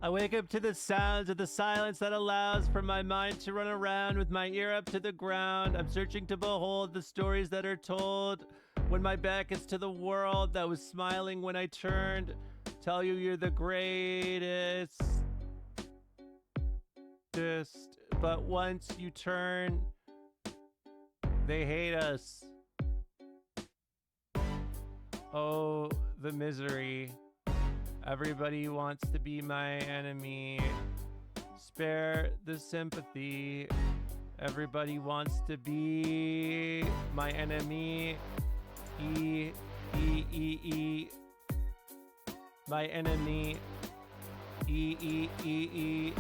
I wake up to the sounds of the silence that allows for my mind to run around with my ear up to the ground. I'm searching to behold the stories that are told when my back is to the world that was smiling when I turned. Tell you you're the greatest. But once you turn, they hate us. Oh, the misery. Everybody wants to be my enemy. Spare the sympathy. Everybody wants to be my enemy. E. My enemy. E.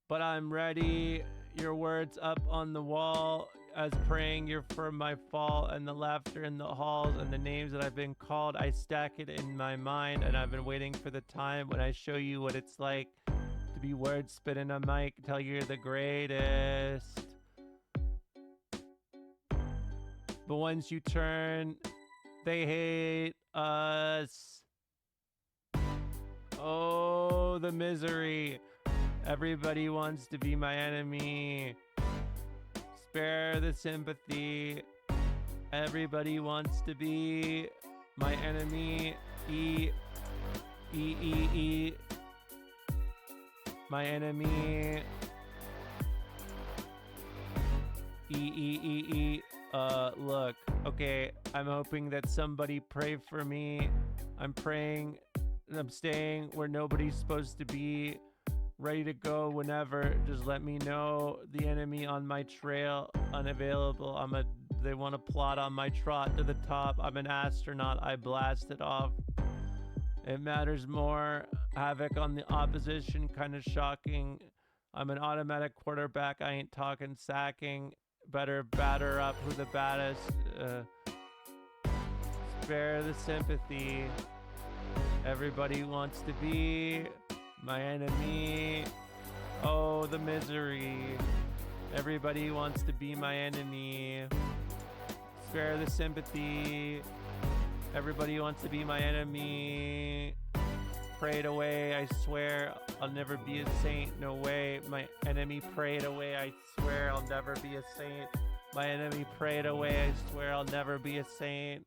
But I'm ready. Your words up on the wall as praying you're for my fall, and the laughter in the halls and the names that I've been called. I stack it in my mind, and I've been waiting for the time when I show you what it's like to be word spitting a mic, tell you're the greatest. But once you turn, they hate us. Oh, the misery. Everybody wants to be my enemy. Spare the sympathy. Everybody wants to be my enemy. E. My enemy. E. Look, okay, I'm hoping that somebody pray for me. I'm praying, I'm staying where nobody's supposed to be. Ready to go whenever. Just let me know. The enemy on my trail, unavailable. They want to plot on my trot to the top. I'm an astronaut. I blast it off. It matters more. Havoc on the opposition, kind of shocking. I'm an automatic quarterback. I ain't talking sacking. Better batter up who the baddest. Spare the sympathy. Everybody wants to be my enemy. Oh, the misery. Everybody wants to be my enemy. Spare the sympathy. Everybody wants to be my enemy. Pray it away, I swear I'll never be a saint. No way. My enemy, pray it away, I swear I'll never be a saint. My enemy, pray it away, I swear I'll never be a saint.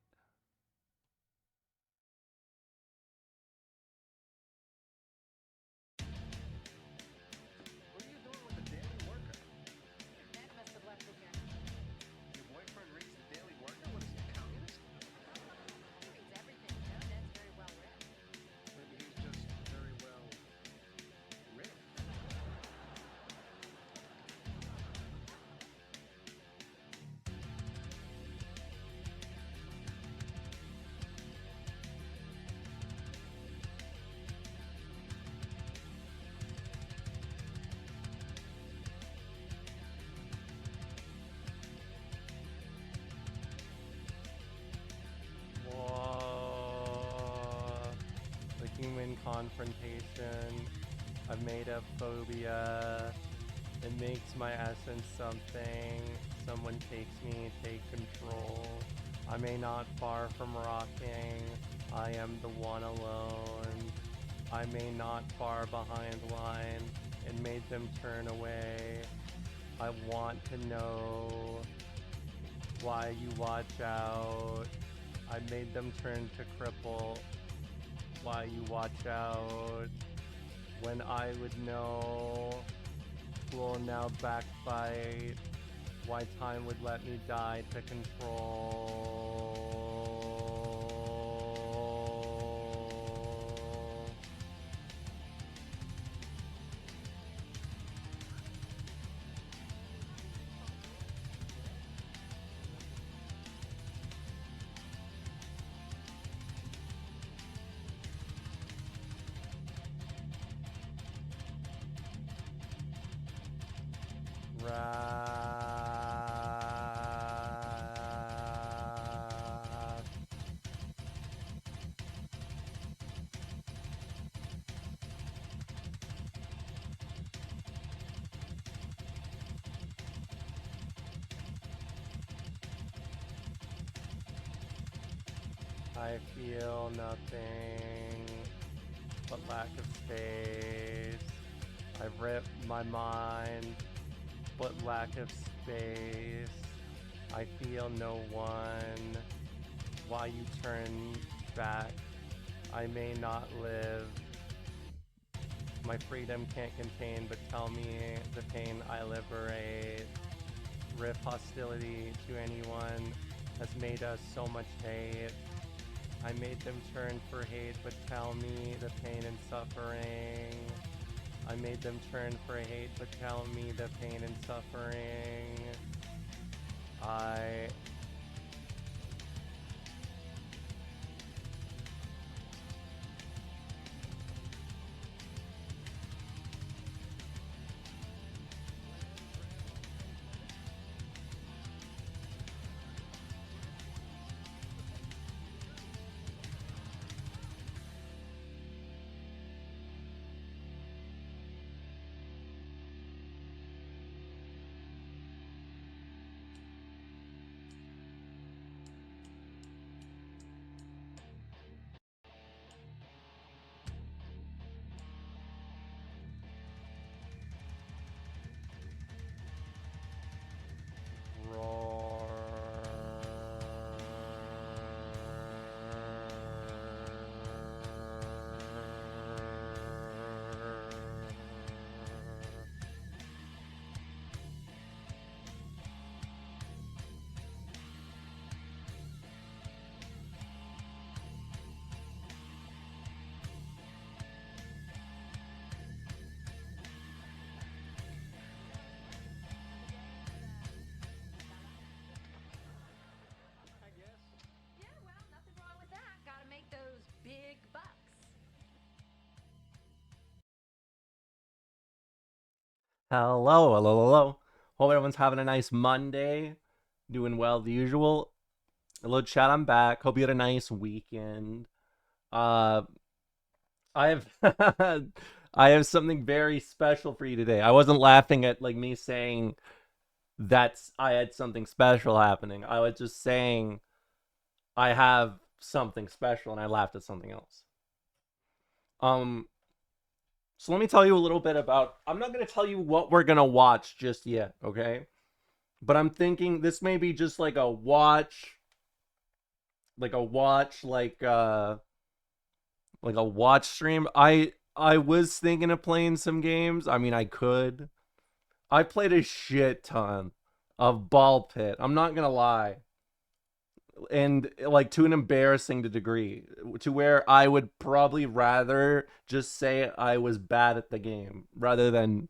Human confrontation. I've made a phobia. It makes my essence something. Someone takes me, take control. I may not far from rocking. I am the one alone. I may not far behind line. It made them turn away. I want to know why you watch out. I made them turn to cripple. Why you watch out. When I would know who will now backbite. Why time would let me die to control. I feel nothing. but lack of space. I rip my mind, but lack of space. I feel no one. Why you turn back? I may not live. My freedom can't contain, but tell me the pain I liberate. Rip hostility to anyone has made us so much hate. I made them turn for hate, but tell me the pain and suffering. I made them turn for hate, but tell me the pain and suffering. I Yeah, well, nothing wrong with that. Gotta make those big bucks. Hello, hello, hello. Hope everyone's having a nice Monday. Doing well, the usual. Hello, chat. I'm back. Hope you had a nice weekend. Uh, I have I have something very special for you today. I wasn't laughing at like me saying that's I had something special happening. I was just saying I have something special, and I laughed at something else. Um, so let me tell you a little bit about. I'm not gonna tell you what we're gonna watch just yet, okay? But I'm thinking this may be just like a watch, like a watch stream. I was thinking of playing some games. I mean, I could. I played a shit ton of Ball Pit. I'm not gonna lie, and like to an embarrassing degree, to where I would probably rather just say I was bad at the game rather than,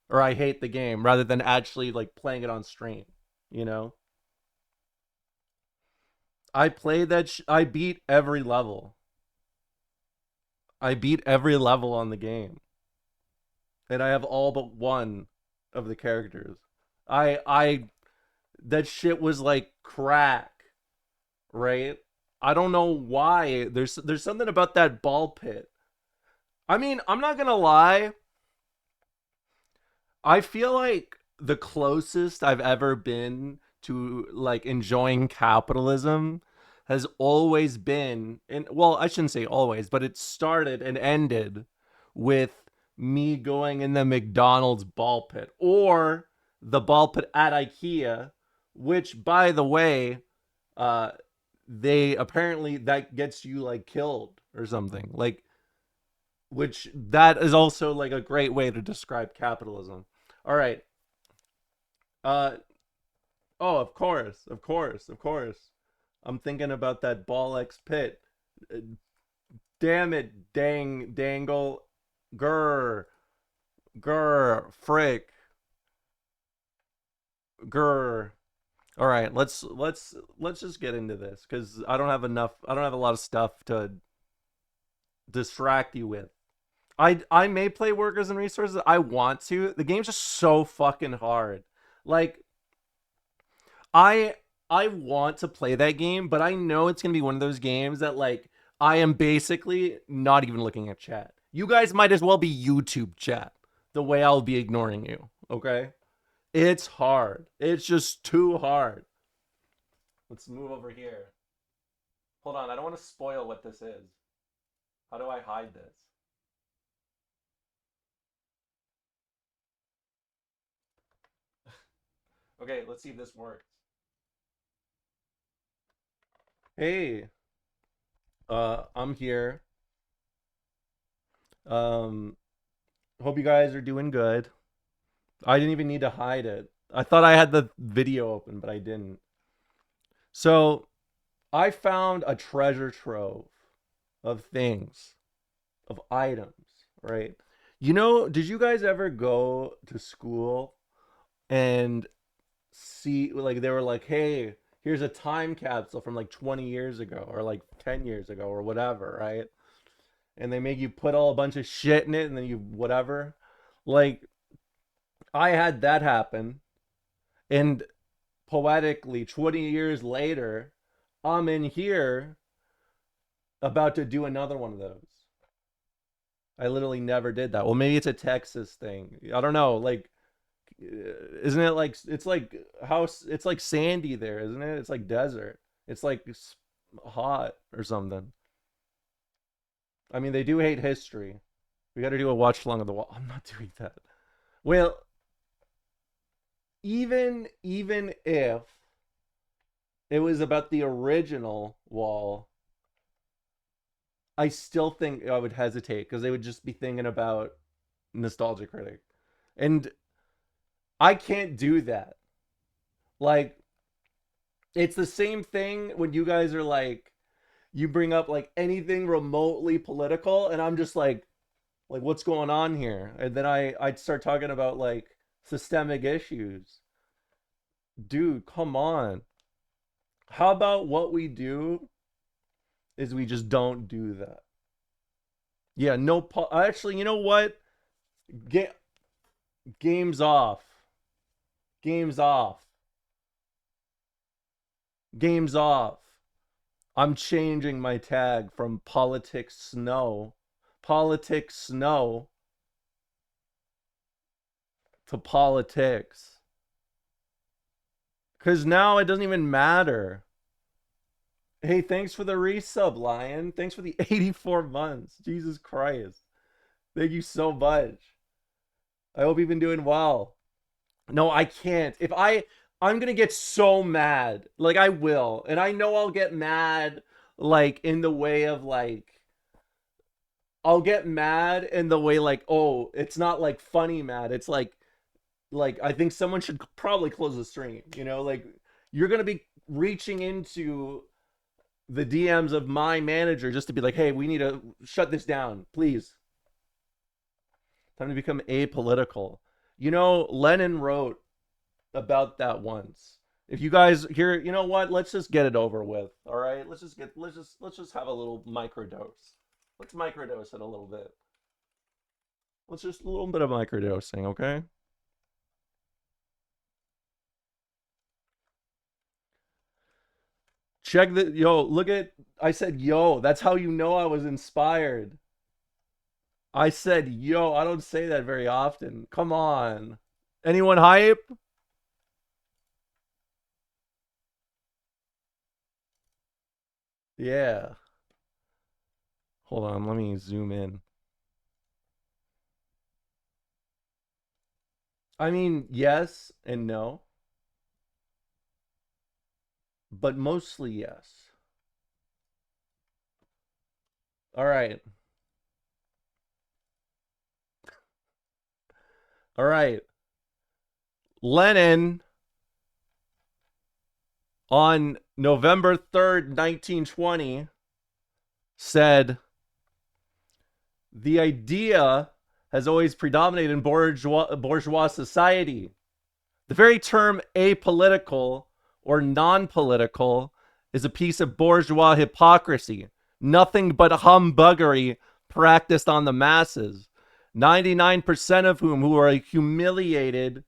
or I hate the game rather than actually like playing it on stream. You know, I played that. I beat every level. I beat every level on the game, and I have all but one of the characters. I that shit was like crack, right? I don't know why. There's something about that Ball Pit. I mean, I'm not gonna lie. I feel like the closest I've ever been to like enjoying capitalism has always been, and well, I shouldn't say always, but it started and ended with me going in the McDonald's ball pit or the ball pit at IKEA, which by the way, uh they apparently that gets you like killed or something. Like, which that is also like a great way to describe capitalism. All right. Uh oh, of course, of course, of course. I'm thinking about that Ball X pit. Uh, Damn it, dangle, grr, grr, frick, grr. All right, let's just get into this because I don't have enough. I don't have a lot of stuff to distract you with. I may play Workers and Resources. I want to. The game's just so fucking hard. Like I I want to play that game, but I know it's gonna be one of those games that like I am basically not even looking at chat. You guys might as well be YouTube chat. The way I'll be ignoring you. Okay? It's hard. It's just too hard. Let's move over here. Hold on, I don't want to spoil what this is. How do I hide this? Okay, let's see if this works. Hey, I'm here. Um, hope you guys are doing good. I didn't even need to hide it. I thought I had the video open, but I didn't. So, I found a treasure trove of things, of items, right? You know, did you guys ever go to school and see, like, they were like, hey, here's a time capsule from like 20 years ago or like 10 years ago or whatever, right? And they make you put all a bunch of shit in it and then you whatever. Like, I had that happen, and poetically 20 years later, I'm in here about to do another one of those. I literally never did that. Well, maybe it's a Texas thing. I don't know. Like, isn't it like it's like house? It's like sandy there, isn't it? It's like desert. It's like hot or something. I mean, they do hate history. We got to do a watch along of the wall. I'm not doing that. Well, even if it was about the original wall, I still think I would hesitate because they would just be thinking about Nostalgia Critic. And I can't do that. Like, it's the same thing when you guys are like, you bring up like anything remotely political, and I'm just like what's going on here? And then I'd start talking about like systemic issues. Dude, come on. How about what we do is we just don't do that? Yeah, no. Actually, you know what? Get games off. Games off. Games off. I'm changing my tag from politics snow to politics. Cause now it doesn't even matter. Hey, thanks for the resub, Lion. Thanks for the 84 months. Jesus Christ. Thank you so much. I hope you've been doing well. No, I can't. I'm gonna get so mad. Like I will. And I know I'll get mad like in the way of like I'll get mad in the way like, oh, it's not like funny mad. It's like I think someone should probably close the stream, you know? Like you're gonna be reaching into the DMs of my manager just to be like, hey, we need to shut this down, please. Time to become apolitical. You know, Lenin wrote about that once. If you guys here, you know what? Let's just get it over with. All right, let's just have a little microdose. Let's microdose it a little bit. Let's just a little bit of microdosing, okay? Check the yo. Look at I said yo. That's how you know I was inspired. I said yo. I don't say that very often. Come on. Anyone hype? Yeah. Hold on, let me zoom in. I mean, yes and no, but mostly yes. All right. All right. Lenin on November 3rd, 1920 said the idea has always predominated in bourgeois society. The very term apolitical or non political is a piece of bourgeois hypocrisy, nothing but humbuggery practiced on the masses, 99% of who are humiliated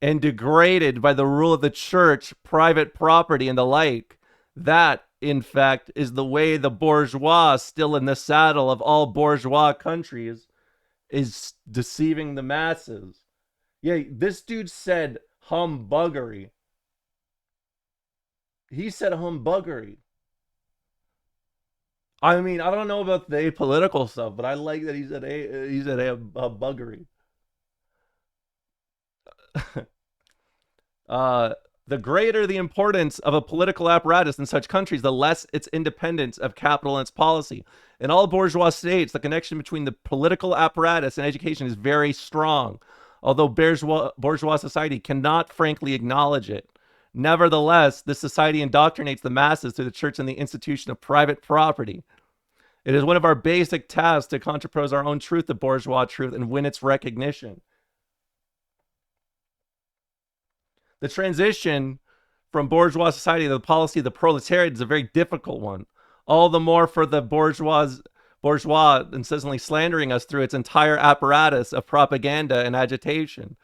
and degraded by the rule of the church, private property, and the like. That, in fact, is the way the bourgeois, still in the saddle of all bourgeois countries, is deceiving the masses. Yeah, this dude said humbuggery. He said humbuggery. I mean, I don't know about the apolitical stuff, but I like that he said a buggery. The greater the importance of a political apparatus in such countries, the less its independence of capital and its policy. In all bourgeois states, the connection between the political apparatus and education is very strong, although bourgeois society cannot frankly acknowledge it. Nevertheless, this society indoctrinates the masses through the church and the institution of private property. It is one of our basic tasks to contrapose our own truth to bourgeois truth and win its recognition. The transition from bourgeois society to the policy of the proletariat is a very difficult one. All the more for the bourgeois incessantly slandering us through its entire apparatus of propaganda and agitation.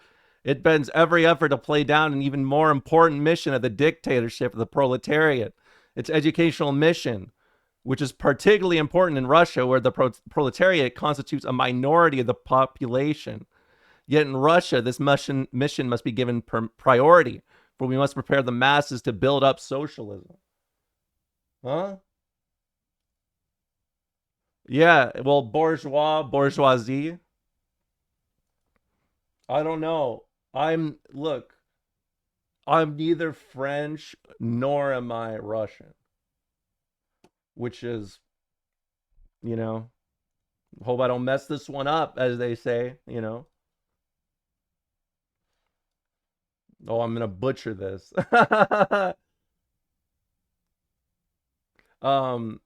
It bends every effort to play down an even more important mission of the dictatorship of the proletariat, its educational mission, which is particularly important in Russia, where the proletariat constitutes a minority of the population. Yet in Russia, this mission must be given priority, for we must prepare the masses to build up socialism. Huh? Yeah, well, bourgeoisie. I don't know. Look, I'm neither French nor am I Russian. Which is, you know, hope I don't mess this one up, as they say, you know. Oh, I'm gonna butcher this. All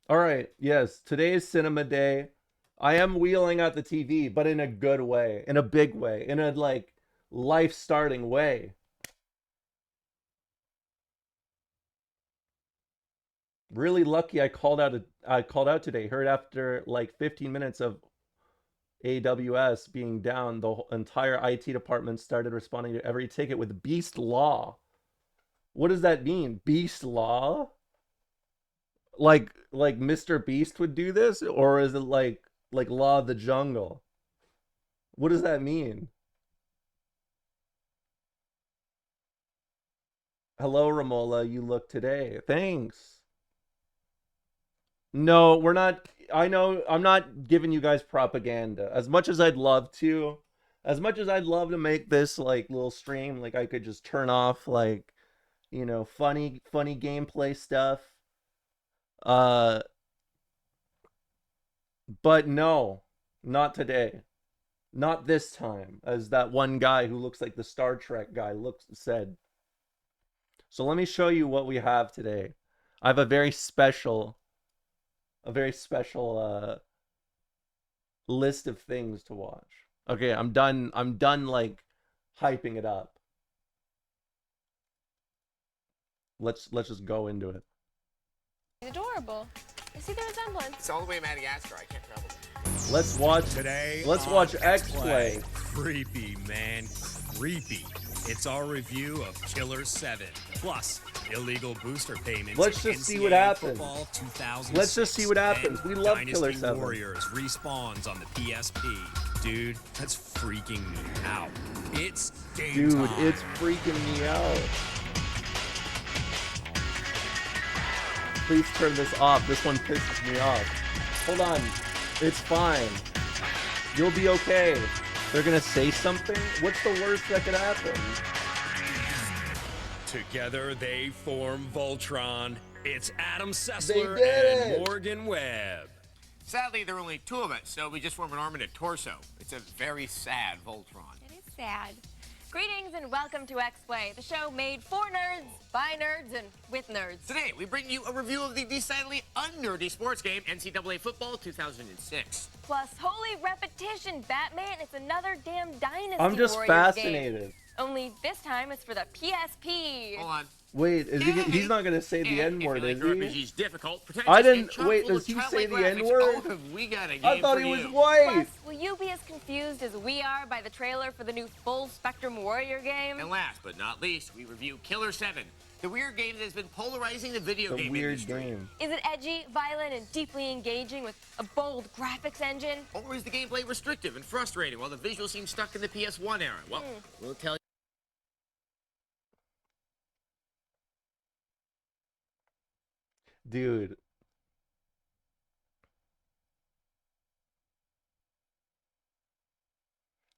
right, yes, today's cinema day. I am wheeling out the TV, but in a good way, in a big way, in a like life-starting way. Really lucky I called out today. Heard after like 15 minutes of AWS being down, the entire IT department started responding to every ticket with Beast Law. What does that mean? Beast Law? Like Mr. Beast would do this, or is it like Law of the Jungle? What does that mean? Hello, Ramola. You look today. Thanks. No, we're not. I know I'm not giving you guys propaganda. As much as I'd love to, as much as I'd love to make this like little stream, like I could just turn off like, you know, funny gameplay stuff. But no, not today. Not this time, as that one guy who looks like the Star Trek guy said. So let me show you what we have today. I have a very special list of things to watch. Okay, I'm done like hyping it up. Let's just go into it. He's adorable. I see the resemblance. It's all the way to Madagascar. I can't travel there. Let's watch Today. Let's watch X-Play. Creepy, man. Creepy. It's our review of Killer 7. Plus, illegal booster payments. Let's just see what happens. Let's just see what happens. We love Dynasty Killer 7. Warriors respawns on the PSP. Dude, that's freaking me out. It's game time. Dude, it's freaking me out. Please turn this off. This one pisses me off. Hold on. It's fine. You'll be okay. They're gonna say something? What's the worst that could happen? Together they form Voltron. It's Adam Sessler did and it! Morgan Webb. Sadly, there are only two of us, so we just form an arm and a torso. It's a very sad Voltron. It is sad. Greetings and welcome to X-Play, the show made for nerds, by nerds, and with nerds. Today, we bring you a review of the decidedly unnerdy sports game, NCAA Football 2006. Plus, holy repetition, Batman, it's another damn Dynasty I'm just Warriors fascinated. game. Only this time it's for the PSP. Hold on. Wait, he's not gonna say the N-word, if you like is he? RPGs difficult, pretend I it's a didn't- chock wait, full does of he childlike say the graphics. N-word? Oh, have we got a game I thought for he was you. white. Plus, will you be as confused as we are by the trailer for the new Full Spectrum Warrior game? And last but not least, we review Killer 7, the weird game that has been polarizing the video The game weird industry. game. Is it edgy, violent, and deeply engaging with a bold graphics engine? Or is the gameplay restrictive and frustrating while the visuals seem stuck in the PS1 era? Well, we'll tell you. Dude.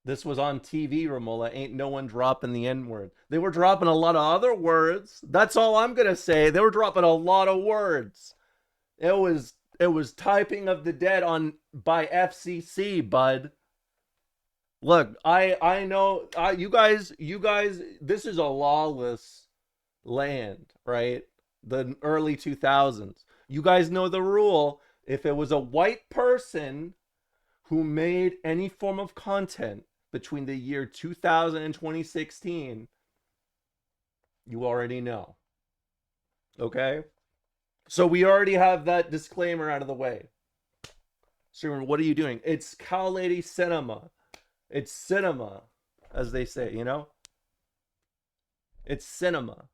This was on TV, Romola. Ain't no one dropping the N-word. They were dropping a lot of other words. That's all I'm gonna say. They were dropping a lot of words. It was typing of the dead by FCC, bud. Look, I know you guys, this is a lawless land, right? The early 2000s. You guys know the rule. If it was a white person who made any form of content between the year 2000 and 2016, you already know. Okay? So we already have that disclaimer out of the way. Streamer, what are you doing? It's Cow Lady Cinema. It's cinema, as they say, you know? It's cinema.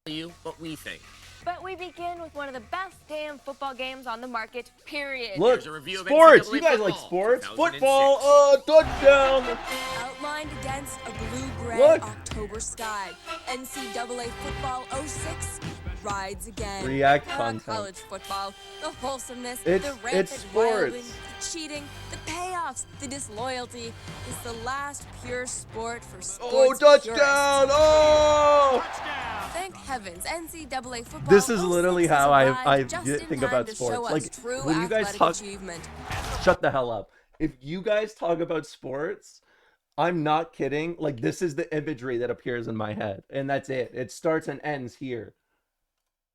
You, what we think. But we begin with one of the best damn football games on the market, period. Look, Here's a review of sports. NCAA You guys like football, sports? 2006. Football, touchdown. Outlined against a blue-gray Look. October sky, NCAA football 06 rides again. React Ah, content. college football, the wholesomeness, It's- the rampant it's sports. wilding, the cheating, the payoffs, the disloyalty. It's the last pure sport for sports Oh, touchdown. purists. Oh. Thank heavens, NCAA football. This is literally 06 how has I arrived just in think time about to sports. show us Like, true when you guys athletic talk- achievement. Shut the hell up. If you guys talk about sports, I'm not kidding. Like, this is the imagery that appears in my head. And that's it. It starts and ends here.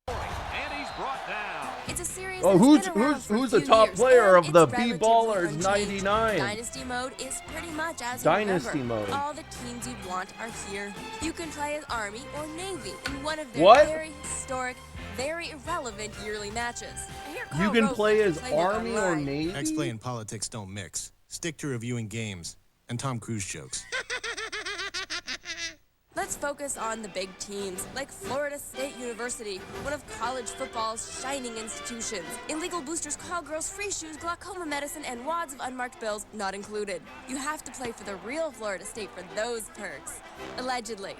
And he's brought down. It's a series Oh, that's been around for a who's the few top years, player and of the it's relatively B-Ballers unchanged. 99? Dynasty mode is pretty much as Dynasty you remember. mode. All the teams you'd want are here. You can play as Army or Navy in one of their What? very historic, very irrelevant yearly matches. I hear You Carl can Rove play likes as to play with Army or online. Navy? X-Play and politics don't mix. Stick to reviewing games and Tom Cruise jokes. Let's focus on the big teams, like Florida State University, one of college football's shining institutions. Illegal boosters, call girls, free shoes, glaucoma medicine, and wads of unmarked bills not included. You have to play for the real Florida State for those perks. Allegedly.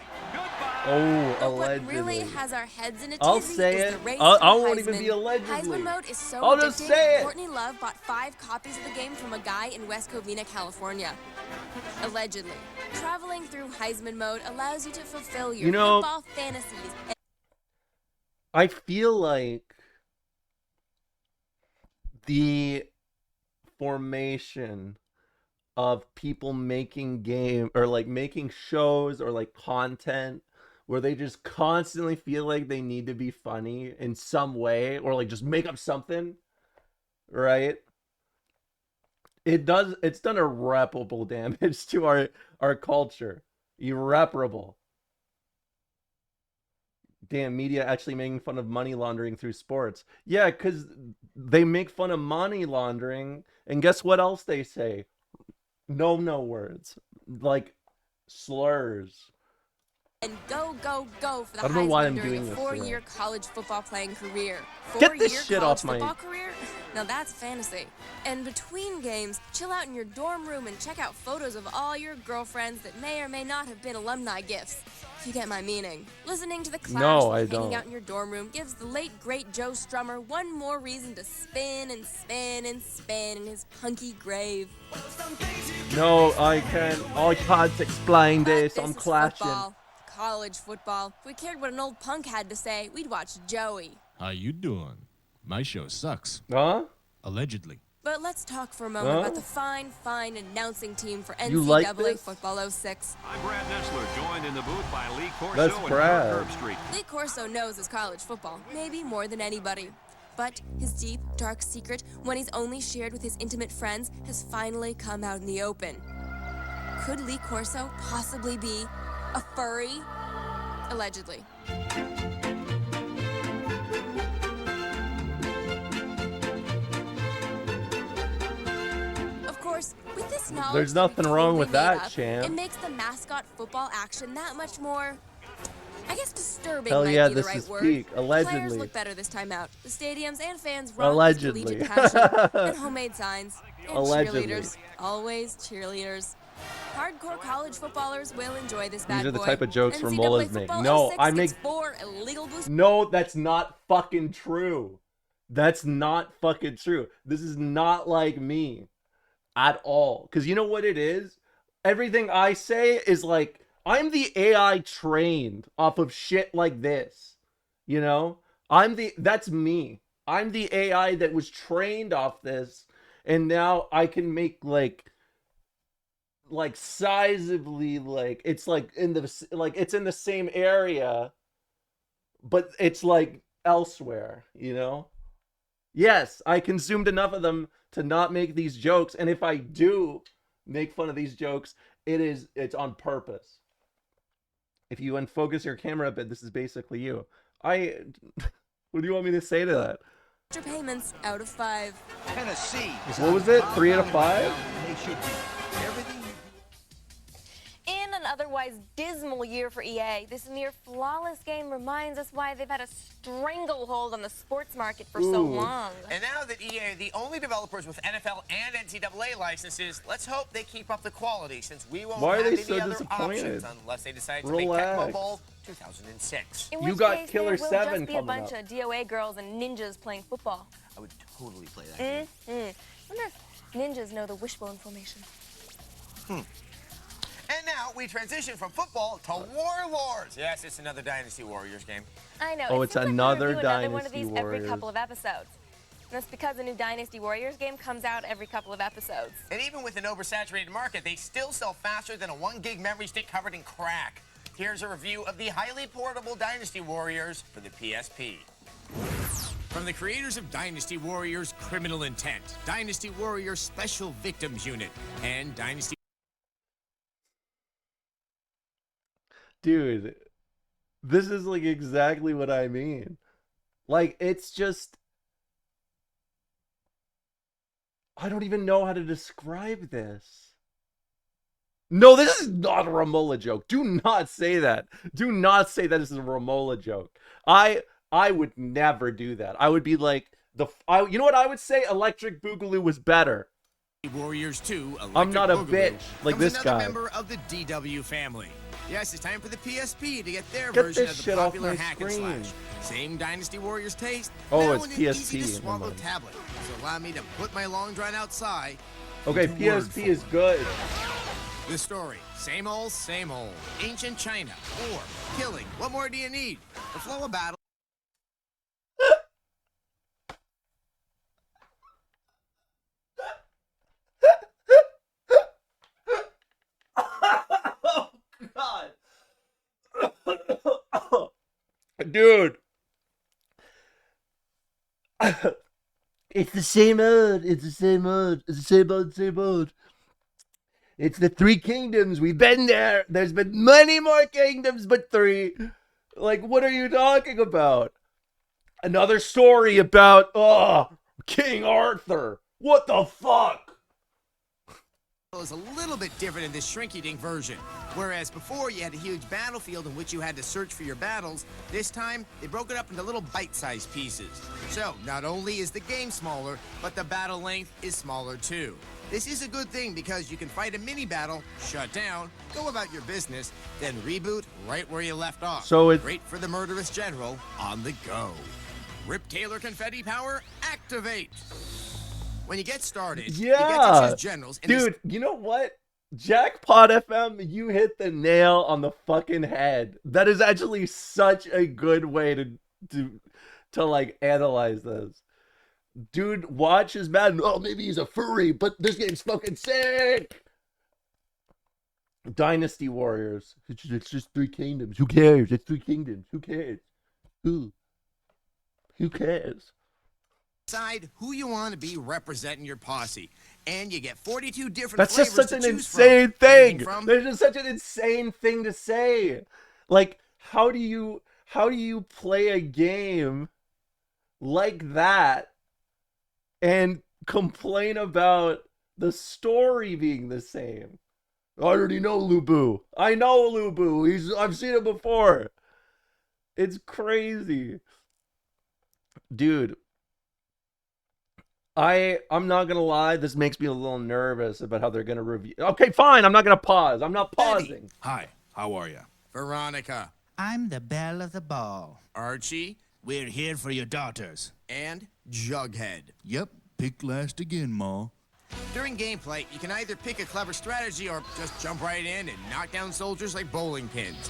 Oh, But allegedly. what really has our heads in a I'll tizzy say is it. the race I for won't even Heisman. be allegedly. Heisman mode is so I'll just addicting, say it. Courtney Love bought 5 copies of the game from a guy in West Covina, California. Allegedly. Traveling through Heisman mode allows you to fulfill your You know- football fantasies. I feel like the formation of people making game or like making shows or like content where they just constantly feel like they need to be funny in some way or like just make up something, right? It's done irreparable damage to our culture. Irreparable. Damn, media actually making fun of money laundering through sports. Yeah, because they make fun of money laundering, and guess what else they say? No words. Like slurs. And go, go, go for the I don't know why Heisman I'm during doing a this 4-year college football playing career. Get 4-year this shit college off my- football career? Now that's fantasy. And between games, chill out in your dorm room and check out photos of all your girlfriends that may or may not have been alumni gifts. If you get my meaning. Listening to the Clash No, while I hanging don't. out in your dorm room gives the late great Joe Strummer one more reason to spin and spin and spin in his punky grave. No, I can't explain But this. I'm is clashing. football, college football. If we cared what an old punk had to say, we'd watch Joey. How you doing? My show sucks. Huh? Allegedly. But let's talk for a moment Huh? about the fine announcing team for You NCAA like this? Football 06. I'm Brad Nessler, joined in the booth by Lee Corso That's and Brad. Mark Herbstreit. Lee Corso knows his college football, maybe more than anybody. But his deep, dark secret, one he's only shared with his intimate friends, has finally come out in the open. Could Lee Corso possibly be a furry? Allegedly. Of course, with this knowledge, There's that we nothing wrong with totally made that, up, champ. It makes the mascot football action that much more, I guess, disturbing. Hell might yeah, be the this right is word. peak. The players Allegedly. look better this time out. The stadiums and fans rock with Allegedly. collegiate passion and homemade signs. And Allegedly. cheerleaders, always cheerleaders. Hardcore college footballers will enjoy this bad These are the boy. type of jokes NCAA Romola's make. football No, 06 I gets make- 4 illegal boosters. No, that's not fucking true. That's not fucking true. This is not like me at all. Because you know what it is? everything I say is like, I'm the AI trained off of shit like this. You know? That's me. I'm the AI that was trained off this, and now I can make like sizably, like it's like it's in the same area, but it's like elsewhere, you know? Yes, I consumed enough of them to not make these jokes, and if I do make fun of these jokes, it's on purpose. If you unfocus your camera a bit, this is basically you. What do you want me to say to that? Extra payments out of 5. Tennessee. What was it? 3 out of 5? They should be everything. In an otherwise dismal year for EA, this near flawless game reminds us why they've had a stranglehold on the sports market for so long. And now that EA are the only developers with NFL and NCAA licenses, let's hope they keep up the quality, since we won't have any other options unless they decide to make Tecmo Bowl 2006. In You which got case, Killer there will 7 just be a coming bunch up. of DOA girls and ninjas playing football. I would totally play that game. Wonder if ninjas know the wishbone formation. And now we transition from football to Warlords. Yes, it's another Dynasty Warriors game. I know. Oh, it it's seems like we another review another one of Dynasty these every Warriors. couple of episodes. And that's because a new Dynasty Warriors game comes out every couple of episodes. And even with an oversaturated market, they still sell faster than a 1 gig memory stick covered in crack. Here's a review of the highly portable Dynasty Warriors for the PSP. From the creators of Dynasty Warriors Criminal Intent, Dynasty Warriors Special Victims Unit, and Dynasty... Dude, this is like exactly what I mean. Like, it's just, I don't even know how to describe this. No, this is not a Ramola joke. Do not say that. Do not say that this is a Ramola joke. I would never do that. I would be like, you know what I would say? Electric Boogaloo was better. Warriors 2, I'm not a Boogaloo, bitch like comes this another guy. member of the DW family. Yes, it's time for the PSP to get their Get version this of the shit off popular my hack and screen. slash. Same Dynasty Warriors taste. Oh, now it's in an PSP, easy to swallow never mind. tablet. So allow me to put my long drawn out sigh. Okay, into word PSP form. is good. The story, same old, ancient China, war, killing. What more do you need? The flow of battle. Oh, God. Dude. It's the same old. It's the same old. It's the same old, same old. It's the 3 kingdoms. We've been there. There's been many more kingdoms, but 3. Like, what are you talking about? Another story about, King Arthur. What the fuck? Is a little bit different in this shrinky-dink version. Whereas before you had a huge battlefield in which you had to search for your battles, this time they broke it up into little bite-sized pieces. So not only is the game smaller, but the battle length is smaller too. This is a good thing because you can fight a mini battle, shut down, go about your business, then reboot right where you left off. So it's Great for the murderous general on the go. Rip Taylor confetti power, activate. When you get started, you get to choose generals. And dude, you know what? Jackpot FM, you hit the nail on the fucking head. That is actually such a good way to like analyze this. Dude watches Madden. Oh, maybe he's a furry, but this game's fucking sick. Dynasty Warriors. It's just 3 kingdoms. Who cares? It's 3 kingdoms. Who cares? Who cares? Decide who you want to be representing your posse, and you get 42 different That's just flavors such to an choose insane from, thing. ranging from There's just such an insane thing to say. Like, how do you play a game like that and complain about the story being the same? I already know Lubu. I know Lubu. I've seen it before. It's crazy. Dude. I'm not gonna lie, this makes me a little nervous about how they're gonna review. Okay, fine, I'm not gonna pause. I'm not pausing. Hi, how are you? Veronica, I'm the belle of the ball. Archie, We're here for your daughters. and Jughead. Yep, picked last again, Ma. During gameplay, you can either pick a clever strategy or just jump right in and knock down soldiers like bowling pins.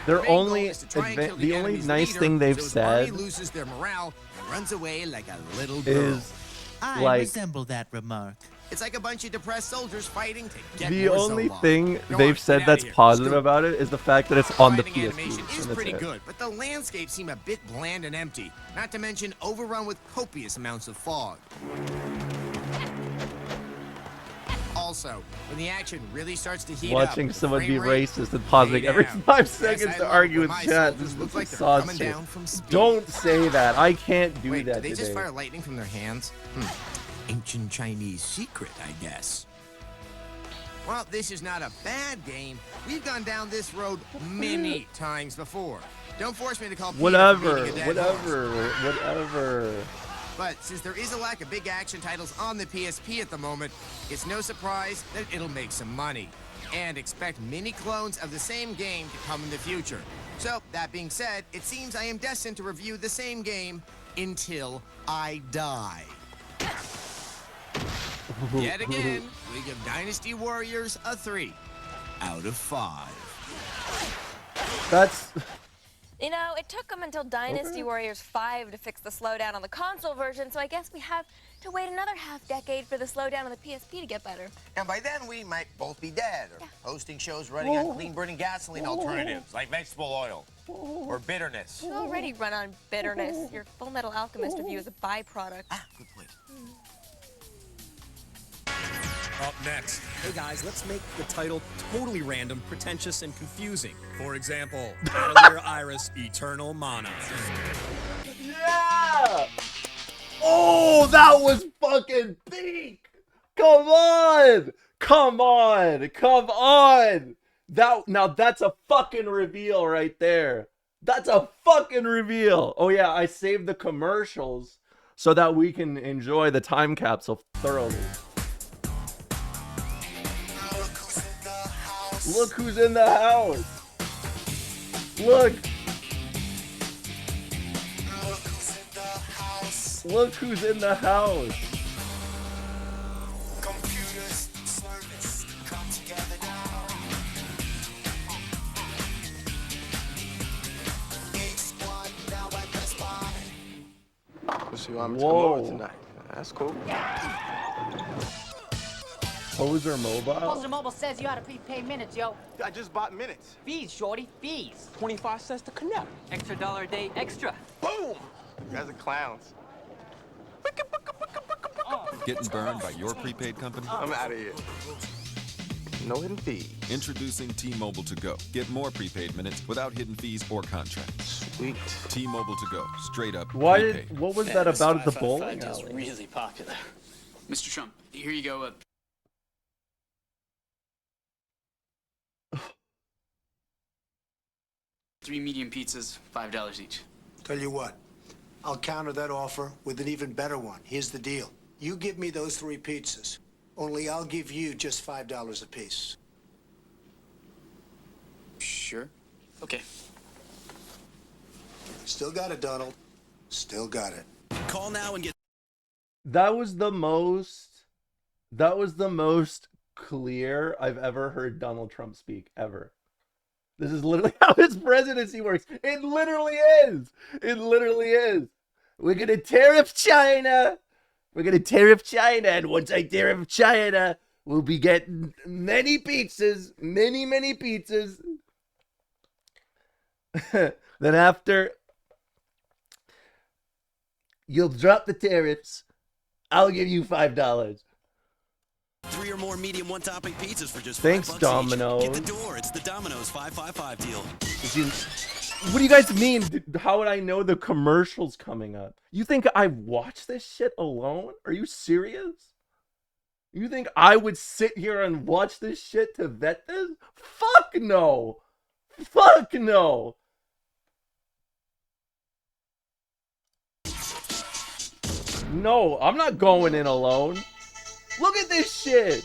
They're Main goal only is to try and kill the only enemy's nice leader, thing they've so his army said loses their morale and runs away like a little girl. is I like resemble that remark. It's like a bunch of depressed soldiers fighting to get the more only Zoloft. thing Go they've on, said get outta that's here. positive Scoop. about it is the fact that it's on the Fighting animation PSP. is and pretty that's it. good, but the landscapes seem a bit bland and empty, not to mention overrun with copious amounts of fog. Also, when the action really starts to heat Watching up, the someone be frame rate racist and pausing way every down. 5 Yes, seconds I to love argue it with when my chat. soldiers This look is like they're sauce coming shit. down from speed. Don't say that. I can't do Wait, that did they today. just fire lightning from their hands? Ancient Chinese secret, I guess. Well, this is not a bad game. We've gone down this road many times before. Don't force me to call Peter for Whatever, beating a dead horse. whatever. But since there is a lack of big action titles on the PSP at the moment, it's no surprise that it'll make some money. And expect mini clones of the same game to come in the future. So, that being said, it seems I am destined to review the same game until I die. Yet again, we give Dynasty Warriors a 3 out of 5. That's You know, it took them until Dynasty Warriors 5 to fix the slowdown on the console version, so I guess we have to wait another half-decade for the slowdown on the PSP to get better. And by then, we might both be dead or hosting shows running on clean-burning gasoline alternatives like vegetable oil or bitterness. You already run on bitterness. Your Full Metal Alchemist review is a byproduct. Ah, good point. Up next. Hey guys, let's make the title totally random, pretentious, and confusing. For example, Atelier Iris Eternal Mana. yeah. Oh, that was fucking peak. Come on. That's a fucking reveal right there. That's a fucking reveal. Oh yeah, I saved the commercials so that we can enjoy the time capsule thoroughly. Look who's in the house. Look. Look who's in the house. Let's see who I'm Whoa. tonight. That's cool. Poser Mobile? Poser Mobile says you ought to prepay minutes, yo. I just bought minutes. Fees, shorty, fees. 25 cents to connect. Extra $1 a day, extra. Boom! You guys are clowns. Getting burned by your prepaid company? I'm out of here. No hidden fees. Introducing T-Mobile to Go. Get more prepaid minutes without hidden fees or contracts. Sweet. T-Mobile to Go. Straight up What prepaid. was that about at the bowling is alley? really popular. Mr. Trump, here you go. 3 medium pizzas, $5 each. Tell you what, I'll counter that offer with an even better one. Here's the deal. You give me those 3 pizzas, only I'll give you just $5 a piece. Sure. Okay. Still got it, Donald. Still got it. Call now and get... That was the most clear I've ever heard Donald Trump speak, ever. This is literally how his presidency works. It literally is. It literally is. We're going to tariff China. We're going to tariff China. And once I tariff China, we'll be getting many pizzas. Many, many pizzas. Then after you'll drop the tariffs, I'll give you $5. 3 or more medium one-topping pizzas for just Thanks, $5 each. Domino's. Get the door. It's the Domino's 555 deal. What do you guys mean? How would I know the commercial's coming up? You think I watch this shit alone? Are you serious? You think I would sit here and watch this shit to vet this? Fuck no. Fuck no. No, I'm not going in alone. Look at this shit.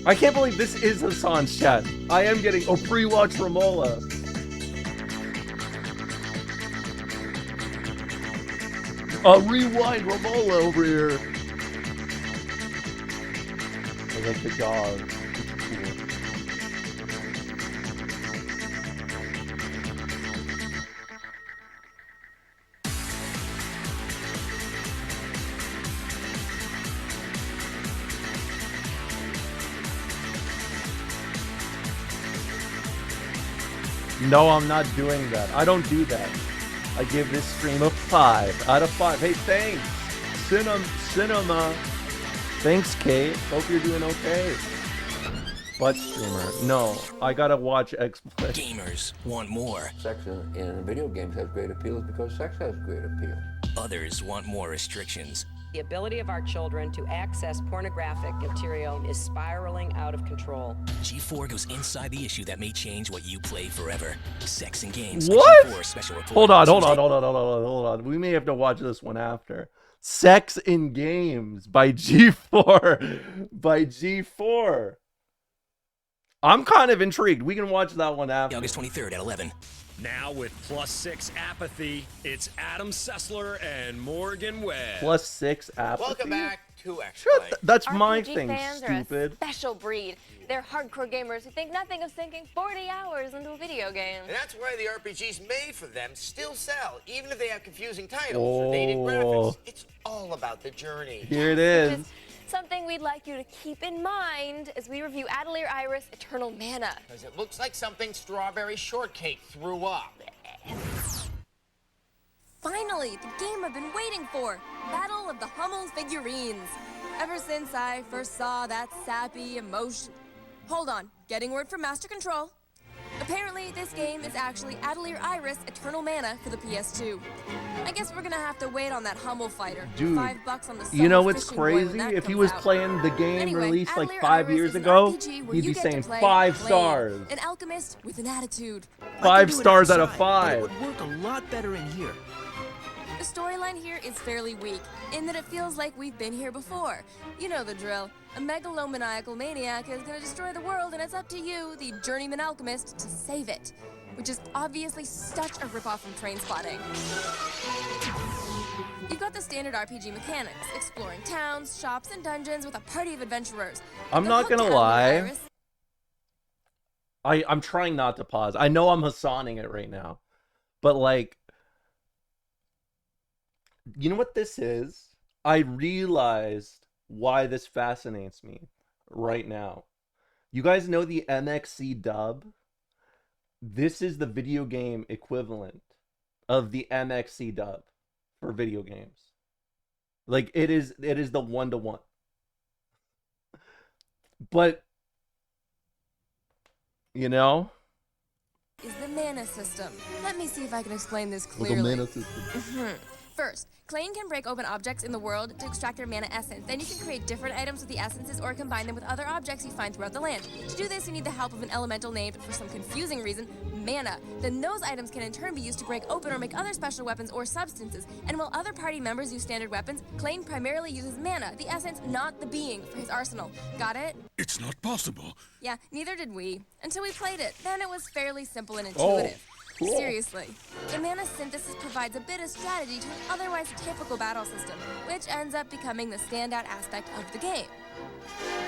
I can't believe this is Hassan's chat. I am getting pre-watch Romola. Rewind Ramola over here. I like the dog. It's cool. No, I'm not doing that. I don't do that. I give this stream a 5 out of 5. Hey, thanks. Cinema. Thanks, Kate. Hope you're doing okay. Butt streamer. No, I gotta watch XSplit. Gamers want more. Sex in video games has great appeal is because sex has great appeal. Others want more restrictions. The ability of our children to access pornographic material is spiraling out of control. G4 goes inside the issue that may change what you play forever. Sex and games. What? G4 special report. Hold on. We may have to watch this one after. Sex in Games by G4. By G4. I'm kind of intrigued. We can watch that one after. August 23rd at 11. Now with +6 apathy, it's Adam Sessler and Morgan Webb. +6 apathy. Welcome back to X-Play. That's my RPG thing, fans stupid. are a special breed. They're hardcore gamers who think nothing of sinking 40 hours into a video game. And that's why the RPGs made for them still sell, even if they have confusing titles or dated graphics. It's all about the journey. Here it is. Something we'd like you to keep in mind as we review Atelier Iris Eternal Mana. Because it looks like something Strawberry Shortcake threw up. Finally, the game I've been waiting for, Battle of the Hummel Figurines. Ever since I first saw that sappy emotion... Hold on, getting word from Master Control. Apparently, this game is actually Atelier Iris Eternal Mana for the PS2. I guess we're gonna have to wait on that Hummel fighter. Dude, $5 on the you know summer what's fishing boy when crazy? that If he comes was out. playing the game Anyway, released like Atelier 5 Iris years is an ago, RPG where he'd you be get saying to play 5 Blade, stars. An alchemist with an attitude. 5 stars out of 5. It would work a lot better in here. The storyline here is fairly weak, in that it feels like we've been here before. You know the drill. A megalomaniacal maniac is gonna destroy the world, and it's up to you, the journeyman alchemist, to save it. Which is obviously such a ripoff from Trainspotting. You've got the standard RPG mechanics, exploring towns, shops, and dungeons with a party of adventurers. I'm not gonna lie. I'm trying not to pause. I know I'm Hassaning it right now. But like, you know what this is? I realized why this fascinates me right now. You guys know the MXC dub? This is the video game equivalent of the MXC dub for video games. Like it is the 1-to-1. But you know, Is the mana system. Let me see if I can explain this clearly. the mana system. First, Klain can break open objects in the world to extract their mana essence. Then you can create different items with the essences or combine them with other objects you find throughout the land. To do this, you need the help of an elemental named, for some confusing reason, mana. Then those items can in turn be used to break open or make other special weapons or substances. And while other party members use standard weapons, Klain primarily uses mana, the essence, not the being, for his arsenal. Got it? It's not possible. Yeah, neither did we. Until we played it. Then it was fairly simple and intuitive. Cool. Seriously, the mana synthesis provides a bit of strategy to an otherwise typical battle system, which ends up becoming the standout aspect of the game.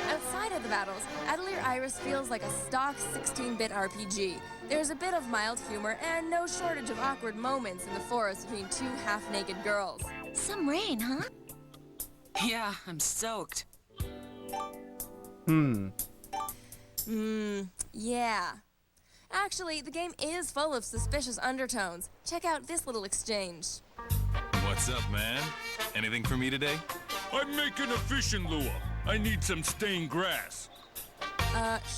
Outside of the battles, Atelier Iris feels like a stock 16-bit RPG. There's a bit of mild humor and no shortage of awkward moments in the forest between two half-naked girls. Some rain, huh? Yeah, I'm soaked. Yeah. Actually, the game is full of suspicious undertones. Check out this little exchange. What's up, man? Anything for me today? I'm making a fishing lure. I need some stained grass.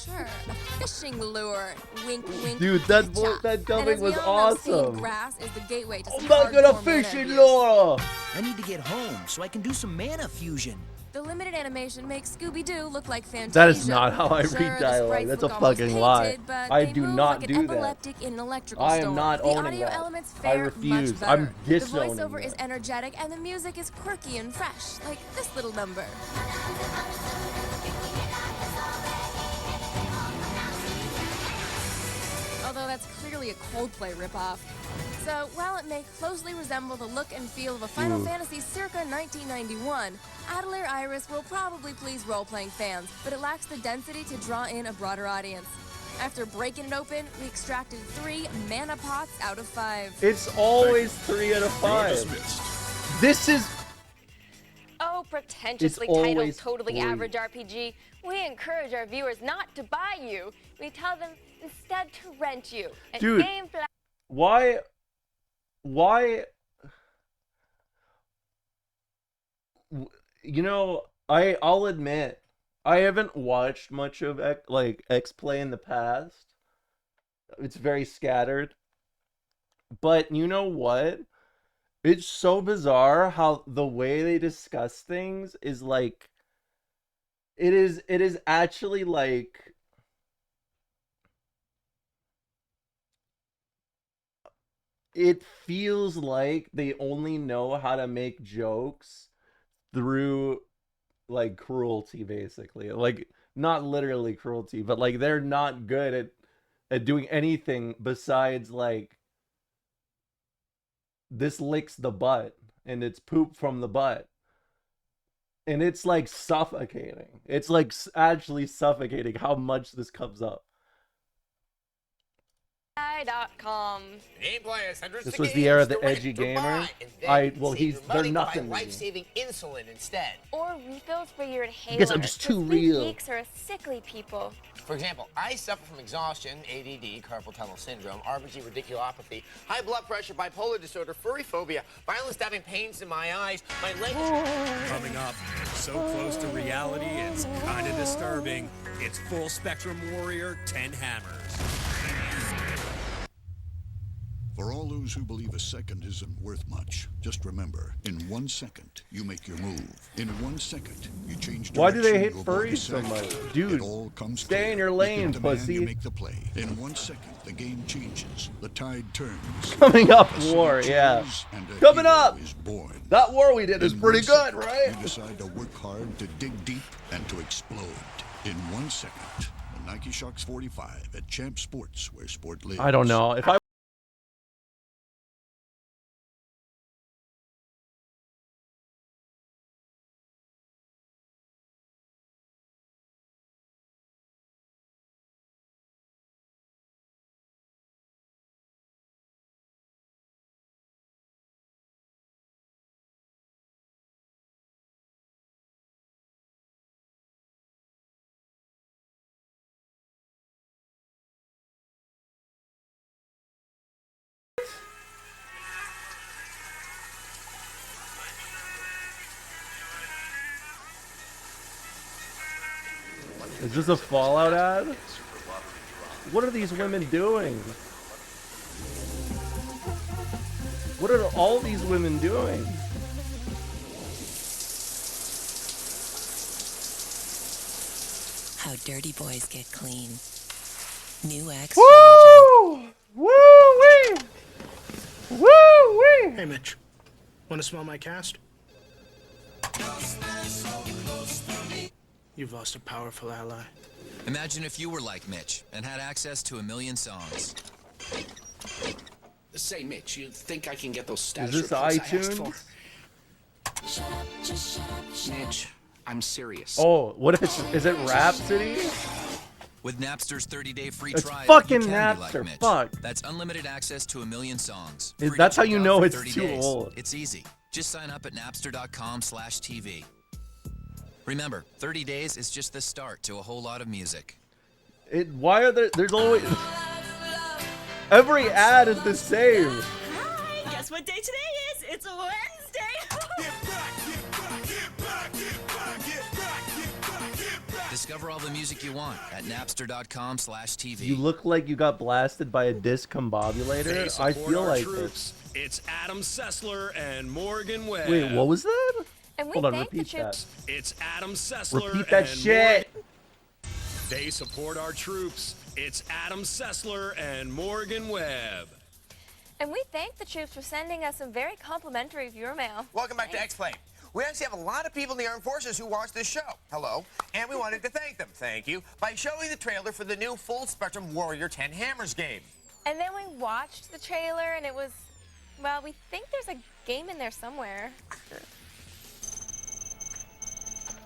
Sure. A fishing lure. Wink, wink. Dude, that And dubbing as we was all know, stained awesome. grass is the gateway to some I'm gonna hardcore fish mana in abuse. Laura. I need to get home so I can do some mana fusion. The limited animation makes Scooby-Doo look like Fantasia. That is not how I Sure, read the dialogue. sprites That's a look almost fucking lie. painted, but I they do move not like do an that. epileptic in an electrical I am storm. not the owning audio that. elements I fare refuse. much better. I'm disowning The voiceover that. is energetic and the music is quirky and fresh, like this little number. although that's clearly a Coldplay ripoff. So, while it may closely resemble the look and feel of a Final Fantasy circa 1991, Atelier Iris will probably please role-playing fans, but it lacks the density to draw in a broader audience. After breaking it open, we extracted 3 mana pots out of 5. It's always 3 out of 5. This is... Oh, pretentiously It's titled always Totally 3. Average RPG. We encourage our viewers not to buy you. We tell them instead to rent you. And Dude, GameFly... Why? You know, I'll admit, I haven't watched much of X-Play in the past. It's very scattered. But you know what? It's so bizarre how the way they discuss things is like, it is actually like, it feels like they only know how to make jokes through like cruelty, basically. Like, not literally cruelty, but like they're not good at doing anything besides like, this licks the butt and it's poop from the butt. And it's like suffocating. It's like actually suffocating how much this comes up. GameFly.com. This was the era of the edgy gamer. They're nothing. Life-saving insulin instead. Or refills for your inhaler. Guess I'm just too real. Geeks are a sickly people. For example, I suffer from exhaustion, ADD, carpal tunnel syndrome, RBG radiculopathy, high blood pressure, bipolar disorder, furry phobia, violent stabbing pains in my eyes, my legs. Coming up, so close to reality, it's kind of disturbing. It's Full Spectrum Warrior 10 Hammers. For all those who believe a second isn't worth much, just remember, in 1 second, you make your move. In 1 second, you change direction. Why do they hate you avoid furries the so sack. much? Dude, It all comes stay clear. in your You lane, pick the man, pussy. You make the play. In 1 second, the game changes. The tide turns. Coming up A city war, yeah. changes, and a Coming hero up! is born. That war we did is In pretty 1 good, second, right? You decide to work hard, to dig deep, and to explode. In 1 second, the Nike Shox 45 at Champ Sports, where sport lives. I don't know. If I Is this a Fallout ad? What are these women doing? What are all these women doing? How dirty boys get clean. New X. Woo! Woo-wee! Woo-wee! Hey, Mitch. Want to smell my cast? You've lost a powerful ally. Imagine if you were like Mitch and had access to 1 million songs. Say, Mitch, you think I can get those Is status this reports I asked for? iTunes? Mitch, I'm serious. Oh, what if it's, is it Rhapsody? With Napster's 30-day free It's trial, fucking you can be like Napster, Mitch. fuck. That's unlimited access to 1 million songs. Is- Free to that's how check you out know for it's 30 too days. old. It's easy. Just sign up at napster.com/TV. Remember, 30 days is just the start to a whole lot of music. Why are there's always... Every ad is the same. Hi, guess what day today is? It's Wednesday. Discover all the music you want at napster.com/TV. You look like you got blasted by a They discombobulator. I support feel our like troops. It's Adam Sessler and Morgan Webb. Wait, what was that? And we Hold on, thank the repeat that. troops. It's Adam Sessler. Repeat that and shit. They support our troops. It's Adam Sessler and Morgan Webb. And we thank the troops for sending us some very complimentary viewer mail. Welcome back to X-Play. We actually have a lot of people in the armed forces who watch this show. Hello. And we wanted to thank them, thank you, by showing the trailer for the new Full Spectrum Warrior 10 Hammers game. And then we watched the trailer, and it was, well, we think there's a game in there somewhere.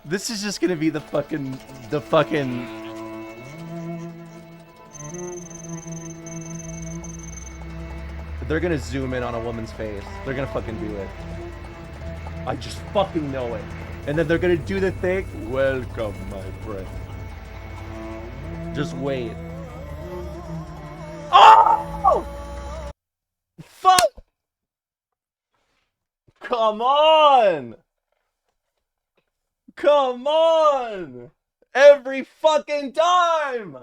This is just gonna be the fucking. They're gonna zoom in on a woman's face. They're gonna fucking do it. I just fucking know it. And then they're gonna do the thing. Welcome, my friend. Just wait. Oh! Fuck! Come on! Come on! Every fucking time!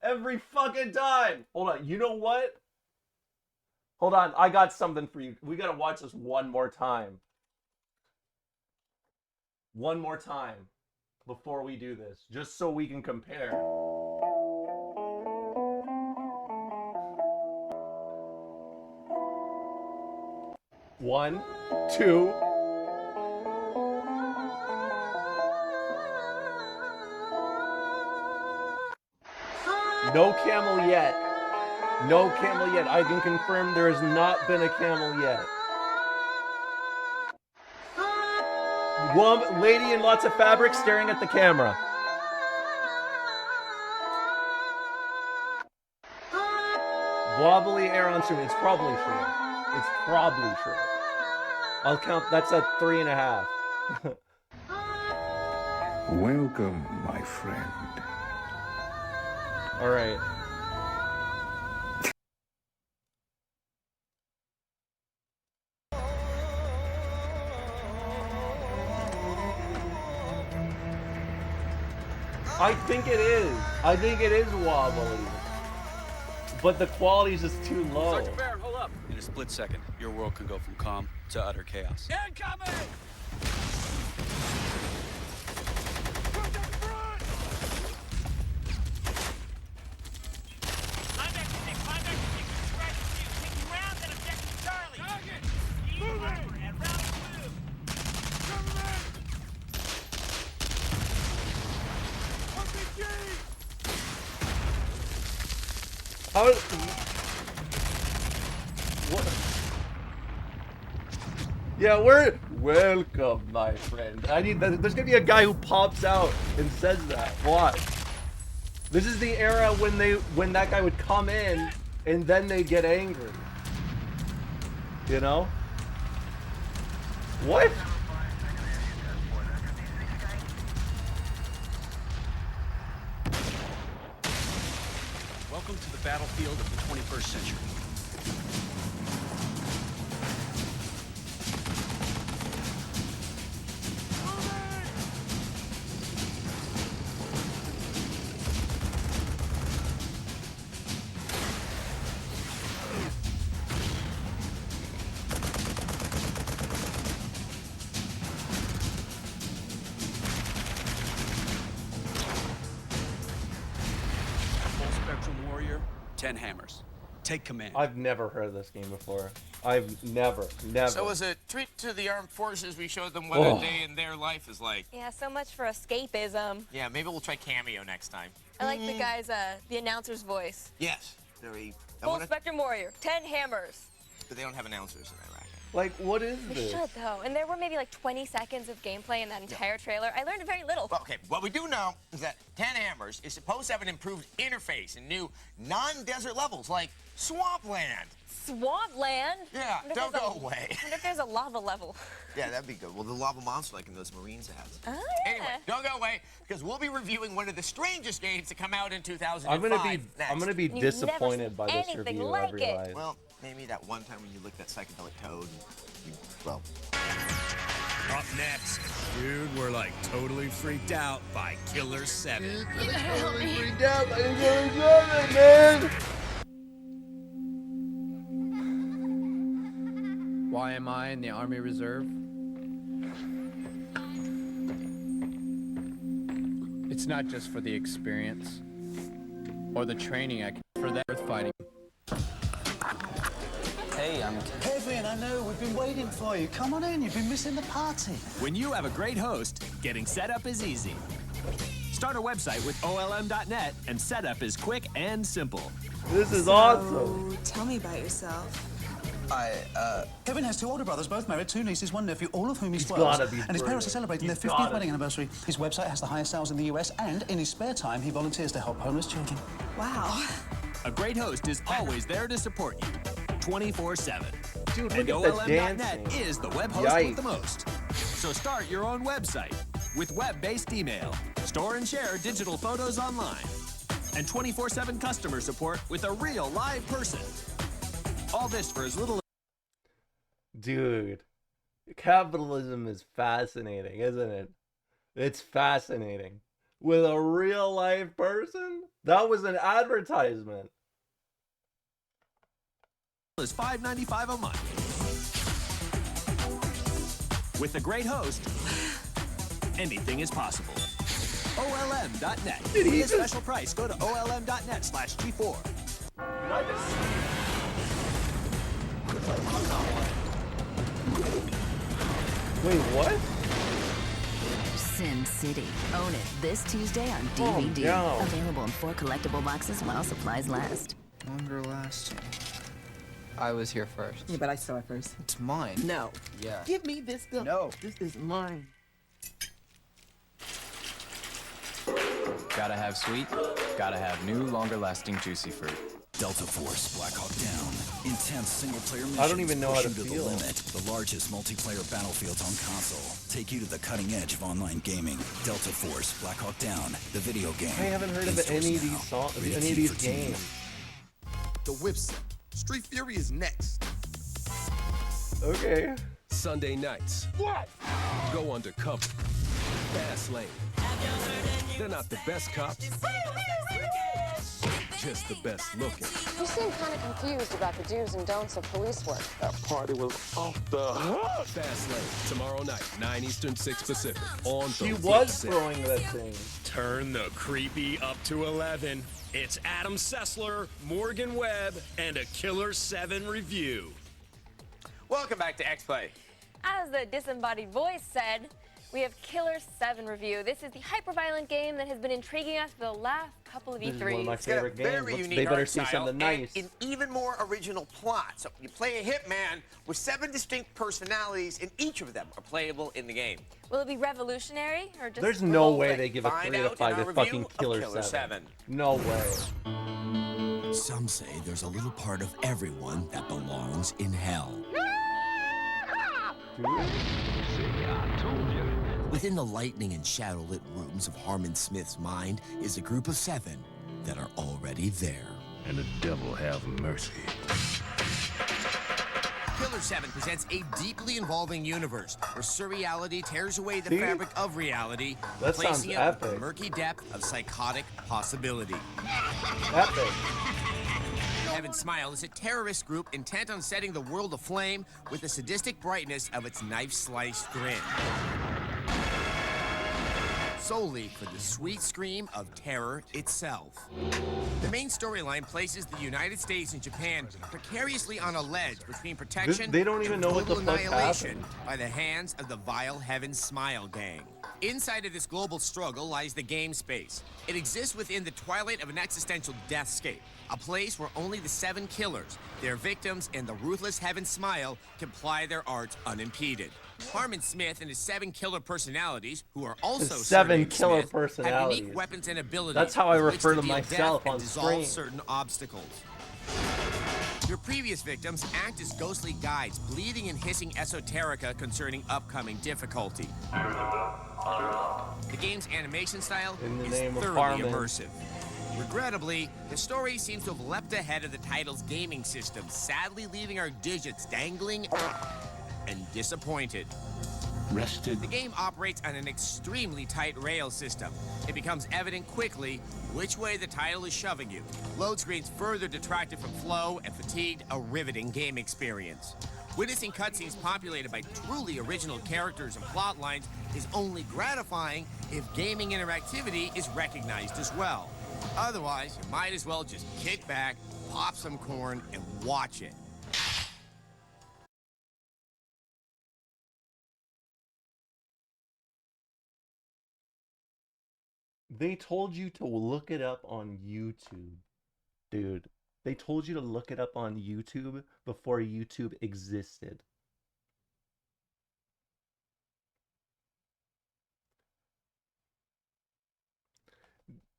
Every fucking time! Hold on, you know what? Hold on, I got something for you. We gotta watch this one more time. One more time before we do this, just so we can compare. One, two. No camel yet. No camel yet. I can confirm there has not been a camel yet. One lady in lots of fabric staring at the camera. Wobbly air on stream. It's probably true. It's probably true. I'll count. That's a 3.5. Welcome, my friend. All right. I think it is. I think it is wobbly. But the quality is just too low. Sergeant Barron, hold up. In a split second, your world can go from calm to utter chaos. Incoming! How? What? Yeah, we're welcome, my friend. I need that. There's gonna be a guy who pops out and says that. Watch. This is the era when that guy would come in and then they get angry. You know? What? Welcome to the battlefield of the 21st century. Full Spectrum Warrior, 10 hammers. Take command. I've never heard of this game before. I've never. So as a treat to the armed forces, we showed them what a day in their life is like. Yeah, so much for escapism. Yeah, maybe we'll try Cameo next time. I like the guy's, the announcer's voice. Yes. Very. Full Spectrum Warrior, 10 hammers. But they don't have announcers in Iraq. Like, what is They this? should, though. And there were maybe like 20 seconds of gameplay in that entire trailer. I learned very little. Well, okay, what we do know is that 10 Hammers is supposed to have an improved interface and new non-desert levels like Swampland. Swampland? Yeah, don't go away. I wonder if there's a lava level. Yeah, that'd be good. Well, the lava monster like in those Marines hats. Oh, yeah. Anyway, don't go away because we'll be reviewing one of the strangest games to come out in 2005. I'm gonna be disappointed by this review. I realize. Well, maybe that one time when you licked that psychedelic toad. Well. Up next, dude, we're like totally freaked out by Killer 7. Totally freaked out by Killer 7, man. Why am I in the Army Reserve? It's not just for the experience or the training I can for that earth fighting. Hey, Kevin, I know, we've been waiting for you. Come on in, you've been missing the party. When you have a great host, getting set up is easy. Start a website with OLM.net, and setup is quick and simple. This is awesome. Tell me about yourself. Kevin has two older brothers, both married, two nieces, one nephew, all of whom he's He's 12. gotta be And his parents are brilliant. celebrating He's their 50th gotta wedding be. anniversary. His website has the highest sales in the US, and in his spare time, he volunteers to help homeless children. Wow. A great host is always there to support you, 24/7. Dude, and look at the OLM.net dancing. is the web host Yikes. with the most. So start your own website with web-based email. Store and share digital photos online. And 24/7 customer support with a real live person. All this for as little. Dude, capitalism is fascinating, isn't it? It's fascinating. With a real life person? That was an advertisement. Is $5.95 a month. With a great host, anything is possible. OLM.net. Did he With a just- special price, go to OLM.net/G4. Wait, what? Sin City. Own it this Tuesday on DVD. no. Available in 4 collectible boxes while supplies last. Longer lasting. I was here first. Yeah, but I saw it first. It's mine. No. Yeah. Give me this gun. No. This is mine. Gotta have sweet, gotta have new, longer lasting juicy fruit. Delta Force, Black Hawk Down. Intense single-player missions I don't even know how push to you to feel. the limit. The largest multiplayer battlefields on console take you to the cutting edge of online gaming. Delta Force, Black Hawk Down, the video game. I haven't heard of In stores any of now. these songs, Rated any of T these for teen. games. The Whipset. Street Fury is next. Okay. Sunday nights. What? Go undercover. Fast lane. They're not the best cops. Just the best looking. You seem kind of confused about the do's and don'ts of police work. That party was off the hook. Fast lane. Tomorrow night, 9 Eastern, 6 Pacific. On the He was Whipset. throwing that thing. Turn the creepy up to 11. It's Adam Sessler, Morgan Webb, and a Killer 7 review. Welcome back to X-Play. As the disembodied voice said, we have Killer 7 review. This is the hyper-violent game that has been intriguing us for the last couple of This is E3s. one of my It's got a favorite games. very Let's- unique They better art see style something and nice. an even more original plot. So you play a hitman with 7 distinct personalities, and each of them are playable in the game. Will it be revolutionary or just... There's no way revolting? they give a Find 3 out to 5 in our to fucking review of Killer Killer 7. 7. No way. Some say there's a little part of everyone that belongs in hell. Within the lightning and shadow-lit rooms of Harmon Smith's mind is a group of 7 that are already there. And the devil have mercy. Killer 7 presents a deeply involving universe where surreality tears away the See? fabric of reality, That placing sounds it in the epic. murky depth of psychotic possibility. Epic. Heaven Smile is a terrorist group intent on setting the world aflame with the sadistic brightness of its knife-sliced grin. Solely for the sweet scream of terror itself. The main storyline places the United States and Japan precariously on a ledge between protection They don't even and know what the total fuck annihilation happened. by the hands of the vile Heaven Smile gang. Inside of this global struggle lies the game space. It exists within the twilight of an existential deathscape, a place where only the 7 killers, their victims, and the ruthless Heaven Smile can ply their art unimpeded. Harmon Smith and his 7 killer personalities, who are also His 7 surnamed killer Smith, have personalities. unique weapons and abilities. That's how I with which refer to deal myself death and on dissolve screen. certain obstacles. Your previous victims act as ghostly guides, bleeding and hissing esoterica concerning upcoming difficulty. The game's animation style In the is name of thoroughly Harmon. immersive. Regrettably, the story seems to have leapt ahead of the title's gaming system, sadly leaving our digits dangling and disappointed. Rested. The game operates on an extremely tight rail system. It becomes evident quickly which way the title is shoving you. Load screens further detracted from flow and fatigued a riveting game experience. Witnessing cutscenes populated by truly original characters and plot lines is only gratifying if gaming interactivity is recognized as well. Otherwise, you might as well just kick back, pop some corn, and watch it. They told you to look it up on YouTube, dude. They told you to look it up on YouTube before YouTube existed.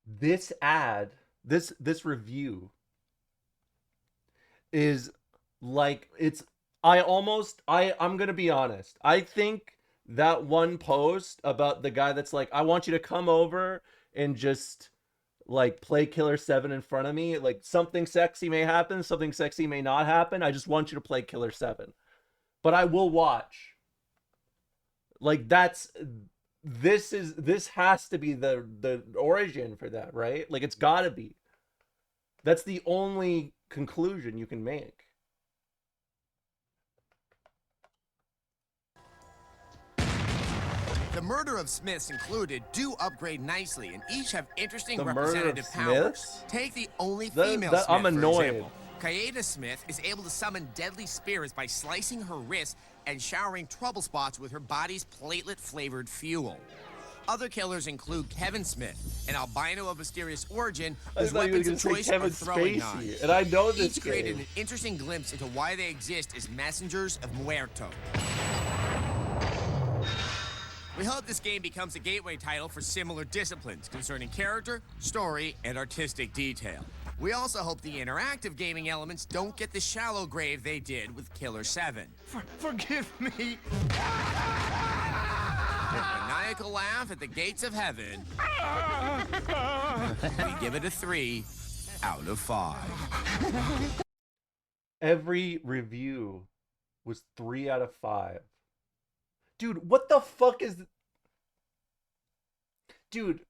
This ad, this review is like, I'm gonna be honest. I think that one post about the guy that's like, I want you to come over and just like play Killer 7 in front of me. Like, something sexy may happen, something sexy may not happen. I just want you to play Killer 7. But I will watch. Like, this has to be the origin for that, right? Like, it's gotta be. That's the only conclusion you can make. The murder of Smiths included do upgrade nicely and each have interesting The murder of representative powers. Smiths? Take the only That- female that- Smith, I'm for annoyed. example. Kaeda Smith is able to summon deadly spirits by slicing her wrists and showering trouble spots with her body's platelet-flavored fuel. Other killers include Kevin Smith, an albino of mysterious origin I whose thought you were weapons gonna of say choice Kevin are throwing Spacey, knives. and I know this Each created game. an interesting glimpse into why they exist as messengers of Muerto. We hope this game becomes a gateway title for similar disciplines concerning character, story, and artistic detail. We also hope the interactive gaming elements don't get the shallow grave they did with Killer 7. Forgive me. A maniacal laugh at the gates of heaven. We give it a 3 out of 5. Every review was 3 out of 5. Dude, what the fuck is... Dude.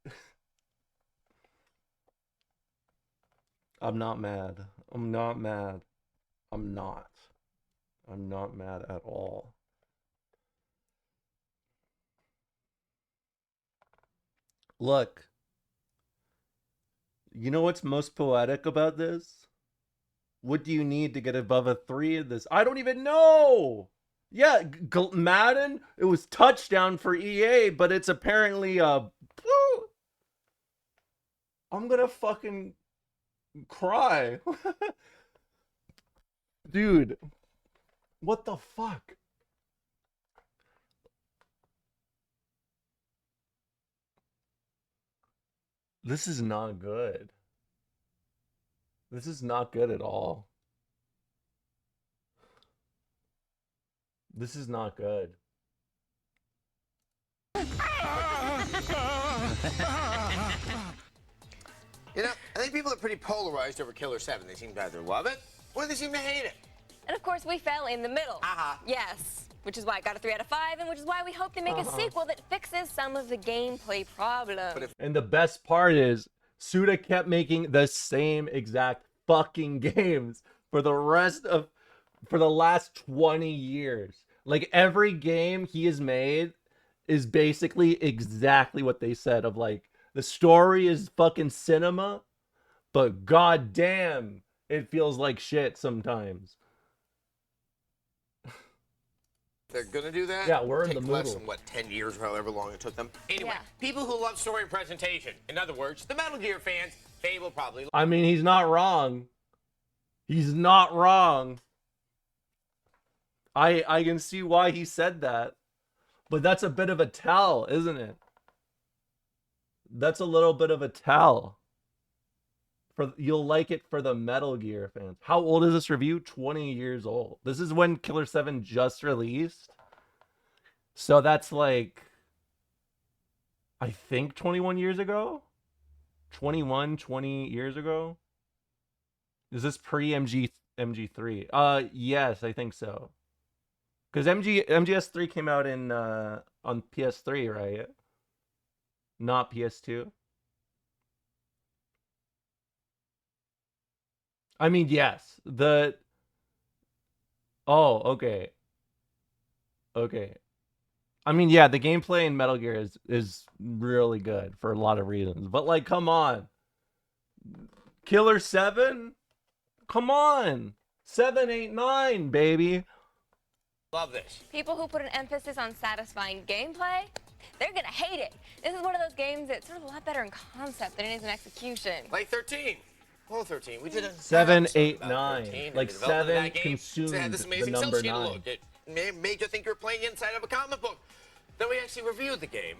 I'm not mad. I'm not mad. I'm not. I'm not mad at all. Look. You know what's most poetic about this? What do you need to get above a 3 in this? I don't even know! Yeah, Madden, it was touchdown for EA, but it's apparently I'm gonna fucking cry. Dude, what the fuck? This is not good. This is not good at all. This is not good. You know, I think people are pretty polarized over Killer 7. They seem to either love it or they seem to hate it. And of course, we fell in the middle. Yes, which is why I got a 3 out of 5, and which is why we hope to make a sequel that fixes some of the gameplay problems. And the best part is, Suda kept making the same exact fucking games for the last 20 years. Like, every game he has made is basically exactly what they said of, like, the story is fucking cinema, but goddamn, it feels like shit sometimes. They're gonna do that? Yeah, we're in Take the less middle. than, what, 10 years or however long it took them? Anyway, people who love story and presentation. In other words, the Metal Gear fans, they will probably... I mean, he's not wrong. He's not wrong. I can see why he said that. But that's a bit of a tell, isn't it? That's a little bit of a tell. You'll like it for the Metal Gear fans. How old is this review? 20 years old. This is when Killer 7 just released. So that's like, I think 21 years ago? 20 years ago? Is this pre-MG3? Yes, I think so. Because MGS3 came out in on PS3, right? Not PS2. I mean, yes. Oh, okay. Okay. I mean, yeah, the gameplay in Metal Gear is really good for a lot of reasons. But, like, come on. Killer 7? Come on. 7, 8, 9, baby. Love this. People who put an emphasis on satisfying gameplay, they're gonna hate it. This is one of those games that's sort of a lot better in concept than it is in execution. Like 13. Oh, 13. We did a 7, episode 8, about 9. 13 and Like the development of 7 that game. consumed So it had this the amazing number cell shaded 9. look. It made you think you were playing inside of a comic book. Then we actually reviewed the game.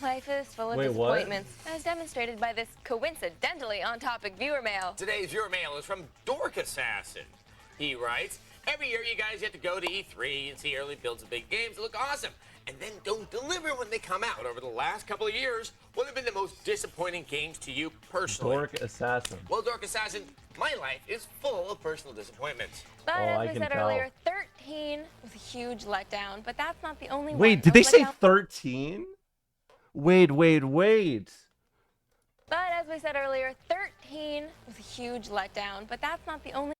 Life is full of Wait, what? disappointments, as demonstrated by this coincidentally on-topic viewer mail. Today's viewer mail is from Dork Assassin. He writes, every year you guys get to go to E3 and see early builds of big games that look awesome, and then don't deliver when they come out. Over the last couple of years, what have been the most disappointing games to you personally? Dork Assassin. Well, Dork Assassin, my life is full of personal disappointments. But Oh, I as we can said tell. earlier, 13 was a huge letdown, but that's not the only one. Wait, did that they was say let down. 13? Wait. But as we said earlier, 13 was a huge letdown, but that's not the only.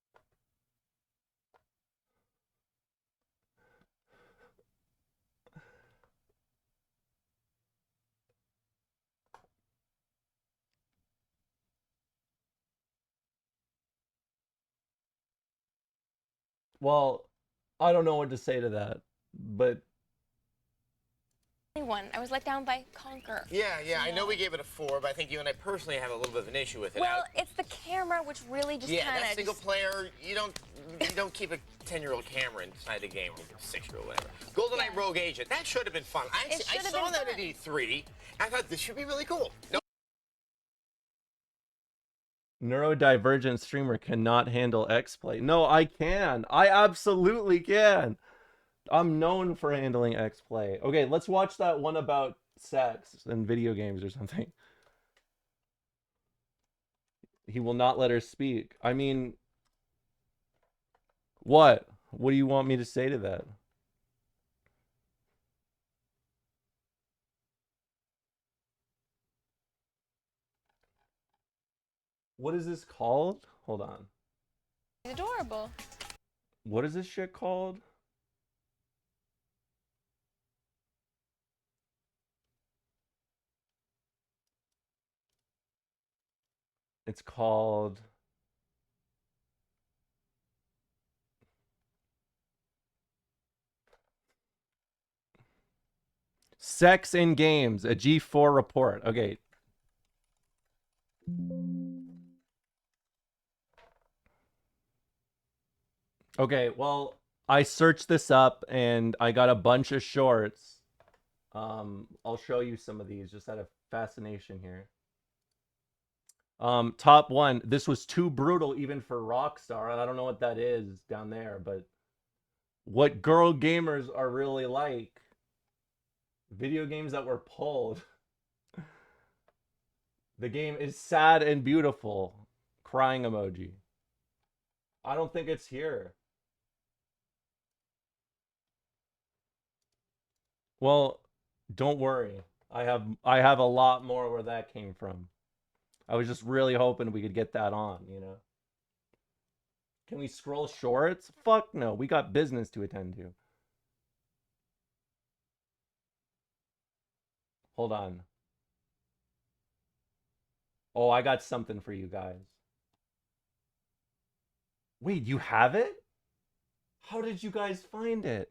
Well, I don't know what to say to that, but one. I was let down by Conquer. Yeah, I know we gave it a 4, but I think you and I personally have a little bit of an issue with it. Well, it's the camera which really just Yeah, kind that of. single player, you don't keep a 10-year-old camera inside the game, or 6-year-old, whatever. GoldenEye Rogue Agent, that should have been fun. I should have saw been that fun. at E3. I thought this should be really cool. No. neurodivergent streamer cannot handle X-Play. No, I can. I absolutely can. I'm known for handling X-Play. Okay, let's watch that one about sex and video games or something. He will not let her speak. I mean, what? What do you want me to say to that? What is this called? Hold on. Adorable. What is this shit called? It's called Sex in Games, a G4 report. Okay. Okay, well, I searched this up and I got a bunch of shorts. I'll show you some of these just out of fascination here. Top one, this was too brutal even for Rockstar. I don't know what that is down there, but what girl gamers are really like. Video games that were pulled. The game is sad and beautiful. Crying emoji. I don't think it's here. Well, don't worry. I have a lot more where that came from. I was just really hoping we could get that on, you know. Can we scroll shorts? Fuck no. We got business to attend to. Hold on. Oh, I got something for you guys. Wait, you have it? How did you guys find it?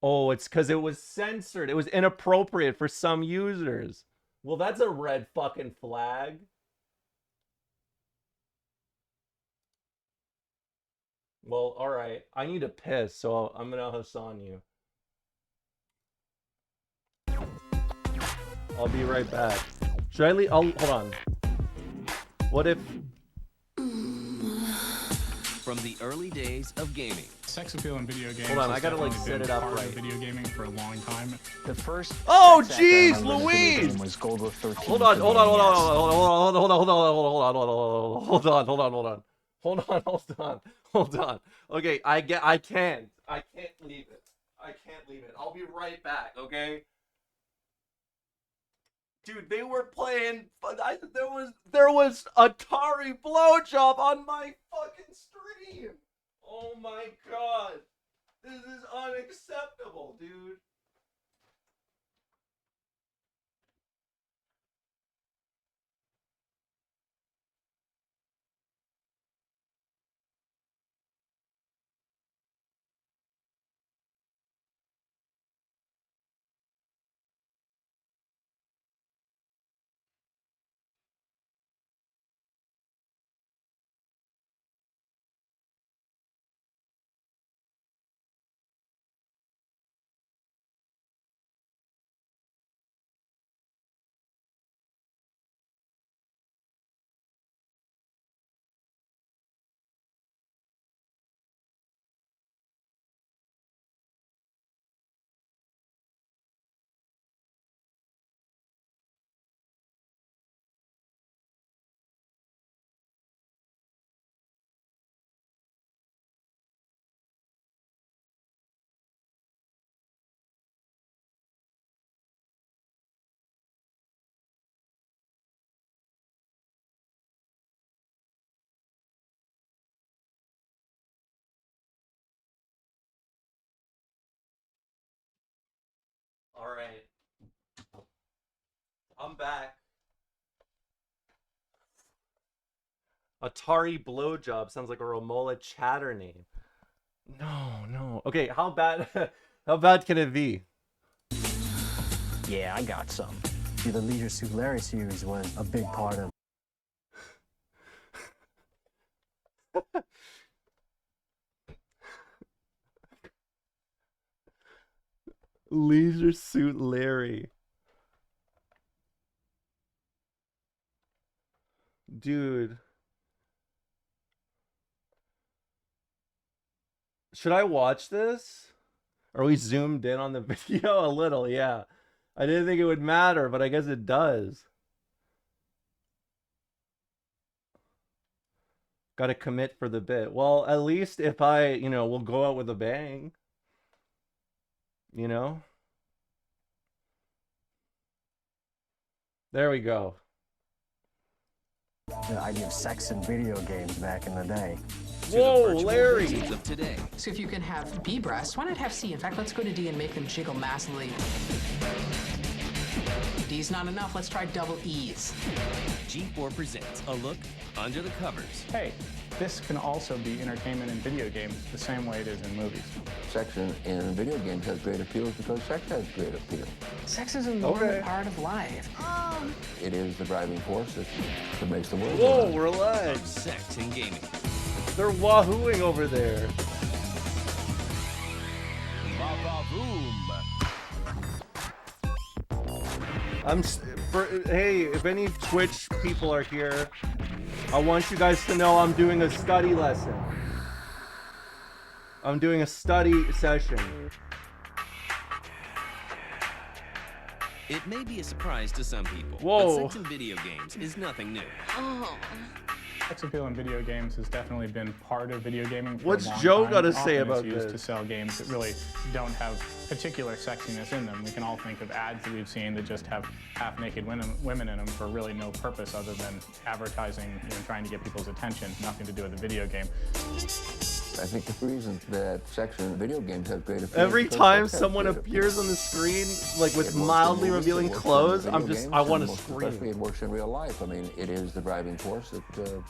Oh, it's because it was censored. It was inappropriate for some users. Well, that's a red fucking flag. Well, alright. I need to piss, so I'm gonna Hassan you. I'll be right back. Should I leave? Hold on. What if... From the early days of gaming. Sex appeal in video games. Hold on, I has gotta, like, definitely set been it up part of right. Video gaming for a long time. The first. Oh, sex act I jeez, remember in a video Louise! game was Gold War 13. Hold on, for hold the on, hold on, NES. hold on. Okay, I can't leave it. I can't leave it. I'll be right back, okay? Dude, they were playing. There was Atari blowjob on my fucking stream. Oh my god, this is unacceptable, dude. Alright. I'm back. Atari Blowjob sounds like a Romola chatter name. No. Okay, how bad how bad can it be? Yeah, I got some. The Leisure Suit Larry series was a big part of. Leisure Suit Larry. Dude. Should I watch this? Are we zoomed in on the video? A little, yeah. I didn't think it would matter, but I guess it does. Gotta commit for the bit. Well, at least if I, will go out with a bang. There we go. The idea of sex in video games back in the day. Whoa, Larry! Of today. So if you can have B breasts, why not have C? In fact, let's go to D and make them jiggle massively. D's not enough, let's try double E's. G4 presents a look under the covers. Hey, this can also be entertainment in video games the same way it is in movies. Sex in video games has great appeal because sex has great appeal. Sex is a normal part of life. It is the driving force that makes the world. Whoa, go we're live. Sex and gaming. They're wahooing over there. Hey, if any Twitch people are here, I want you guys to know I'm doing a study lesson. I'm doing a study session. It may be a surprise to some people, Whoa. but sex in video games is nothing new. Oh. Sex appeal in video games has definitely been part of video gaming for What's a long Joe time. gotta say Often about it's used this? to sell games that really don't have particular sexiness in them. We can all think of ads that we've seen that just have half-naked women in them for really no purpose other than advertising, trying to get people's attention, nothing to do with the video game. I think the reason that sex in video games has great appeal. Every is because time sex has someone great appears appeal. on the screen, like with It works in mildly movies, revealing it works in clothes, video I games, want to and most especially scream. it works in real life. I mean, it is the driving force that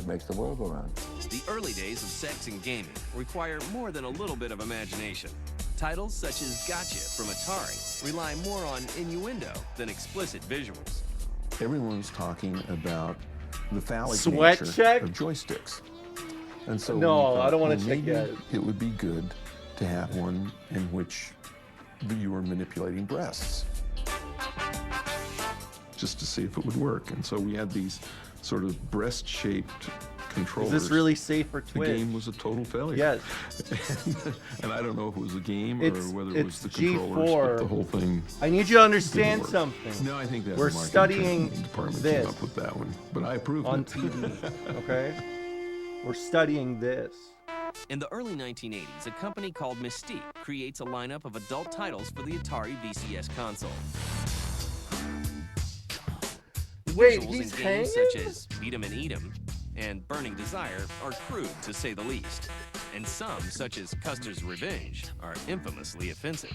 makes the world go round. The early days of sex in gaming require more than a little bit of imagination. Titles such as Gotcha from Atari rely more on innuendo than explicit visuals. Everyone's talking about the phallic Sweat nature check? of joysticks. And so No, we thought, I don't wanna well, check maybe yet. it would be good to have one in which you were manipulating breasts, just to see if it would work. And so we had these sort of breast-shaped controllers. Is this really safe for The Twitch? game was a total failure. Yes. and I don't know if it was a game It's- or whether it was it's the controllers, G4. but the whole thing. I need you to understand didn't work. something. No, I think that We're the marketing studying department this came up with that one, but I approved on it. TV. Okay, we're studying this. In the early 1980s, a company called Mystique creates a lineup of adult titles for the Atari VCS console. The Wait, visuals he's in games hanging? such as Beat 'em and Eat 'em and Burning Desire are crude, to say the least. And some, such as Custer's Revenge, are infamously offensive.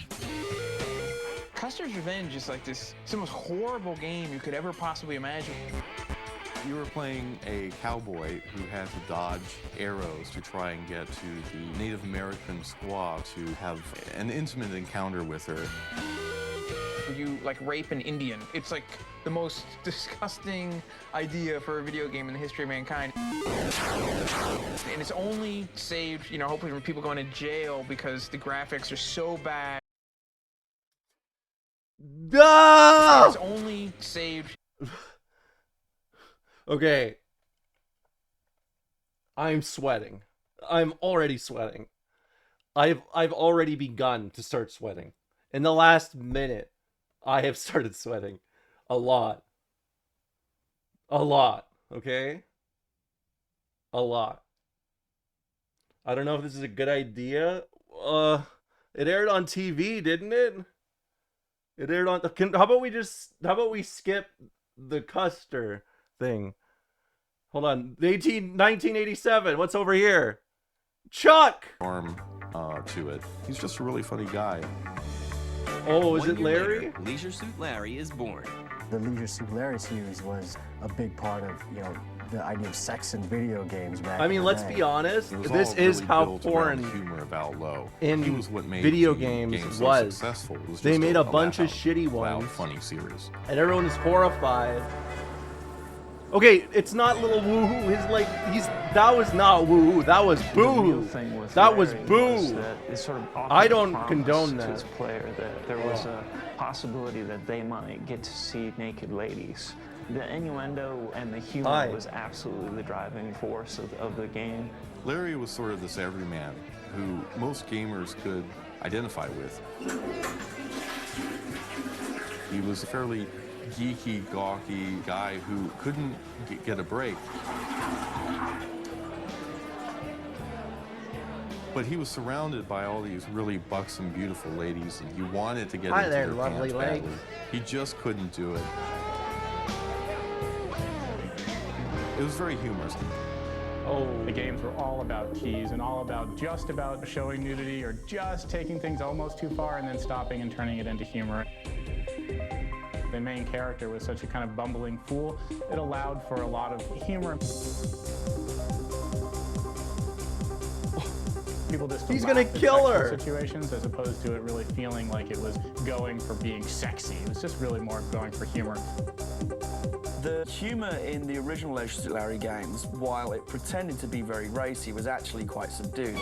Custer's Revenge is like this. It's the most horrible game you could ever possibly imagine. You were playing a cowboy who had to dodge arrows to try and get to the Native American squaw to have an intimate encounter with her. You like rape an Indian. It's like the most disgusting idea for a video game in the history of mankind. And it's only saved, hopefully from people going to jail because the graphics are so bad. No! It's only saved. Okay. I'm sweating. I'm already sweating. I've already begun to start sweating. In the last minute, I have started sweating. A lot. A lot. Okay? A lot. I don't know if this is a good idea. It aired on TV, didn't it? It aired on... How about we skip the Custer thing? Hold on. 1987. What's over here? Chuck! Arm to it. He's just a really funny guy. Oh, is 1 it year Larry? later, Leisure Suit Larry is born. The Leisure Suit Larry series was a big part of, the idea of sex in video games back I mean, in the let's day. be honest. It was This all is really how built porn around the humor of Al Lowe. in He was what made video the games game so was. successful. It was They just made a bunch of loud, shitty loud, ones. funny series. And everyone is horrified. Okay, it's not little woohoo. That was not woohoo. That was boo. That was boo. I don't condone to that. his player that there was a possibility that they might get to see naked ladies. The innuendo and the humor Hi. was absolutely the driving force of the game. Larry was sort of this everyman who most gamers could identify with. He was a fairly geeky, gawky guy who couldn't get a break. But he was surrounded by all these really buxom, beautiful ladies, and he wanted to get Hi into there, their lovely pants badly. ladies. He just couldn't do it. It was very humorous. The games were all about keys and all about just about showing nudity or just taking things almost too far and then stopping and turning it into humor. The main character was such a kind of bumbling fool. It allowed for a lot of humor. People just He's laugh gonna at kill sexual her. situations as opposed to it really feeling like it was going for being sexy. It was just really more going for humor. The humour in the original Leisure Suit Larry games, while it pretended to be very racy, was actually quite subdued.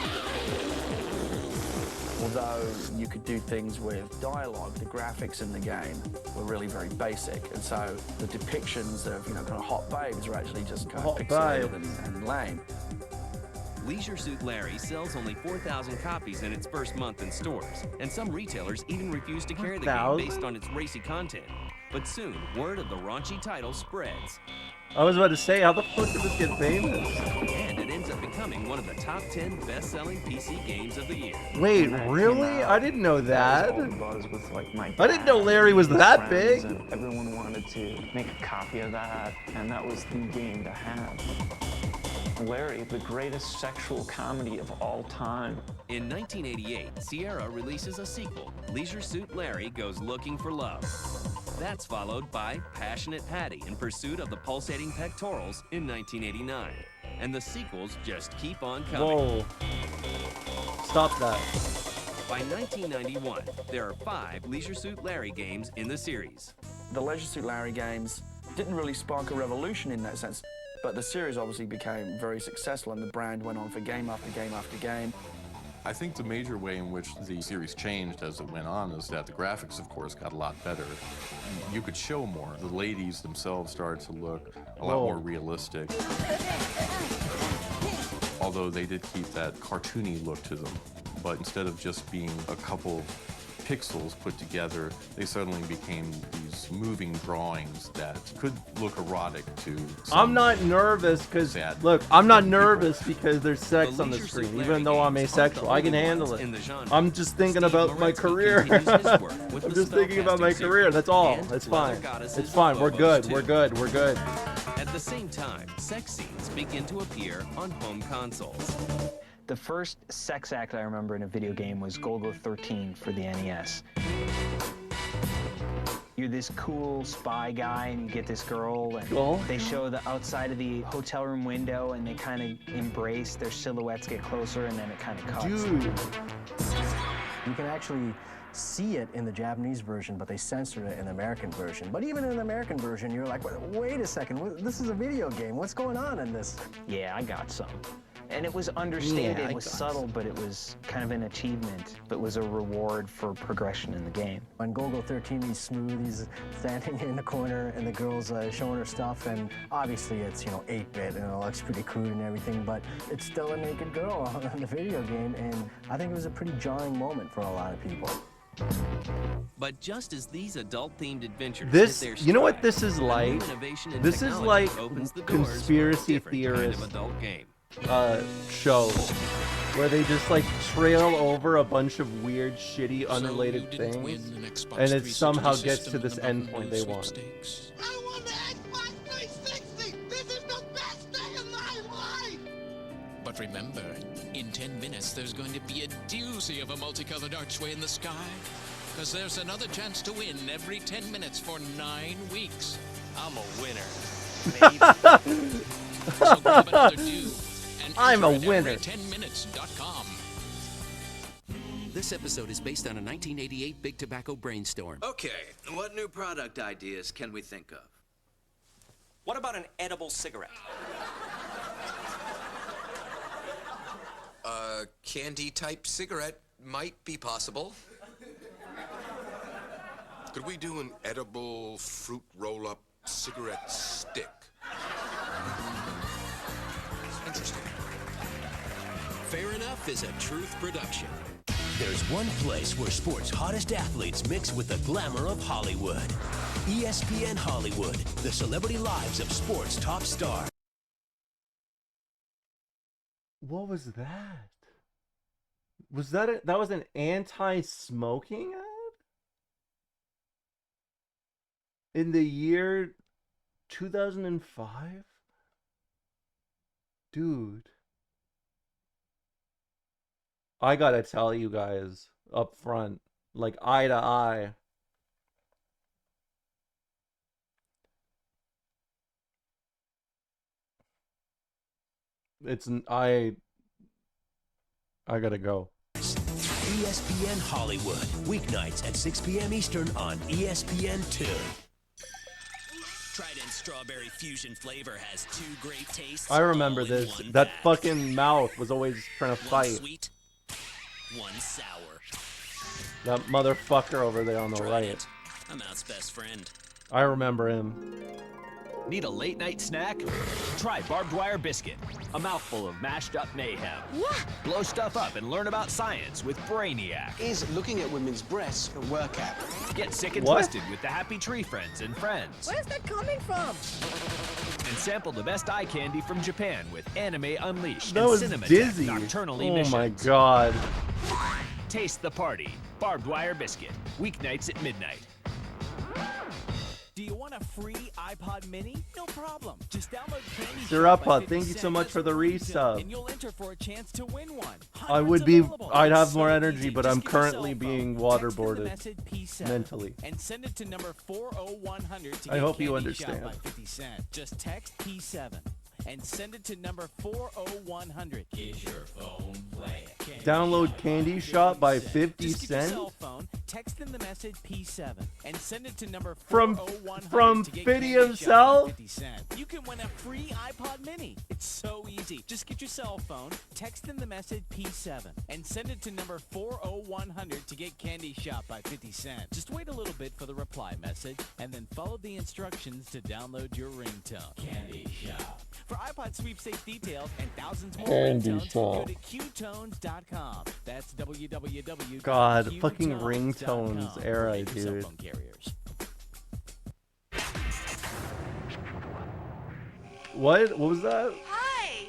Although you could do things with dialogue, the graphics in the game were really very basic, and so the depictions of, kind of hot babes are actually just kind of Hot pixelated babes. and lame. Leisure Suit Larry sells only 4,000 copies in its first month in stores, and some retailers even refuse to carry the game 4,000? based on its racy content. But soon, word of the raunchy title spreads, I was about to say, how the fuck did this get famous? and it ends up becoming one of the top 10 best-selling PC games of the year. Wait, really? I didn't know that. All the buzz with like my I didn't know Larry was that friends, big. and everyone wanted to make a copy of that, and that was the game to have. Larry, the greatest sexual comedy of all time. In 1988, Sierra releases a sequel, Leisure Suit Larry Goes Looking for Love. That's followed by Passionate Patty in Pursuit of the Pulsating Pectorals in 1989. And the sequels just keep on coming. Whoa. Stop that. By 1991, there are 5 Leisure Suit Larry games in the series. The Leisure Suit Larry games didn't really spark a revolution in that sense, but the series obviously became very successful and the brand went on for game after game after game. I think the major way in which the series changed as it went on is that the graphics, of course, got a lot better. You could show more. The ladies themselves started to look a lot Whoa. more realistic. Although they did keep that cartoony look to them. But instead of just being a couple of pixels put together, they suddenly became these moving drawings that could look erotic to some I'm not nervous because, sad look, I'm not nervous because there's sex on the Leisure Suit screen, Larry even though I'm games aren't asexual. the I can only handle ones it. in the genre. I'm just thinking Steve about my Moretzky career. continues his work with I'm the just thinking about my spellcasting career. That's all. series It's and Leather fine. Goddesses It's fine. We're Phobos good. 2. We're good. We're good. At the same time, sex scenes begin to appear on home consoles. The first sex act I remember in a video game was Golgo 13 for the NES. You're this cool spy guy and you get this girl and Cool. they show the outside of the hotel room window and they kind of embrace, their silhouettes get closer and then it kind of cuts. Dude. You can actually see it in the Japanese version, but they censored it in the American version. But even in the American version, you're like, wait a second, this is a video game. What's going on in this? Yeah, I got some. And it was understated, Yeah, I it was got subtle, but it was kind of an achievement. It was a reward for progression in the game. On Golgo 13, he's smooth, he's standing in the corner, and the girl's showing her stuff, and obviously it's, 8-bit, and it looks pretty crude and everything, but it's still a naked girl in the video game, and I think it was a pretty jarring moment for a lot of people. But just as these adult-themed adventures This, hit their you know what stride, this is a new like? innovation in This is technology like opens the doors for a conspiracy different kind theorist of adult game. shows where they just like trail over a bunch of weird, shitty, unrelated things, and it somehow gets to this endpoint they want. But remember, in 10 minutes there's going to be a doozy of a multicolored archway in the sky. because there's another chance to win every 10 minutes for 9 weeks. I'm a winner. Maybe. So grab another do and I'm a enter at winner. every10minutes.com. This episode is based on a 1988 Big Tobacco brainstorm. Okay, what new product ideas can we think of? What about an edible cigarette? A candy-type cigarette might be possible. Could we do an edible fruit roll-up cigarette stick? Interesting. Fair Enough is a Truth production. There's one place where sports' hottest athletes mix with the glamour of Hollywood. ESPN Hollywood, the celebrity lives of sports' top stars. What was that? Was that that was an anti-smoking ad? In the year 2005? Dude. I gotta tell you guys up front, like eye to eye. I gotta go. ESPN Hollywood, weeknights at 6 p.m. Eastern on ESPN2. Trident Strawberry Fusion flavor has 2 great tastes. I remember all in this. one That pack. fucking mouth was always trying to One fight. sweet, one sour. That motherfucker over there on the right. Trident, a mouth's best friend. I remember him. Need a late night snack? Try barbed wire biscuit, a mouthful of mashed up mayhem. Blow stuff up and learn about science with Brainiac. Is looking at women's breasts a workout? Get sick and What? twisted with the Happy Tree Friends and Friends. Where's that coming from? And sample the best eye candy from Japan with Anime Unleashed That and was Cinema dizzy. Nocturnal Oh Emissions. my god. Taste the party. Barbed wire biscuit. Weeknights at midnight. Do you want a free iPod Mini? No problem. Just download Candy Sir Shop by Uppa, 50 thank you so Cent much for the resub. and you'll enter for a chance to win one. I would be, I'd have more energy, but I'm currently being Text in the waterboarded message P7 mentally. and send it to number 40100 to I get hope you Candy Shop understand. by 50 Cent. Just text P7 and send it to number 40100. Is your phone playing? Download Candy Shop by 50 Just get your Cent? cell phone, text in the message P7 and send it to number From 40100 to get Fiddy Candy Shop by himself? 50 Cent. You can win a free iPod Mini. It's so easy. Just get your cell phone, text in the message P7 and send it to number 40100 to get Candy Shop by 50 Cent. Just wait a little bit for the reply message and then follow the instructions to download your ringtone. Candy Shop. For iPod sweepstakes details and thousands more Candy ringtones, Shop. go to qtones.com. That's www. God, fucking ringtones era, for cell dude. phone carriers. What? What was that? Hi.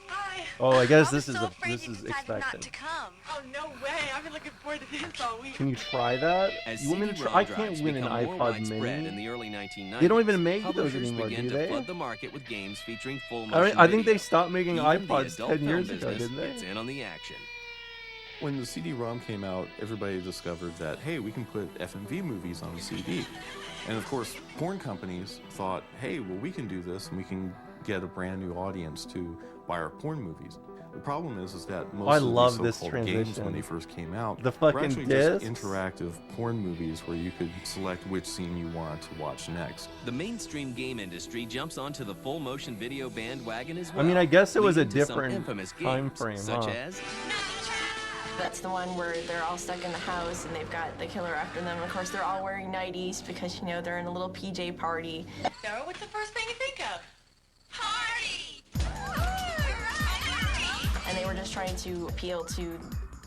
Hi. Oh, I guess I this was is so a, afraid this you is decided not expected. to come. Oh no way! I've been looking forward to this all week. Can you try that? As You want me to CD-ROM try? I drives can't win an become more iPod widespread Mini. in the early 1990s, They don't even make those publishers anymore, began do to they? flood the market with games featuring full I motion think they video. stopped making Even the iPods adult 10 film years ago, business didn't they? gets in on the action. When the CD-ROM came out, everybody discovered that, hey, we can put FMV movies on the CD. And of course, porn companies thought, hey, well, we can do this and we can get a brand new audience to buy our porn movies. The problem is that most I of love these this so-called games transition. when they first came out The were fucking actually discs. just interactive porn movies where you could select which scene you wanted to watch next. The mainstream game industry jumps onto the full motion video bandwagon as I well. mean, I guess it was a leading to some different infamous time games, frame, such huh? as That's the one where they're all stuck in the house and they've got the killer after them. Of course, they're all wearing nighties because, you know, they're in a little PJ party. Sarah, what's the first thing you think of? And they were just trying to appeal to,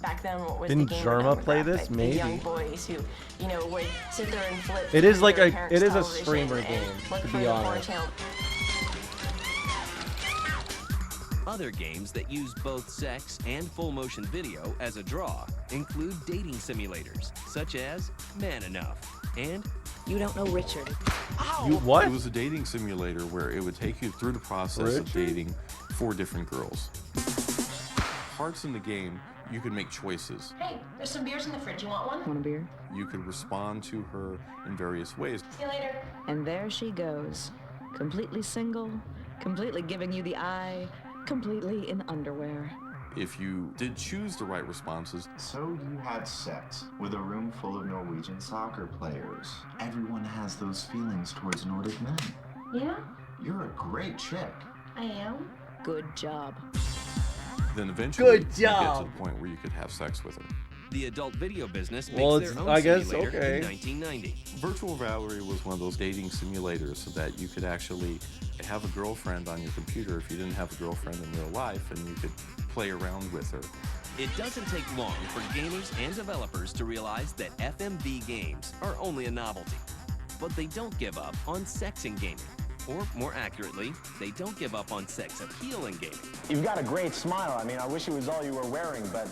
back then, what was Didn't the gamer Germa play this? demographic, the Maybe. young boys who, you know, would sit there and flip It is through like their a- parents' it is a television streamer and game, look to for be the porn honest. channel. other games that use both sex and full motion video as a draw include dating simulators, such as Man Enough and You Don't Know Richard. You what? It was a dating simulator where it would take you through the process of Richard? dating 4 different girls. Parts in the game You could make choices. Hey, there's some beers in the fridge. You want one? Want a beer? You could respond to her in various ways. See you later. And there she goes. Completely single, completely giving you the eye, completely in underwear. If you did choose the right responses. So you had sex with a room full of Norwegian soccer players. Everyone has those feelings towards Nordic men. Yeah? You're a great chick. I am. Good job. Then eventually Good you get job. to the point where you could have sex with her. The adult video business makes Well, their it's, own I guess, simulator okay. in 1990. Virtual Valerie was one of those dating simulators so that you could actually have a girlfriend on your computer if you didn't have a girlfriend in real life, and you could play around with her. It doesn't take long for gamers and developers to realize that FMV games are only a novelty. But they don't give up on sex in gaming. Or more accurately, they don't give up on sex appeal in gaming. You've got a great smile. I mean, I wish it was all you were wearing, but...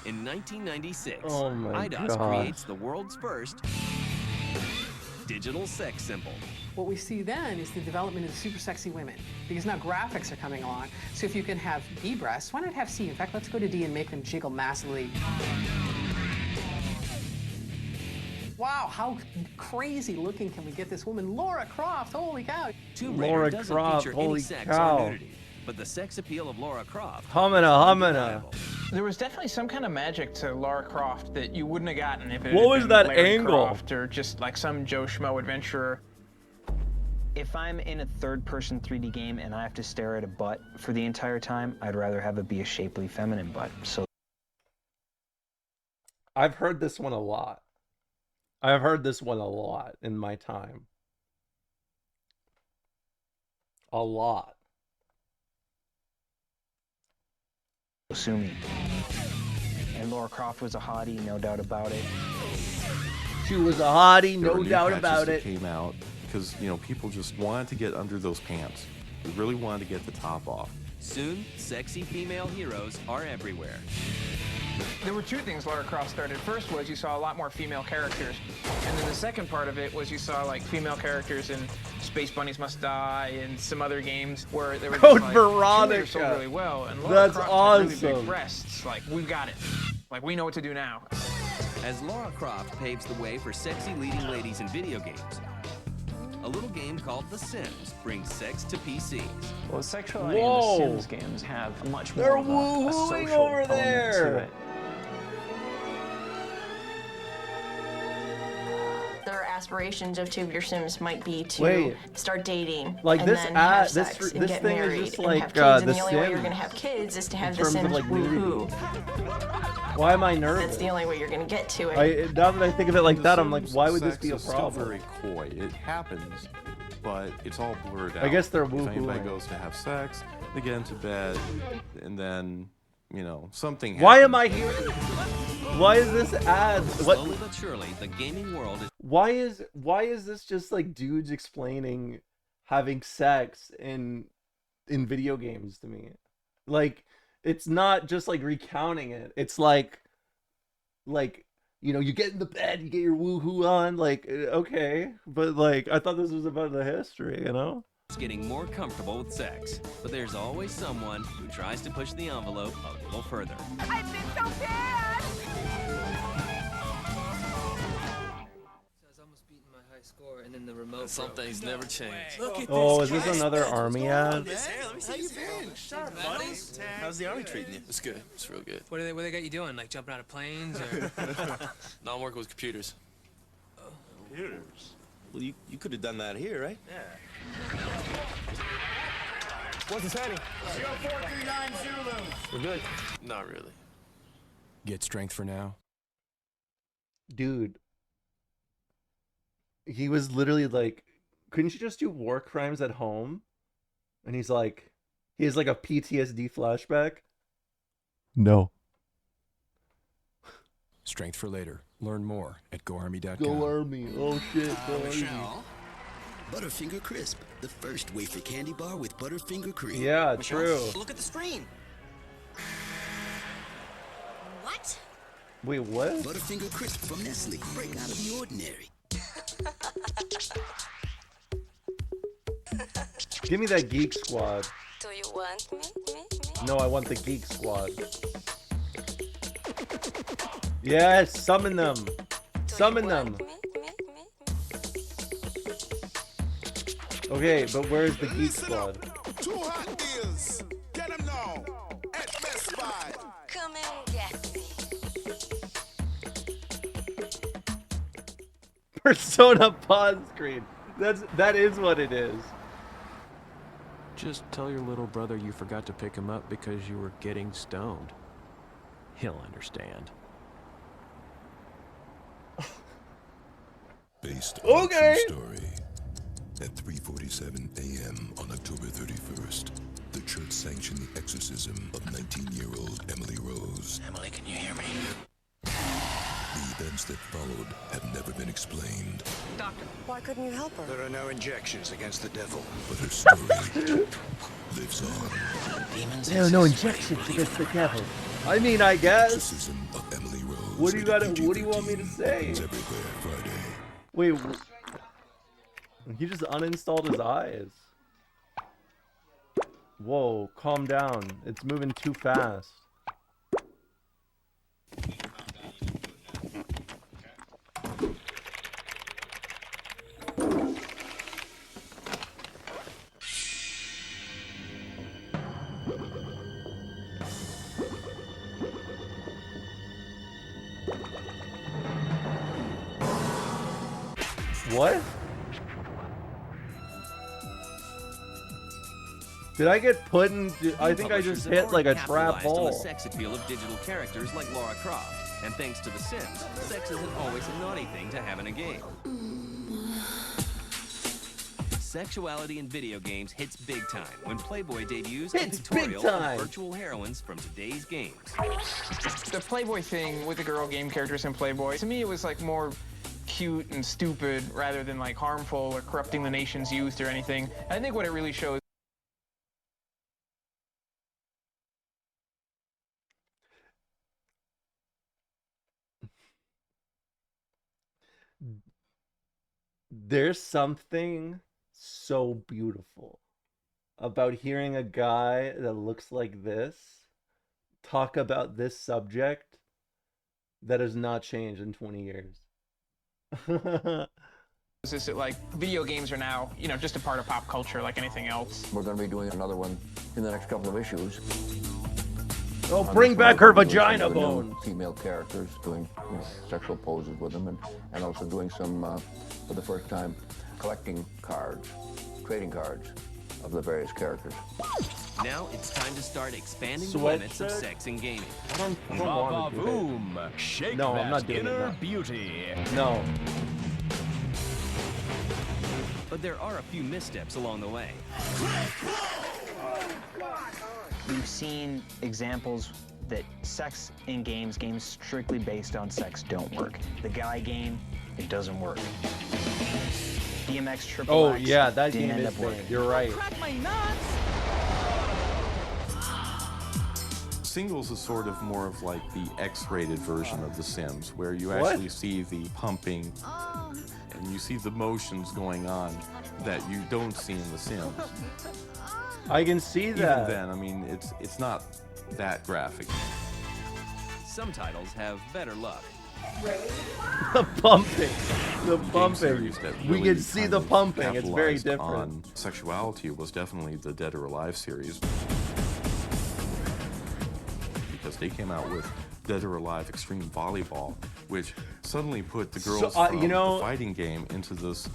In 1996, Oh my IDOS God. creates the world's first digital sex symbol. What we see then is the development of super sexy women, because now graphics are coming along. So if you can have B breasts, why not have C? In fact, let's go to D and make them jiggle massively. Wow, how crazy looking can we get this woman? Lara Croft, holy cow. Tomb Raider Lara doesn't Croft, feature holy any sex cow. or nudity, but the sex appeal of Lara Croft. Humana. There was definitely some kind of magic to Lara Croft that you wouldn't have gotten if it What had was been that Larry angle? Croft or just like some Joe Schmo adventurer. If I'm in a third-person 3D game and I have to stare at a butt for the entire time, I'd rather have it be a shapely feminine butt. So I've heard this one a lot. I've heard this one a lot in my time. A lot. sue me. And Lara Croft was a hottie, no doubt about it. She was a hottie, There were no new doubt patches about that it. Came out because people just wanted to get under those pants. They really wanted to get the top off. Soon, sexy female heroes are everywhere. There were two things Lara Croft started. First was you saw a lot more female characters. And then the second part of it was you saw like female characters in Space Bunnies Must Die and some other games where they were Code just, like, Veronica. sold really well. And Lara That's Croft awesome. had really big breasts. Like, we've got it. Like, we know what to do now. As Lara Croft paves the way for sexy leading ladies in video games, a little game called The Sims brings sex to PCs. Well, sexuality in the Sims games have much more They're of a woo-hooing social over element there. to it. Their aspirations of Two of Your Sims might be to Wait. start dating, Like and this then ad- have this- sex, and this get thing is married, just and like, have kids. And The the only way you're Sims gonna have kids is to in have the terms of, Sims like, woohoo. Why am I nervous? That's the only way you're gonna get to it. Now that I think of it like The that, I'm like, Sims why would this sex be a is still problem? very coy. It happens, but it's all blurred out. I guess they're If anybody woo-hooing. goes to have sex, they get into bed, and then something. Why am happens. I here? Why is this ad? Slowly What? but surely, the gaming world is Why is this just like dudes explaining having sex in video games to me? Like, it's not just like recounting it. It's like you get in the bed, you get your woohoo on, like, okay, but like I thought this was about the history, getting more comfortable with sex. But there's always someone who tries to push the envelope a little further. I've been so bad! I was almost beating my high score, and then the remote. Some things never change. Look at Oh, is this another army ad? How you been? Sharp, buddy. How's the army treating you? It's good. It's real good. What they got you doing? Like jumping out of planes, or? No, I'm working with computers. Computers? Well, you could have done that here, right? Yeah. What's the setting? 0439 Zulu. We're good. Not really. Get strength for now. Dude, he was literally like, couldn't you just do war crimes at home? And he has like a PTSD flashback. No. Strength for later. Learn more at GoArmy.com. Go Army. Oh shit. Go Army. Michelle? Butterfinger Crisp, the first wafer candy bar with Butterfinger cream. Yeah, true. Look at the screen. What? Wait, what? Butterfinger Crisp from Nestle. Break out of the ordinary. Give me that Geek Squad. Do you want me? No, I want the Geek Squad. Yes, summon them. Summon them. Okay, but where's the Geek Squad? 2 hot deals. Get them now. At Best Buy. Come and get me. Persona pause screen. That is what it is. Just tell your little brother you forgot to pick him up because you were getting stoned. He'll understand. Based on a true story. At 3:47 a.m. on October 31st, the church sanctioned the exorcism of 19-year-old Emily Rose. Emily, can you hear me? The events that followed have never been explained. Doctor, why couldn't you help her? There are no injections against the devil. But her story lives on. Demons There are no injections against the devil. I mean, I guess. Exorcism of Emily Rose. What do you want me to say? Is everywhere Friday. Wait, he just uninstalled his eyes. Whoa, calm down. It's moving too fast. What? Did I get put in? I think I just hit like a trap On hole. the sex appeal of digital characters like Lara Croft, and thanks to The Sims, sex isn't always a naughty thing to have in a game. Sexuality in video games hits big time when Playboy debuts a tutorial of virtual heroines from today's games. The Playboy thing with the girl game characters in Playboy, to me it was like more cute and stupid rather than like harmful or corrupting the nation's youth or anything. I think what it really shows There's something so beautiful about hearing a guy that looks like this talk about this subject that has not changed in 20 years. is this that like video games are now, you know, just a part of pop culture like anything else. We're going to be doing another one in the next couple of issues. Oh, bring back her vagina bone. Female characters doing sexual poses with them, and also doing some, for the first time, collecting cards, trading cards of the various characters. Now it's time to start expanding the limits of sex in gaming. I don't want to do Boom! Shake No, that I'm not doing inner it. beauty. No. But there are a few missteps along the way. We've seen examples that sex in games strictly based on sex don't work. The guy game, it doesn't work. DMX Triple Oh X yeah, that didn't game end is up working. banned. You're right. My nuts! Singles is sort of more of like the X-rated version of The Sims, where you What? actually see the pumping and you see the motions going on that you don't see in The Sims. I can see that. Even then, I mean, it's not that graphic. Some titles have better luck. The pumping. The Game pumping. series that We really can see kind the of pumping. It's very capitalized different. On sexuality was definitely the Dead or Alive series, because they came out with Dead or Alive Extreme Volleyball, which suddenly put the girls from the fighting game into this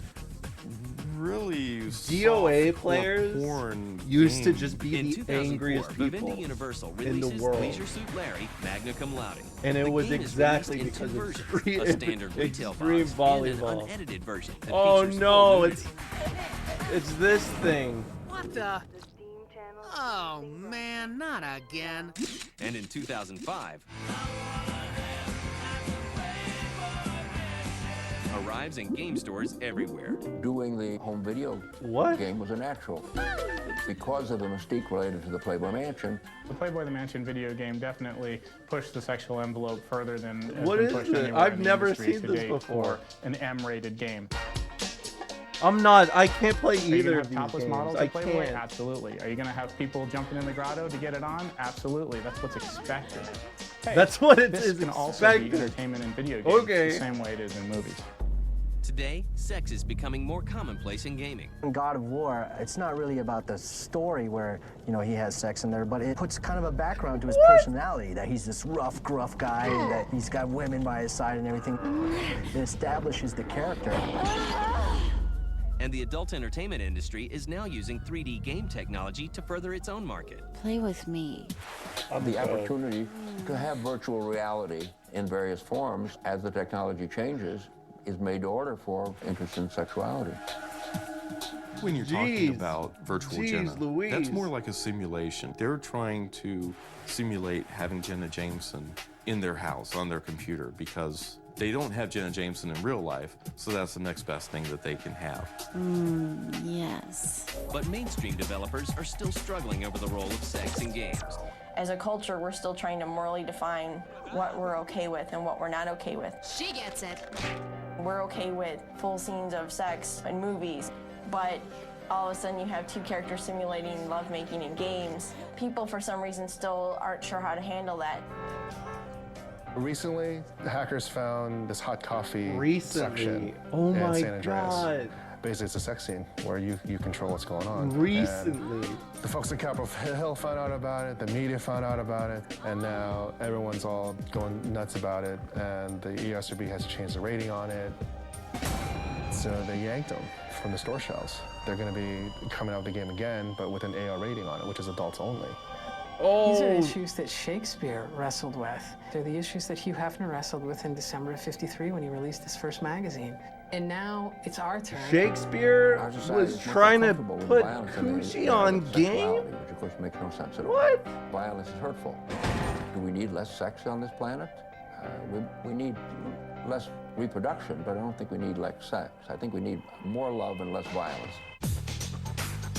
really DOA soft players porn used to game. just be In the 2004, angriest people Vivendi Universal in the releases world. Leisure Suit Larry, magna cum laude. And it The was game is exactly released in because two of versions, a standard retail extreme box volleyball. and an unedited version that Oh features no, full nudity. it's this thing. What the? Oh man, not again. And in 2005, arrives in game stores everywhere. Doing the home video game was a natural. Because of the mystique related to the Playboy Mansion. The Playboy the Mansion video game definitely pushed the sexual envelope further than has What been is pushed it? anywhere I've in the never industry seen to this date before. for an M-rated game. I can't play Are you either gonna of have these topless games. models I of Playboy? can't. Absolutely. Are you going to have people jumping in the grotto to get it on? Absolutely. That's what's expected. hey, That's what it this is can also be expected. entertainment in video games Okay. the same way it is in movies. Today, sex is becoming more commonplace in gaming. In God of War, it's not really about the story where, you know, he has sex in there, but it puts kind of a background to his personality, that he's this rough, gruff guy, and that he's got women by his side and everything. It establishes the character. And the adult entertainment industry is now using 3D game technology to further its own market. Play with me. The opportunity to have virtual reality in various forms as the technology changes is made to order for interest in sexuality. When you're talking about virtual Jenna, Louise. that's more like a simulation. They're trying to simulate having Jenna Jameson in their house, on their computer, because they don't have Jenna Jameson in real life, so that's the next best thing that they can have. Yes. But mainstream developers are still struggling over the role of sex in games. As a culture, we're still trying to morally define what we're okay with and what we're not okay with. She gets it. We're okay with full scenes of sex in movies, but all of a sudden you have two characters simulating lovemaking in games. People, for some reason, still aren't sure how to handle that. Recently, the hackers found this hot coffee section Oh in my San Andreas. God. Basically, it's a sex scene where you control what's going on. Recently. And the folks at Capitol Hill found out about it, the media found out about it, and now everyone's all going nuts about it, and the ESRB has to change the rating on it. So they yanked them from the store shelves. They're going to be coming out with the game again, but with an AR rating on it, which is adults only. These are issues that Shakespeare wrestled with. They're the issues that Hugh Hefner wrestled with in December of '53 when he released his first magazine. And now it's our turn. Shakespeare Our society was is more trying to comfortable with put violence in the coochie area on of game? sexuality, which of course makes no sense at all. What? Violence is hurtful. Do we need less sex on this planet? We need less reproduction, but I don't think we need less sex. I think we need more love and less violence.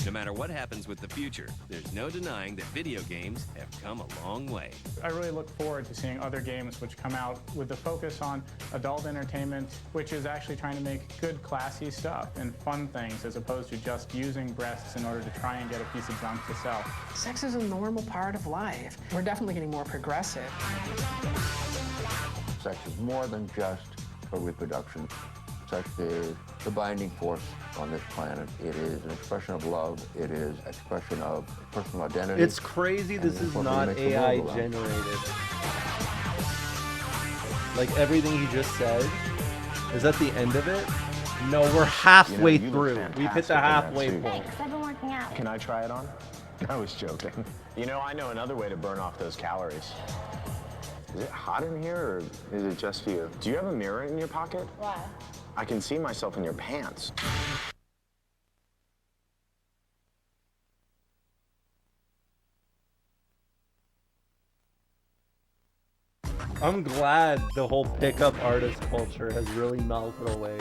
No matter what happens with the future, there's no denying that video games have come a long way. I really look forward to seeing other games which come out with the focus on adult entertainment, which is actually trying to make good, classy stuff and fun things, as opposed to just using breasts in order to try and get a piece of junk to sell. Sex is a normal part of life. We're definitely getting more progressive. Sex is more than just for reproduction. Sex is the binding force on this planet. It is an expression of love. It is an expression of personal identity. It's crazy this is not AI generated. Like everything he just said, is that the end of it? No, we're halfway You look through. We've hit the fantastic in that halfway suit. point. I've been working out. Can I try it on? I was joking. You know, I know another way to burn off those calories. Is it hot in here, or is it just you? Do you have a mirror in your pocket? Why? I can see myself in your pants. I'm glad the whole pickup artist culture has really melted away.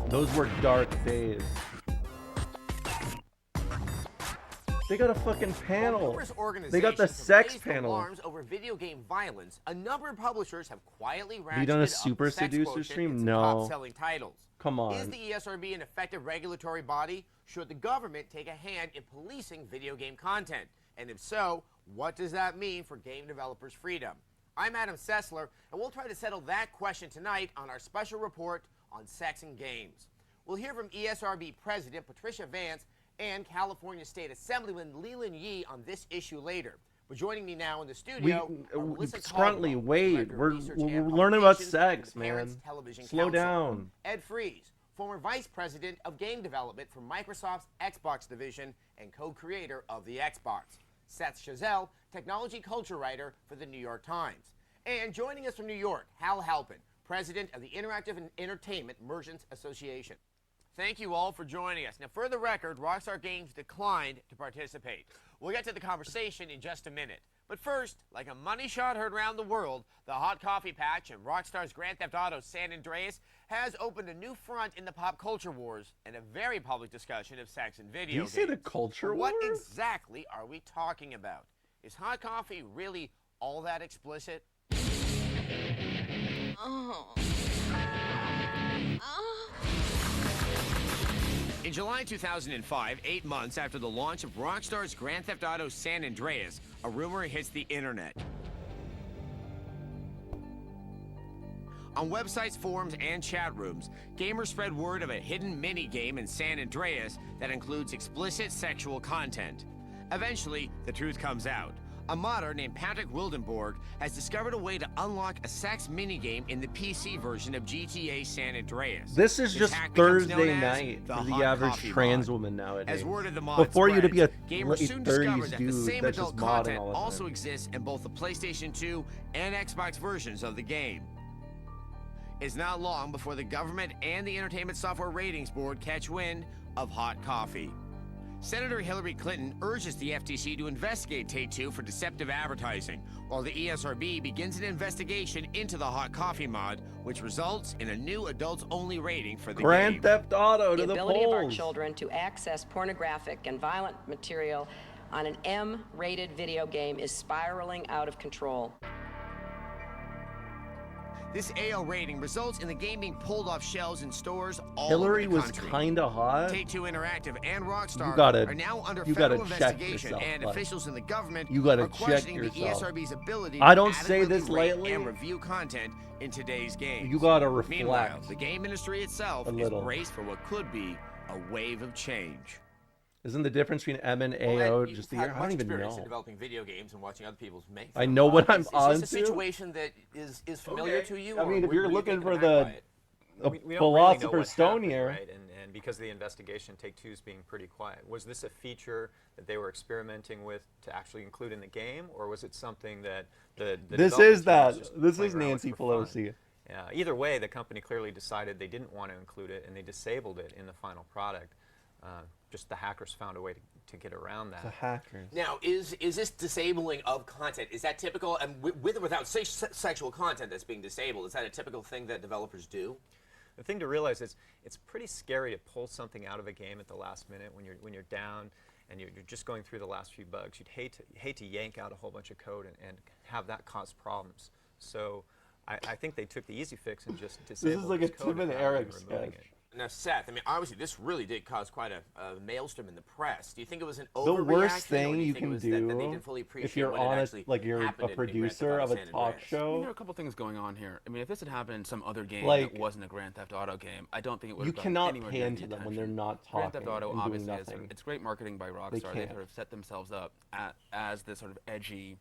Those were dark days. They got a fucking panel. They got the sex panel. Alarms over video game violence. A number of publishers have quietly ratcheted You done a up super the sex seducer quotient stream? in some No. top-selling titles. Come on. Is the ESRB an effective regulatory body? Should the government take a hand in policing video game content? And if so, what does that mean for game developers' freedom? I'm Adam Sessler, and we'll try to settle that question tonight on our special report on sex and games. We'll hear from ESRB President Patricia Vance and California State Assemblyman Leland Yee on this issue later. But joining me now in the studio, are Melissa Scruntley, Caldwell, wait, Director of we're Research and learning about Publications sex, for the Parents man. Television Slow Council. down. Ed Fries, former Vice President of Game Development for Microsoft's Xbox division and co-creator of the Xbox. Seth Chazelle, Technology Culture Writer for the New York Times. And joining us from New York, Hal Halpin, President of the Interactive and Entertainment Merchants Association. Thank you all for joining us. Now, for the record, Rockstar Games declined to participate. We'll get to the conversation in just a minute. But first, like a money shot heard around the world, the Hot Coffee Patch and Rockstar's Grand Theft Auto San Andreas has opened a new front in the pop culture wars and a very public discussion of sex and video games. Did you say the culture What wars? exactly are we talking about? Is Hot Coffee really all that explicit? Oh. In July 2005, 8 months after the launch of Rockstar's Grand Theft Auto San Andreas, a rumor hits the internet. On websites, forums, and chat rooms, gamers spread word of a hidden mini-game in San Andreas that includes explicit sexual content. Eventually, the truth comes out. A modder named Patrick Wildenborg has discovered a way to unlock a sex minigame in the PC version of GTA San Andreas. This is His just hack becomes known Thursday as night for Hot the average Coffee trans mod. woman nowadays. As word of the mod Before you to be a spreads, gamers late soon discovered 30s that the dude same that's adult just modding content all the time. also exists in both the PlayStation 2 and Xbox versions of the game. It's not long before the government and the Entertainment Software Ratings Board catch wind of Hot Coffee. Senator Hillary Clinton urges the FTC to investigate Take-Two for deceptive advertising, while the ESRB begins an investigation into the Hot Coffee mod, which results in a new adults-only rating for the Grand game. Theft Auto to the ability of our polls. children to access pornographic and violent material on an M-rated video game is spiraling out of control. This AL rating results in the game being pulled off shelves in stores all Hillary over the was country. kinda hot. Take-Two Interactive and Rockstar You gotta- are now under you federal gotta check investigation, yourself, and bud. officials in the government You gotta are check questioning the yourself. ESRB's ability I to don't say adequately this rate lightly. and review content in today's games. You gotta reflect Meanwhile, the game industry itself a is little. braced for what could be a wave of change. Isn't the difference between M and Well, AO Ed, you've just a had year? I much don't even experience in know. developing video games and watching other people's make I them. know what I'm Is this onto. a situation that is familiar to you? I or mean, if were you're you looking taken for aback by the it? a We don't really know philosopher's what stone happened, here. right? And because of the investigation, Take-Two's being pretty quiet. Was this a feature that they were experimenting with to actually include in the game, or was it something that the This development is team that. was just This playing is around with Nancy for fun? Pelosi. Yeah. Either way, the company clearly decided they didn't want to include it, and they disabled it in the final product. Just the hackers found a way to get around that. The hackers. Now, is this disabling of content? Is that typical, and with or without sexual content that's being disabled, is that a typical thing that developers do? The thing to realize is it's pretty scary to pull something out of a game at the last minute when you're down and you're just going through the last few bugs. You'd hate to yank out a whole bunch of code and have that cause problems. So I think they took the easy fix and just disabled This is like a this code Tim and rather Eric than removing sketch. it. Now, Seth, I mean, obviously, this really did cause quite a maelstrom in the press. Do you think it was an The overreaction? worst or thing do you think it can was that they do didn't fully appreciate if you're what had on actually like you're a happened in Grand Theft producer Auto of a San talk Andreas? show. There are a couple things going on here. I mean, if this had happened in some other game Like, that wasn't a Grand Theft Auto game, I don't think it would you have cannot anywhere pay near into the them when attention. they're not Grand Theft talking Auto and doing obviously nothing. it's great marketing by Rockstar. They can't. sort of set themselves up as this sort of edgy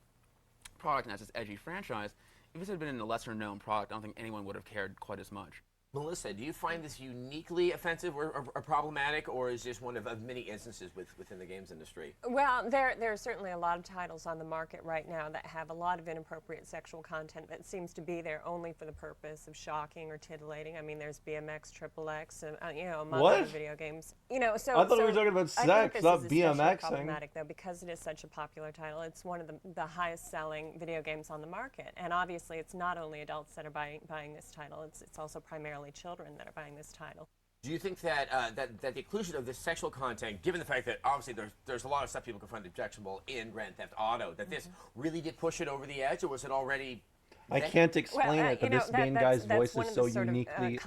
product and as this edgy franchise. If this had been a lesser known product, I don't think anyone would have cared quite as much. Melissa, do you find this uniquely offensive or problematic, or is this one of many instances within the games industry? Well, there are certainly a lot of titles on the market right now that have a lot of inappropriate sexual content that seems to be there only for the purpose of shocking or titillating. I mean, there's BMX, XXX, and you know, among What? other video games. You know, so I thought we were so talking about I think sex, this not is especially BMXing. problematic though because it is such a popular title. It's one of the highest selling video games on the market, and obviously, it's not only adults that are buying this title. It's also primarily children that are buying this title. Do you think that that the inclusion of this sexual content, given the fact that obviously there's a lot of stuff people can find objectionable in Grand Theft Auto, that this really did push it over the edge, or was it already? I can't explain it, but this main guy's voice is so uniquely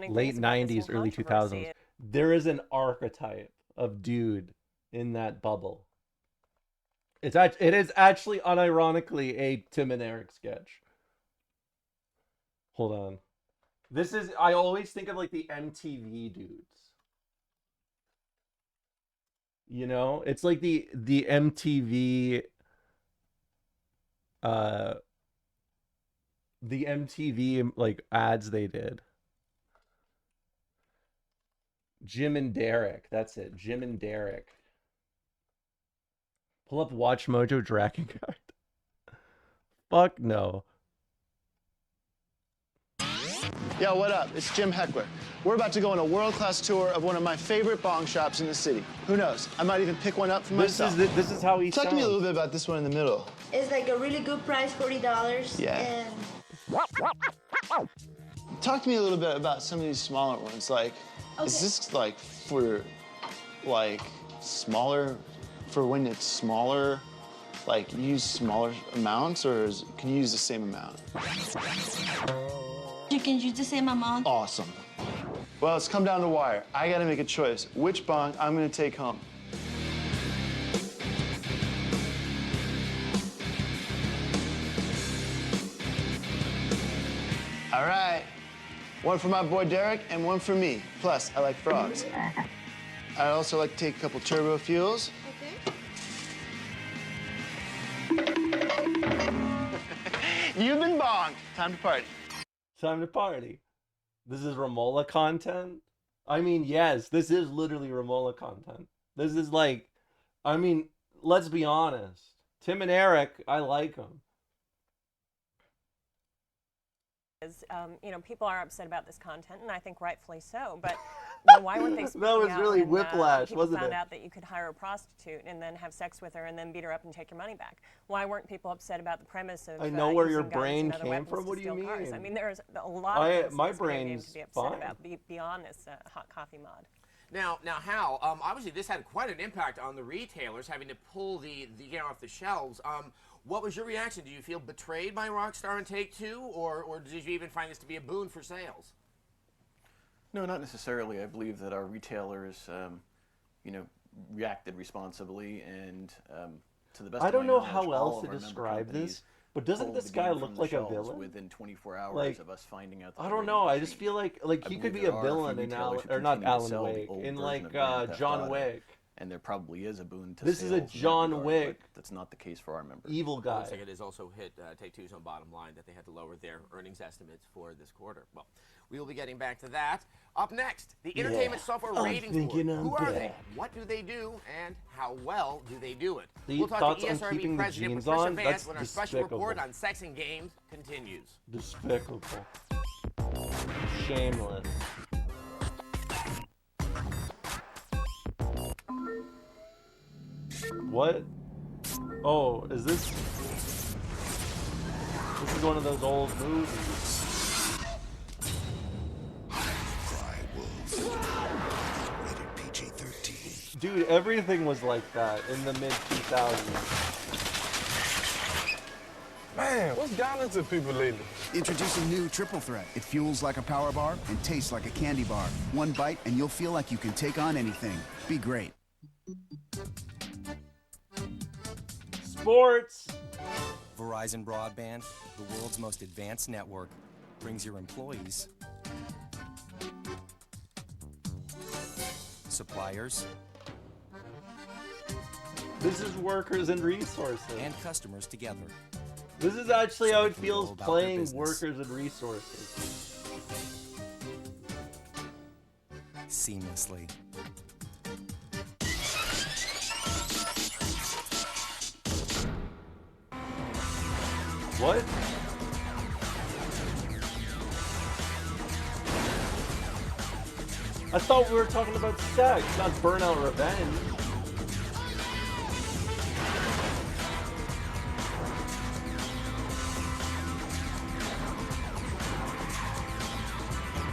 late 90s, early 2000s. There is an archetype of dude in that bubble. It is actually unironically a Tim and Eric sketch. Hold on. This is, I always think of like the MTV dudes. You know, it's like the MTV like ads they did. Jim and Derek, that's it. Jim and Derek. Pull up Watch Mojo Dragon Card. Fuck no. Yo, what up? It's Jim Heckler. We're about to go on a world-class tour of one of my favorite bong shops in the city. Who knows? I might even pick one up for myself. This is how he Talk to me a little bit about this one in the middle. It's like a really good price, $40. Yeah. And Talk to me a little bit about some of these smaller ones. Like, is this like for like smaller, for when it's smaller, like you use smaller amounts, or can you use the same amount? you can use the same amount. Awesome. Well, it's come down to the wire. I gotta make a choice. Which bong I'm gonna take home. All right. One for my boy Derek and one for me. Plus, I like frogs. I'd also like to take a couple turbo fuels. You've been bonged. Time to party. Time to party. This is Romola content? I mean, yes, this is literally Romola content. This is like, I mean, let's be honest. Tim and Eric, I like them. You know, people are upset about this content, and I think rightfully so. But you know, why weren't they speaking That was out really when, whiplash, people wasn't found it? out that you could hire a prostitute and then have sex with her and then beat her up and take your money back? Why weren't people upset about the premise of I know where your using guns brain and other came weapons from. to What do you steal cars? I mean? mean, there's a lot of things my in this video game brain's to be upset fine. about beyond this hot coffee mod. Now, Hal, obviously this had quite an impact on the retailers having to pull the game off the shelves. What was your reaction? Do you feel betrayed by Rockstar and Take-Two, or did you even find this to be a boon for sales? No, not necessarily. I believe that our retailers, you know, reacted responsibly and to the best I don't of know my knowledge, how all else of to our member describe companies this, but doesn't pulled this the guy game look from the like a shelves villain? within 24 hours Like, of us finding out that I the don't rating know. I was just cheap. feel like I he believe could be there a are villain few in retailers who or not continue to Alan sell the Wake, old in version like of Grand Theft John Auto, Wick. and there probably is a boon to This is a sales in that John regard, Wick. but that's not the case for our members. Evil It guy. looks like it has also hit Take-Two's own bottom line that they had to lower their earnings estimates for this quarter. Well, we will be getting back to that. Up next, the Entertainment Software I'm Ratings thinking Board. I'm Who are they? back. What do they do? And how well do they do it? The We'll talk thoughts to on ESRB keeping the President jeans Patricia on? Vance That's when our special despicable. report on sex and games continues. Despicable. Shameless. What? Oh, is this... This is one of those old movies. Dude, everything was like that in the mid-2000s. Man, what's gotten into people lately? Introducing new Triple Threat. It fuels like a power bar and tastes like a candy bar. One bite and you'll feel like you can take on anything. Be great. Sports! Verizon Broadband, the world's most advanced network, brings your employees, suppliers, This is workers and resources. and customers together. This is actually how it can feels go about their playing business. workers and resources. Seamlessly. What? I thought we were talking about sex, not Burnout Revenge.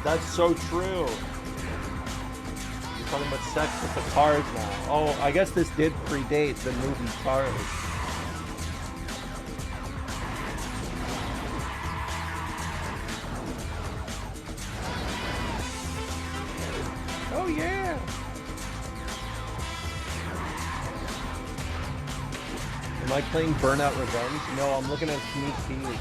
That's so true. You're talking about sex with the Cars now. Oh, I guess this did predate the movie Cars. Oh yeah. Am I playing Burnout Revenge? No, I'm looking at a sneak peek.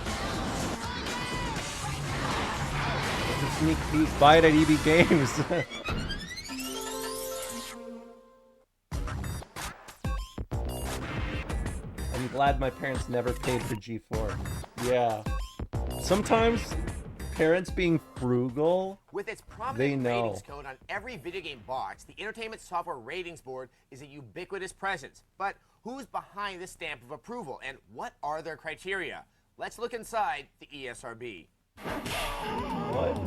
It's a sneak peek. Buy it at EB Games. I'm glad my parents never paid for G4. Yeah. Sometimes parents being frugal, With its they prominent know. ratings code on every video game box, the Entertainment Software Ratings Board is a ubiquitous presence. But who's behind this stamp of approval, and what are their criteria? Let's look inside the ESRB. What?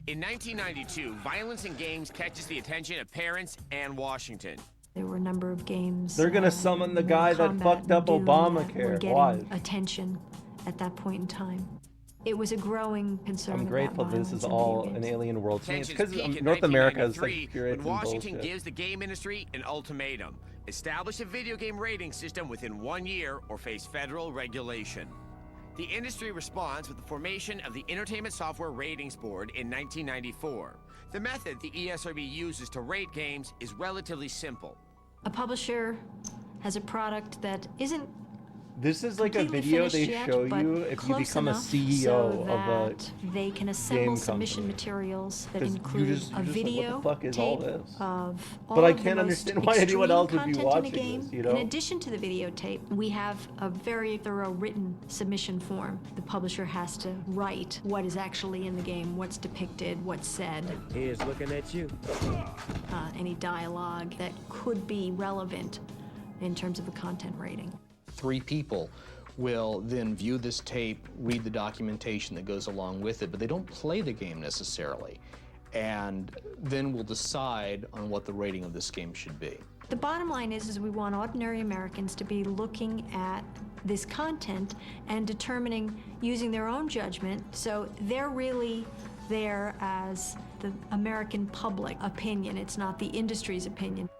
In 1992, violence in games catches the attention of parents and Washington. There were a number of games. They're gonna summon the guy that Combat fucked up and Doom that were Obamacare. getting Why? attention at that point in time. It was a growing concern. I'm about grateful this violence is in all video an games. alien world to me. It's Tensions because peak in North America is 1993 like Puritan when Washington bullshit. gives the game industry an ultimatum. Establish a video game rating system within 1 year or face federal regulation. The industry responds with the formation of the Entertainment Software Ratings Board in 1994. The method the ESRB uses to rate games is relatively simple. A publisher has a product that isn't This is like a completely video they finished yet, show but you if you close become a enough CEO so of a that they can assemble game submission company. materials that 'Cause you include just- a you're just like, video what the fuck is all tape this? of all But I of the can't most understand why anyone extreme else would be content in a watching game. this, you know? In addition to the videotape, we have a very thorough written submission form. The publisher has to write what is actually in the game, what's depicted, what's said. Here's looking at you. Any dialogue that could be relevant in terms of a content rating. 3 people will then view this tape, read the documentation that goes along with it, but they don't play the game necessarily, and then we'll decide on what the rating of this game should be. The bottom line is we want ordinary Americans to be looking at this content and determining, using their own judgment, so they're really there as the American public opinion. It's not the industry's opinion.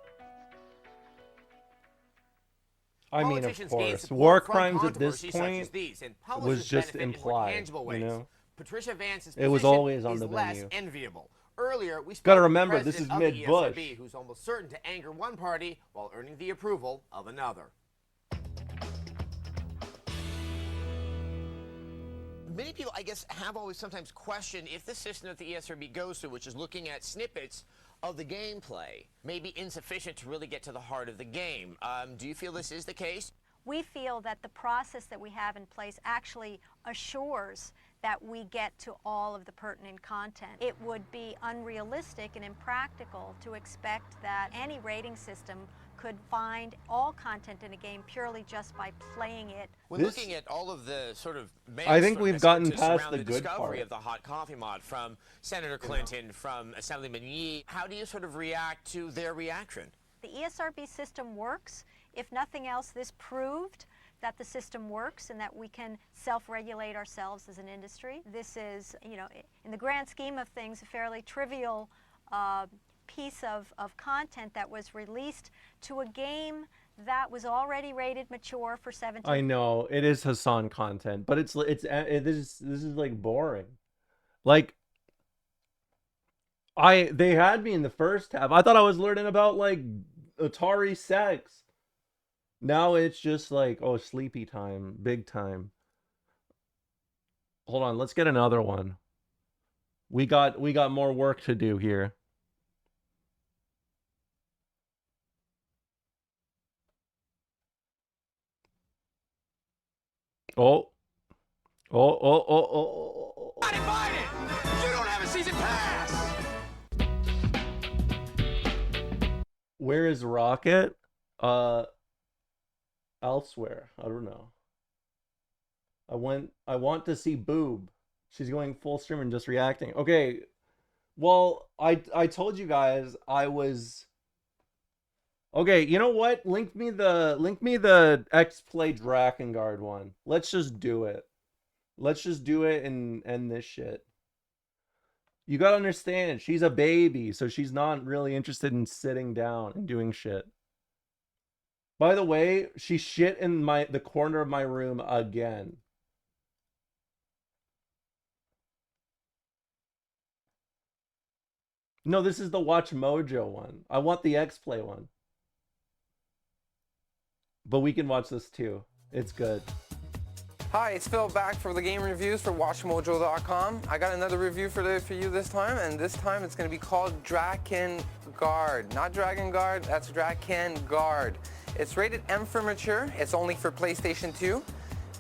I mean, of Politicians gain course, support war from crimes at this controversies such as point these, and was publishers just benefit in more implied, tangible you ways. know? Patricia Vance's It was position always on is the less menu. enviable. Earlier, we spoke Gotta with the remember, this president is of the mid-Bush. ESRB, who's almost certain to anger one party while earning the approval of another. Many people, I guess, have always sometimes questioned if the system that the ESRB goes through, which is looking at snippets of the gameplay, may be insufficient to really get to the heart of the game. Do you feel this is the case? We feel that the process that we have in place actually assures that we get to all of the pertinent content. It would be unrealistic and impractical to expect that any rating system could find all content in a game purely just by playing it. When looking at all of the sort of I think we've gotten past around the the good discovery part. of the hot coffee mod from Senator Clinton, from Assemblyman Yee, how do you sort of react to their reaction? The ESRB system works. If nothing else, this proved that the system works and that we can self-regulate ourselves as an industry. This is, you know, in the grand scheme of things, a fairly trivial piece of content that was released to a game that was already rated mature for 17. I know it is Hassan content, but this is like boring. Like they had me in the first half. I thought I was learning about like Atari sex. Now it's just like, oh, sleepy time, big time. Hold on, let's get another one. We got more work to do here. Oh. Not invited! You don't have a season pass! Where is Rocket? Elsewhere. I don't know. I want to see Boob. She's going full stream and just reacting. Okay. Well, I told you guys I was. Okay, you know what? Link me the X-Play Drakengard one. Let's just do it. Let's just do it and end this shit. You gotta understand, she's a baby, so she's not really interested in sitting down and doing shit. By the way, she shit in the corner of my room again. No, this is the Watch Mojo one. I want the X-Play one. But we can watch this too. It's good. Hi, it's Phil back for the game reviews for WatchMojo.com. I got another review for you this time, and this time it's going to be called Drakengard. Not Dragon Guard, that's Drakengard. It's rated M for mature. It's only for PlayStation 2.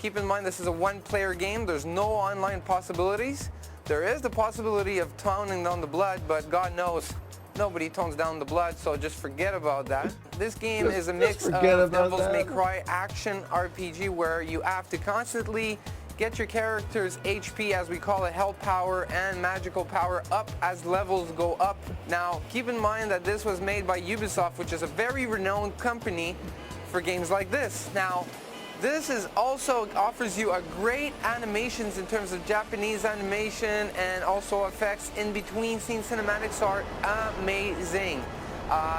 Keep in mind this is a one-player game. There's no online possibilities. There is the possibility of toning down the blood, but God knows nobody tones down the blood, so just forget about that. This game is a mix of Devils May Cry action RPG where you have to constantly get your character's HP, as we call it, health power and magical power up as levels go up. Now, keep in mind that this was made by Ubisoft, which is a very renowned company for games like this. Now, this is also offers you a great animations in terms of Japanese animation and also effects in between scene. Cinematics are amazing.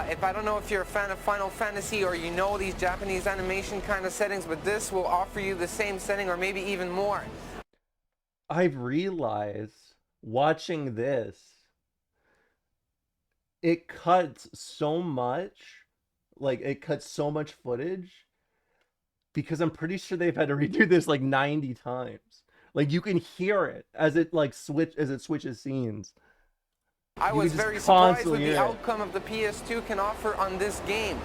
If I don't know if you're a fan of Final Fantasy or you know these Japanese animation kind of settings, but this will offer you the same setting or maybe even more. I've realized watching this, it cuts so much, like it cuts so much footage, because I'm pretty sure they've had to redo this like 90 times. Like you can hear it as it switches scenes. I was very surprised with the outcome of the PS2 can offer on this game.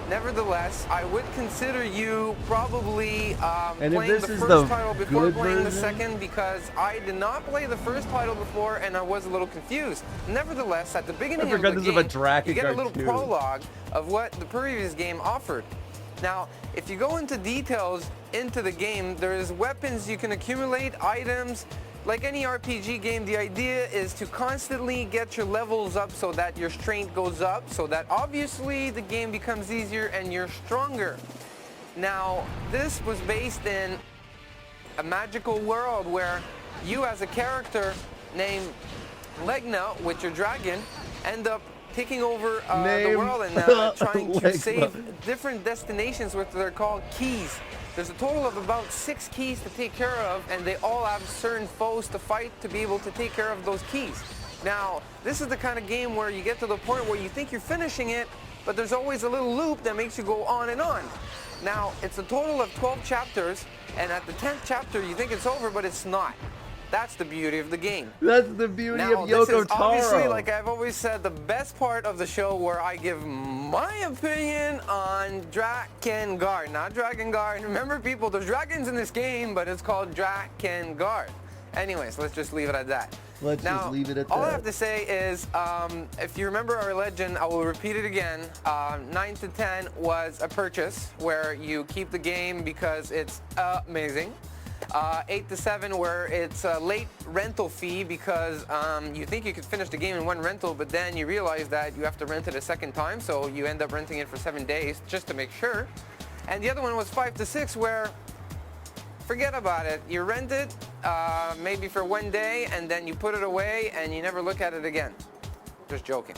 Nevertheless, I would consider you probably playing the first title before playing the second, because I did not play the first title before and I was a little confused. Nevertheless, at the beginning of the game, you get a little prologue of what the previous game offered. Now, if you go into details into the game, there's weapons you can accumulate, items. Like any RPG game, the idea is to constantly get your levels up so that your strength goes up, so that obviously the game becomes easier and you're stronger. Now, this was based in a magical world where you as a character named Legna with your dragon end up taking over the world and trying to save different destinations, which they're called keys. There's a total of about 6 keys to take care of, and they all have certain foes to fight to be able to take care of those keys. Now, this is the kind of game where you get to the point where you think you're finishing it, but there's always a little loop that makes you go on and on. Now, it's a total of 12 chapters, and at the 10th chapter, you think it's over, but it's not. That's the beauty of the game. That's the beauty of Yoko This is Taro. obviously, like I've always said, the best part of the show where I give my opinion on Drakengard, not Dragongard. Remember, people, there's dragons in this game, but it's called Drakengard. Anyways, let's just leave it at that. Let's just leave it at that. All I have to say is, if you remember our legend, I will repeat it again. 9 to 10 was a purchase where you keep the game because it's amazing. 8 to 7 where it's a late rental fee because you think you could finish the game in one rental, but then you realize that you have to rent it a second time, so you end up renting it for 7 days just to make sure. And the other one was 5 to 6 where forget about it. You rent it maybe for 1 day and then you put it away and you never look at it again. Just joking.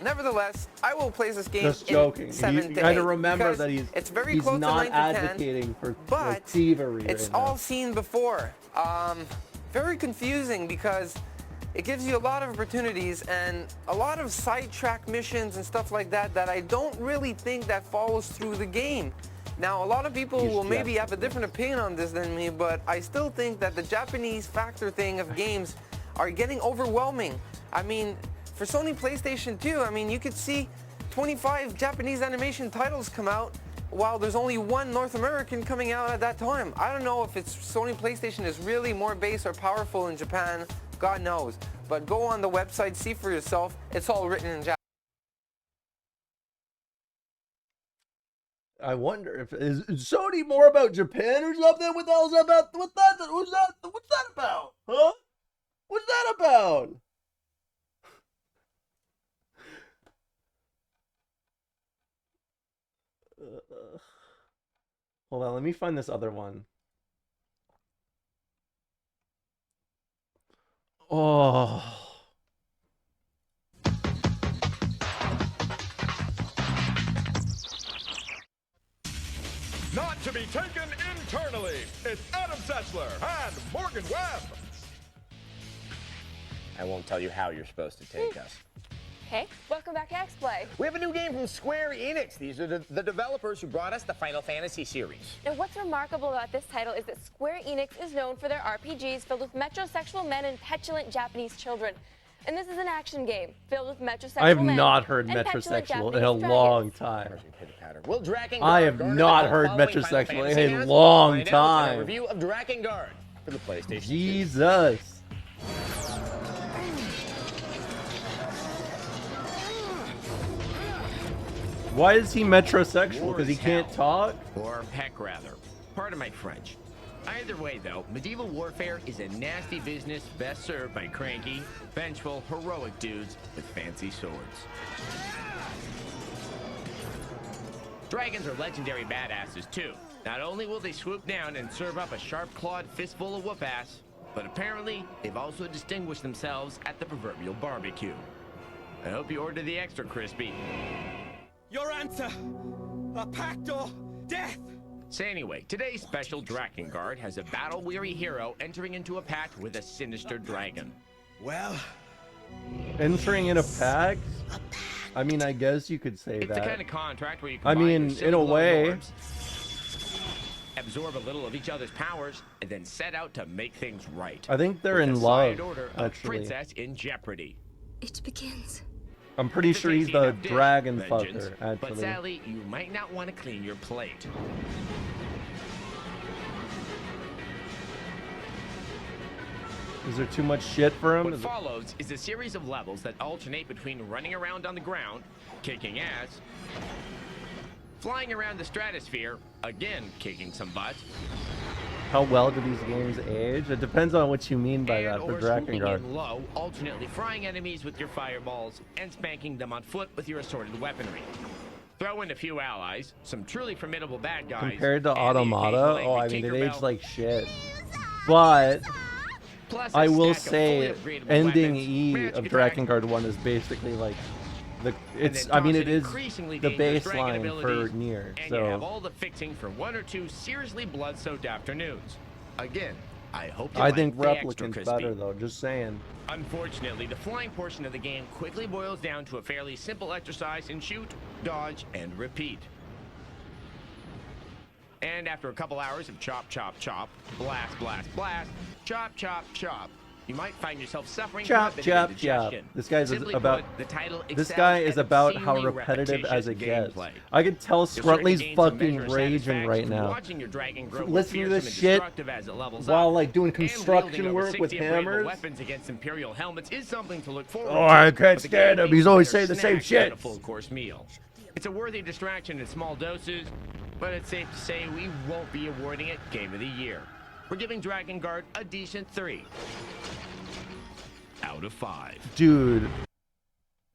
Nevertheless, I will play this game Just joking. in 7 to 8. You gotta remember that it's very he's close not to 9 to 10, advocating for but thievery. it's right all now. seen before. Very confusing because it gives you a lot of opportunities and a lot of sidetrack missions and stuff like that that I don't really think that follows through the game. Now, a lot of people will maybe have a different opinion on this than me, but I still think that the Japanese factor thing of games are getting overwhelming. I mean, for Sony PlayStation 2, I mean, you could see 25 Japanese animation titles come out while there's only one North American coming out at that time. I don't know if it's Sony PlayStation is really more based or powerful in Japan. God knows. But go on the website, see for yourself. It's all written in Japanese. I wonder if is Sony more about Japan or something? What the hell's that about? What's that about? Huh? What's that about? Hold on, let me find this other one. Oh. Not to be taken internally, it's Adam Sessler and Morgan Webb. I won't tell you how you're supposed to take us. Hey, welcome back to X-Play. We have a new game from Square Enix. These are the developers who brought us the Final Fantasy series. Now, what's remarkable about this title is that Square Enix is known for their RPGs filled with metrosexual men and petulant Japanese children. And this is an action game filled with metrosexual I have men not heard and petulant metrosexual Japanese in a dragons. long time. Will Drakengard I have garner not the heard following metrosexual Final in Fantasy a fans? long Find out in a time. review of Drakengard for the PlayStation 2. Jesus. Why is he metrosexual? Because he can't talk? Or heck rather. Pardon my French. Either way, though, medieval warfare is a nasty business best served by cranky, vengeful, heroic dudes with fancy swords. Dragons are legendary badasses, too. Not only will they swoop down and serve up a sharp-clawed fistful of whoop-ass, but apparently they've also distinguished themselves at the proverbial barbecue. I hope you order the extra crispy. Your answer, a pact or death? So anyway, today's special Drakengard has a battle-weary hero entering into a pact with a sinister dragon. Well, Entering in a pact? I mean, I guess you could say It's that. the kind of contract where you I combine mean, your in a civil way. norms, absorb a little of each other's powers, and then set out to make things right. I think they're With in the love, side order of actually. Princess in jeopardy. It begins. I'm pretty sure he's the Tasty enough dragon dish, vengeance, fucker, But actually. sadly, you might not want to clean your plate. Is there too much shit for him? What follows is a series of levels that alternate between running around on the ground, kicking ass, flying around the stratosphere, again kicking some butt, How well do these games age? It depends on what you mean by that for or swooping Drakengard. in low, alternately frying enemies with your fireballs and spanking them on foot with your assorted weaponry. Throw in a few allies, some truly formidable bad guys. Compared to and the Automata, occasional oh, I angry mean, it Tinkerbell. aged like shit. But Plus a I will stack of fully say, upgradable ending weapons, E magic of attack, Drakengard 1 is basically like the. It's. then I mean, toss it in is increasingly the dangerous dragon baseline abilities, for Nier. and you have So all the fixing for 1 or 2 seriously blood-soaked afternoons. Again, I hope you I like think the extra Replicant's crispy. better though. Just saying. Unfortunately, the flying portion of the game quickly boils down to a fairly simple exercise in shoot, dodge, and repeat. And after a couple hours of chop, chop, chop, blast, blast, blast, chop, chop, chop, you might find yourself suffering Chop, from a bit chop, of chop. indigestion. This guy's Simply about. put, the title This guy excels is at about how obscenely repetitive as it gets. gameplay. I could tell You'll certainly Scruntly's gain some fucking measure of raging satisfaction right from now. watching your dragon grow Listening to fearsome this and shit destructive as it levels while up, like doing and construction wielding over work with 60 upgradable hammers. weapons against Imperial helmets is something to look forward Oh, I to. can't but the stand game him. He's needs always better saying the same snacks than shit. a full-course meal. It's a worthy distraction in small doses, but it's safe to say we won't be awarding it Game of the Year. We're giving Drakengard a decent 3 out of 5.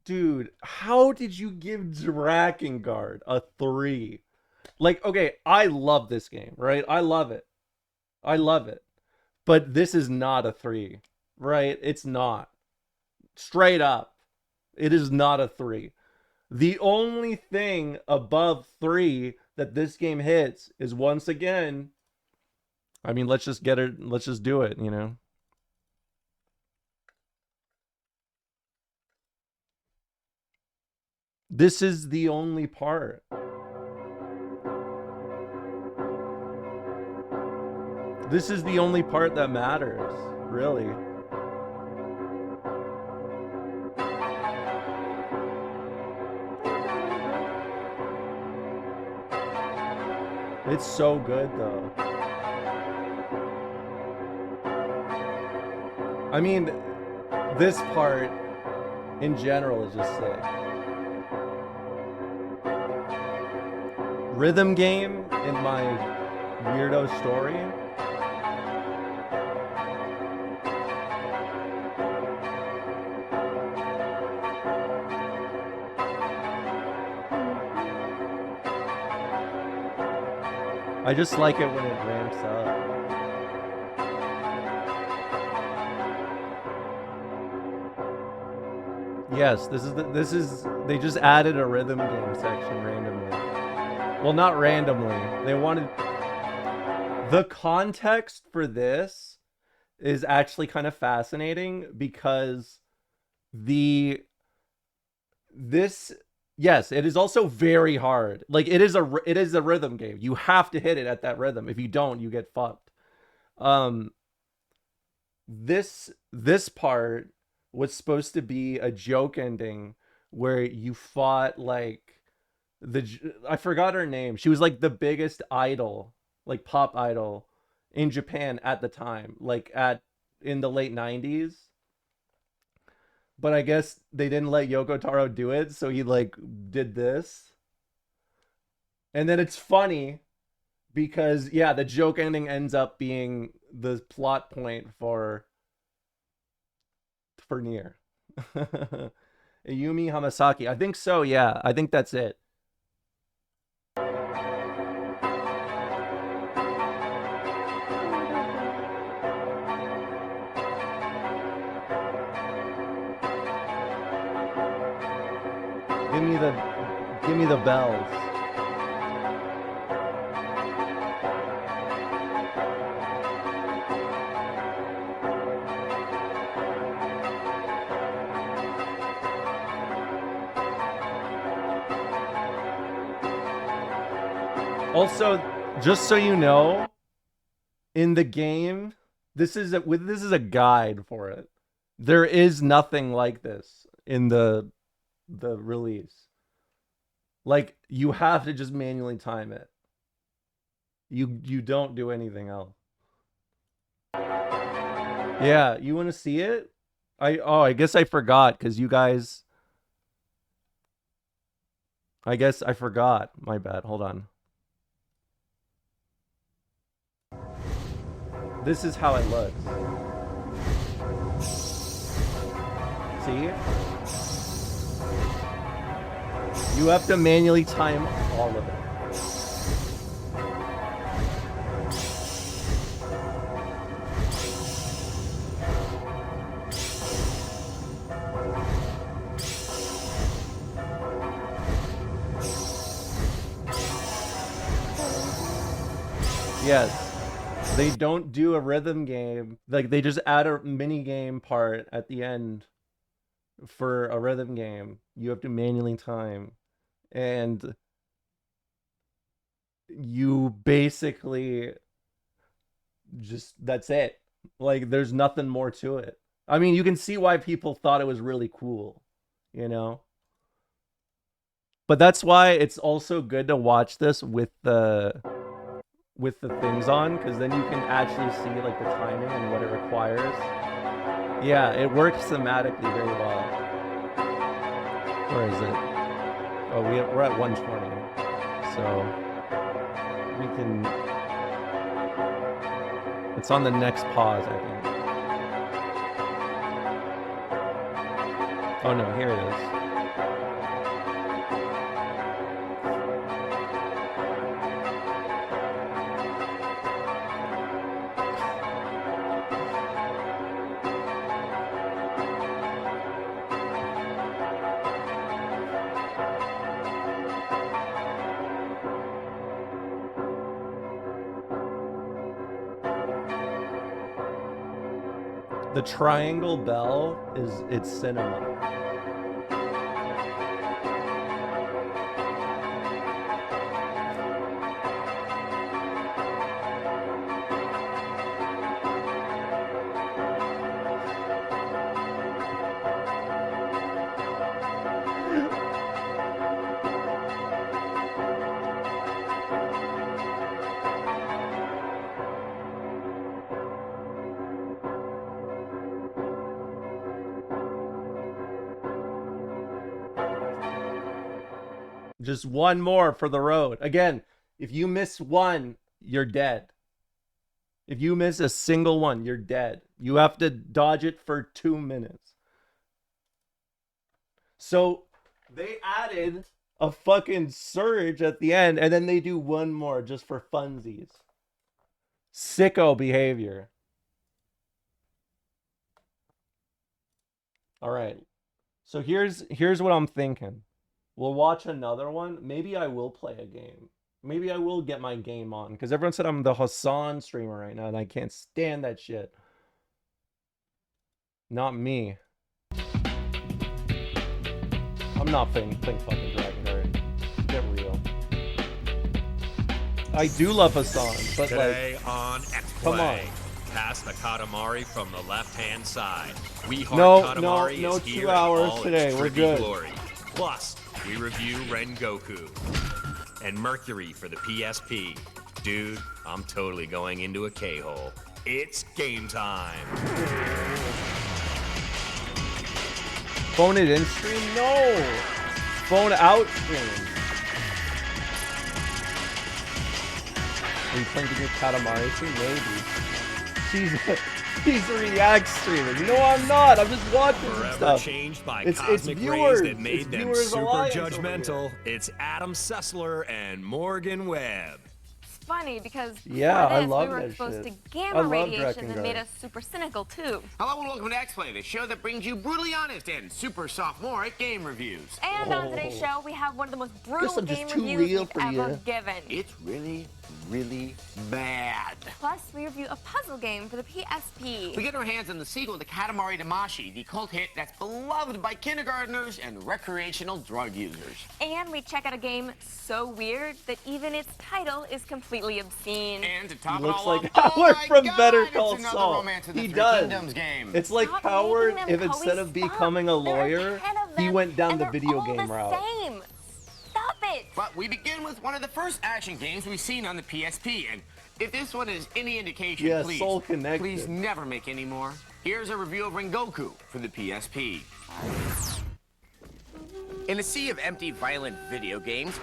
Dude, how did you give Drakengard a 3? Like, okay, I love this game, right? I love it. But this is not a 3, right? It's not. Straight up. It is not a 3. The only thing above 3 that this game hits is, once again, I mean, let's just get it. Let's just do it, you know? This is the only part. This is the only part that matters, really. It's so good, though. I mean, this part in general is just sick. Rhythm game in my weirdo story. I just like it when it ramps up. Yes, this is they just added a rhythm game section randomly. Well, not randomly. They wanted the context for this is actually kind of fascinating because yes, it is also very hard. Like it is a rhythm game. You have to hit it at that rhythm. If you don't, you get fucked. This part was supposed to be a joke ending where you fought like I forgot her name. She was like the biggest idol, like pop idol in Japan at the time, like in the late 90s. But I guess they didn't let Yoko Taro do it, so he like did this. And then it's funny because yeah, the joke ending ends up being the plot point for Nier. Ayumi Hamasaki. I think so, yeah. I think that's it. give me the bells. Also, just so you know, in the game, this is a guide for it. There is nothing like this in the release. Like, you have to just manually time it. You don't do anything else. Yeah, you want to see it? I guess I forgot because you guys. I guess I forgot. My bad. Hold on. This is how it looks. See? You have to manually time all of it. Yes. They don't do a rhythm game. Like, they just add a mini game part at the end for a rhythm game. You have to manually time. And you basically just, that's it. Like, there's nothing more to it. I mean, you can see why people thought it was really cool, you know? But that's why it's also good to watch this with the things on, because then you can actually see like the timing and what it requires. Yeah, it works thematically very well. Where is it? Oh, we're at 120, so we can. It's on the next pause, I think. Oh no, here it is. The triangle bell it's cinema. Just one more for the road. Again, if you miss one, you're dead. If you miss a single one, you're dead. You have to dodge it for 2 minutes. So they added a fucking surge at the end, and then they do one more just for funsies. Sicko behavior. All right. So here's what I'm thinking. We'll watch another one. Maybe I will play a game. Maybe I will get my game on. Because everyone said I'm the Hassan streamer right now, and I can't stand that shit. Not me. I'm not playing fucking Dragon Guard. Get real. I do love Hassan, but today like... on X-Play, come on. Pass the Katamari from the left-hand side. We Heart No, Katamari no, is 2 here hours in all today. its We're trippy good. glory. Plus, we review Rengoku and Mercury for the PSP. Dude, I'm totally going into a K-hole. It's game time. Phone it in stream? No! Phone out stream. Are you playing the new Katamari stream? Maybe. He's a React streamer. No, I'm not. I'm just watching Forever stuff. changed by It's cosmic viewers. rays that made It's them viewers super alliance over judgmental. It's Adam Sessler and Morgan Webb. funny because Yeah, for I this, love we were that exposed shit. to I gamma love radiation that Drakengard. made us super cynical too. Hello and welcome to X-Play, the show that brings you brutally honest and super sophomoric game reviews. And on today's show, we have one of the most brutal I'm just game too reviews real we've for ever you. given. It's really, really bad. Plus, we review a puzzle game for the PSP. We get our hands on the sequel to Katamari Damacy, the cult hit that's beloved by kindergartners and recreational drug users. And we check out a game so weird that even its title is completely obscene. And to top Looks it all like off, Howard from God, Better it's Call another Saul. Romance of the He Three does. Kingdoms game. It's like Stop Howard, making them if instead of Chloe becoming a lawyer, he went down the video all game the route. same. Stop it. But we begin with one of the first action games we've seen on the PSP, and if this one is any indication, Yeah, please, Soul Connected. please never make any more. Here's a review of Rengoku for the PSP. In a sea of empty, violent video games,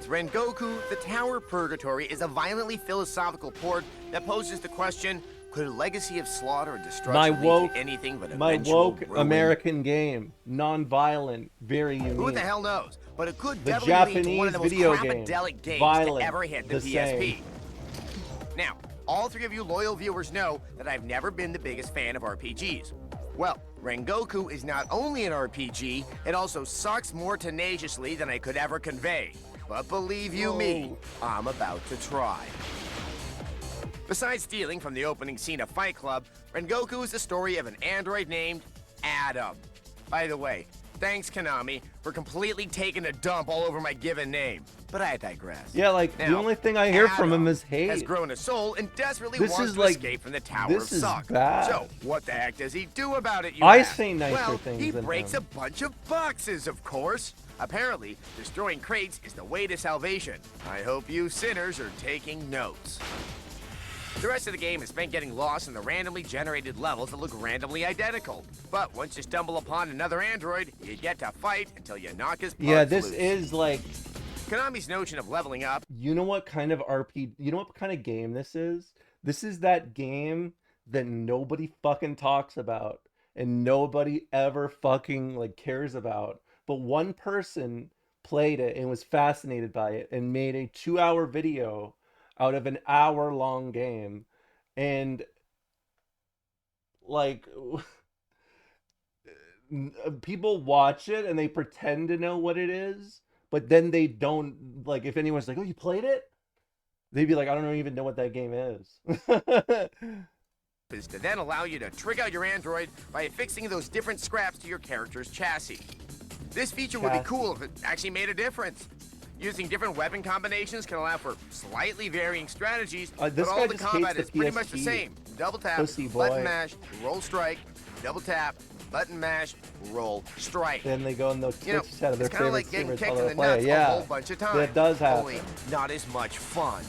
Rengoku, the Tower Purgatory is a violently philosophical port that poses the question, could a legacy of slaughter and destruction lead to anything but eventual ruin? American game, non-violent, very unique. Who the hell knows? But it could The definitely lead to one of the most Japanese video game, crappadelic games violent, to ever hit the the PSP. same. Now, all three of you loyal viewers know that I've never been the biggest fan of RPGs. Well, Rengoku is not only an RPG, it also sucks more tenaciously than I could ever convey. But believe you me, I'm about to try. Besides stealing from the opening scene of Fight Club, Rengoku is the story of an android named Adam. By the way, thanks Konami for completely taking a dump all over my given name. But I digress. Yeah, like, the Now, only thing I hear from him is hate. has grown a soul and desperately This wants is to like- escape from the Tower this of is Suck. bad. So, what the heck does he do about it, you I ask? say nicer well, things he than breaks him. a bunch of boxes, of course. Apparently, destroying crates is the way to salvation. I hope you sinners are taking notes. The rest of the game is spent getting lost in the randomly generated levels that look randomly identical. But once you stumble upon another android, you get to fight until you knock his parts Yeah, this loose. is like, Konami's notion of leveling up. you know what kind of you know what kind of game this is? This is that game that nobody fucking talks about and nobody ever fucking like cares about. But one person played it and was fascinated by it and made a 2-hour video out of an hour-long game. And like people watch it and they pretend to know what it is, but then they don't, like, if anyone's like, oh, you played it? They'd be like, I don't even know what that game is. Is to then allow you to trick out your android by affixing those different scraps to your character's chassis. This feature would be cool if it actually made a difference. Using different weapon combinations can allow for slightly varying strategies, This but guy all the just combat hates is the pretty much the PSP. same. Double tap, Pussy button boy. mash, roll strike, double tap, button mash, roll strike. Then they go and they'll You know, switch out of their it's kind of favorite like getting streamers kicked while in they the play nuts it. Yeah, a whole bunch of times. that does happen. Only not as much fun.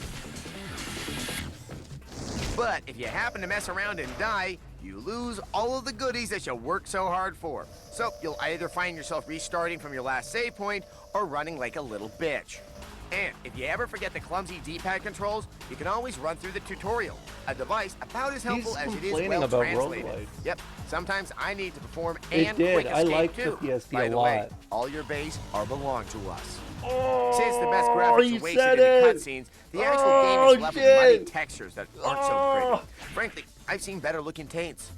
But if you happen to mess around and die, you lose all of the goodies that you worked so hard for. So you'll either find yourself restarting from your last save point or running like a little bitch. And if you ever forget the clumsy D-pad controls, you can always run through the tutorial. A device about as helpful as it is complaining well about translated. roguelites. Yep, sometimes I need to perform It and did. quick I escape liked the too. PSP By a the way, lot. all your base are belong to us. Oh, Since the best graphics you are wasted said in the it. cutscenes, the actual game is left with shit. muddy textures that aren't so pretty. Frankly, I've seen better looking taints.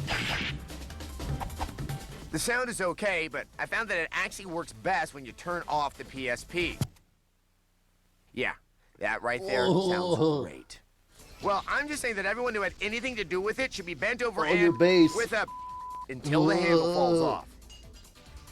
The sound is okay, but I found that it actually works best when you turn off the PSP. Yeah, that right there sounds great. Well, I'm just saying that everyone who had anything to do with it should be bent over Oh, your and base. with a until the handle falls off.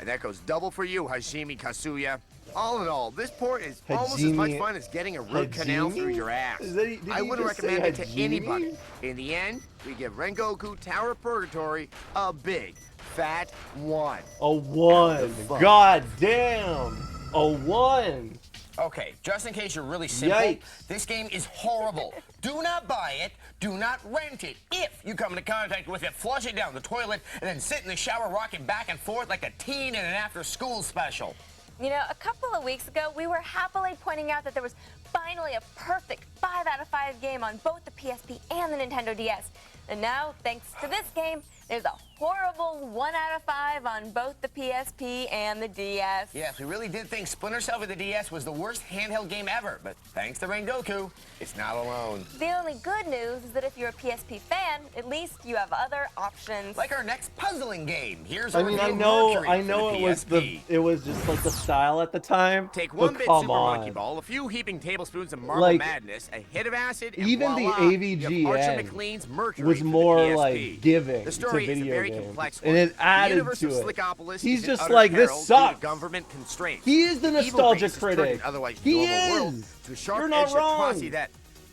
And that goes double for you, Hajime Kasuya. All in all, this port is almost as much Hajime- fun as getting a root canal through Hajime? your ass. Did I he wouldn't just say recommend it to Hajime? anybody. In the end, we give Rengoku Tower of Purgatory a big, fat 1. A 1. Fuck. God damn. A 1. Okay, just in case you're really simple, Yikes. this game is horrible. Do not buy it. Do not rent it. If you come into contact with it, flush it down the toilet and then sit in the shower rocking back and forth like a teen in an after-school special. You know, a couple of weeks ago, we were happily pointing out that there was finally a perfect 5 out of 5 game on both the PSP and the Nintendo DS. And now, thanks to this game, There's a horrible 1 out of 5 on both the PSP and the DS. Yes, we really did think Splinter Cell for the DS was the worst handheld game ever, but thanks to Rengoku, it's not alone. The only good news is that if you're a PSP fan, at least you have other options. Like our next puzzling game. Here's I a mean, review I of know Mercury for the PSP. it was just like the style at the time. Take but one bit come Super on. Monkey Ball, a few heaping tablespoons of Marble Like, Madness, a hit of acid, and even voila, the you have Archer AVGN McLean's Mercury was for the more PSP. like giving The to story is a video very games, complex and one. it added the universe to of it. Slickopolis He's is in just utter like, this peril due to sucks. government constraints. He is the Evil nostalgia Greece has turned critic. an otherwise He normal world is. to a sharp You're not edged wrong. atrocity that.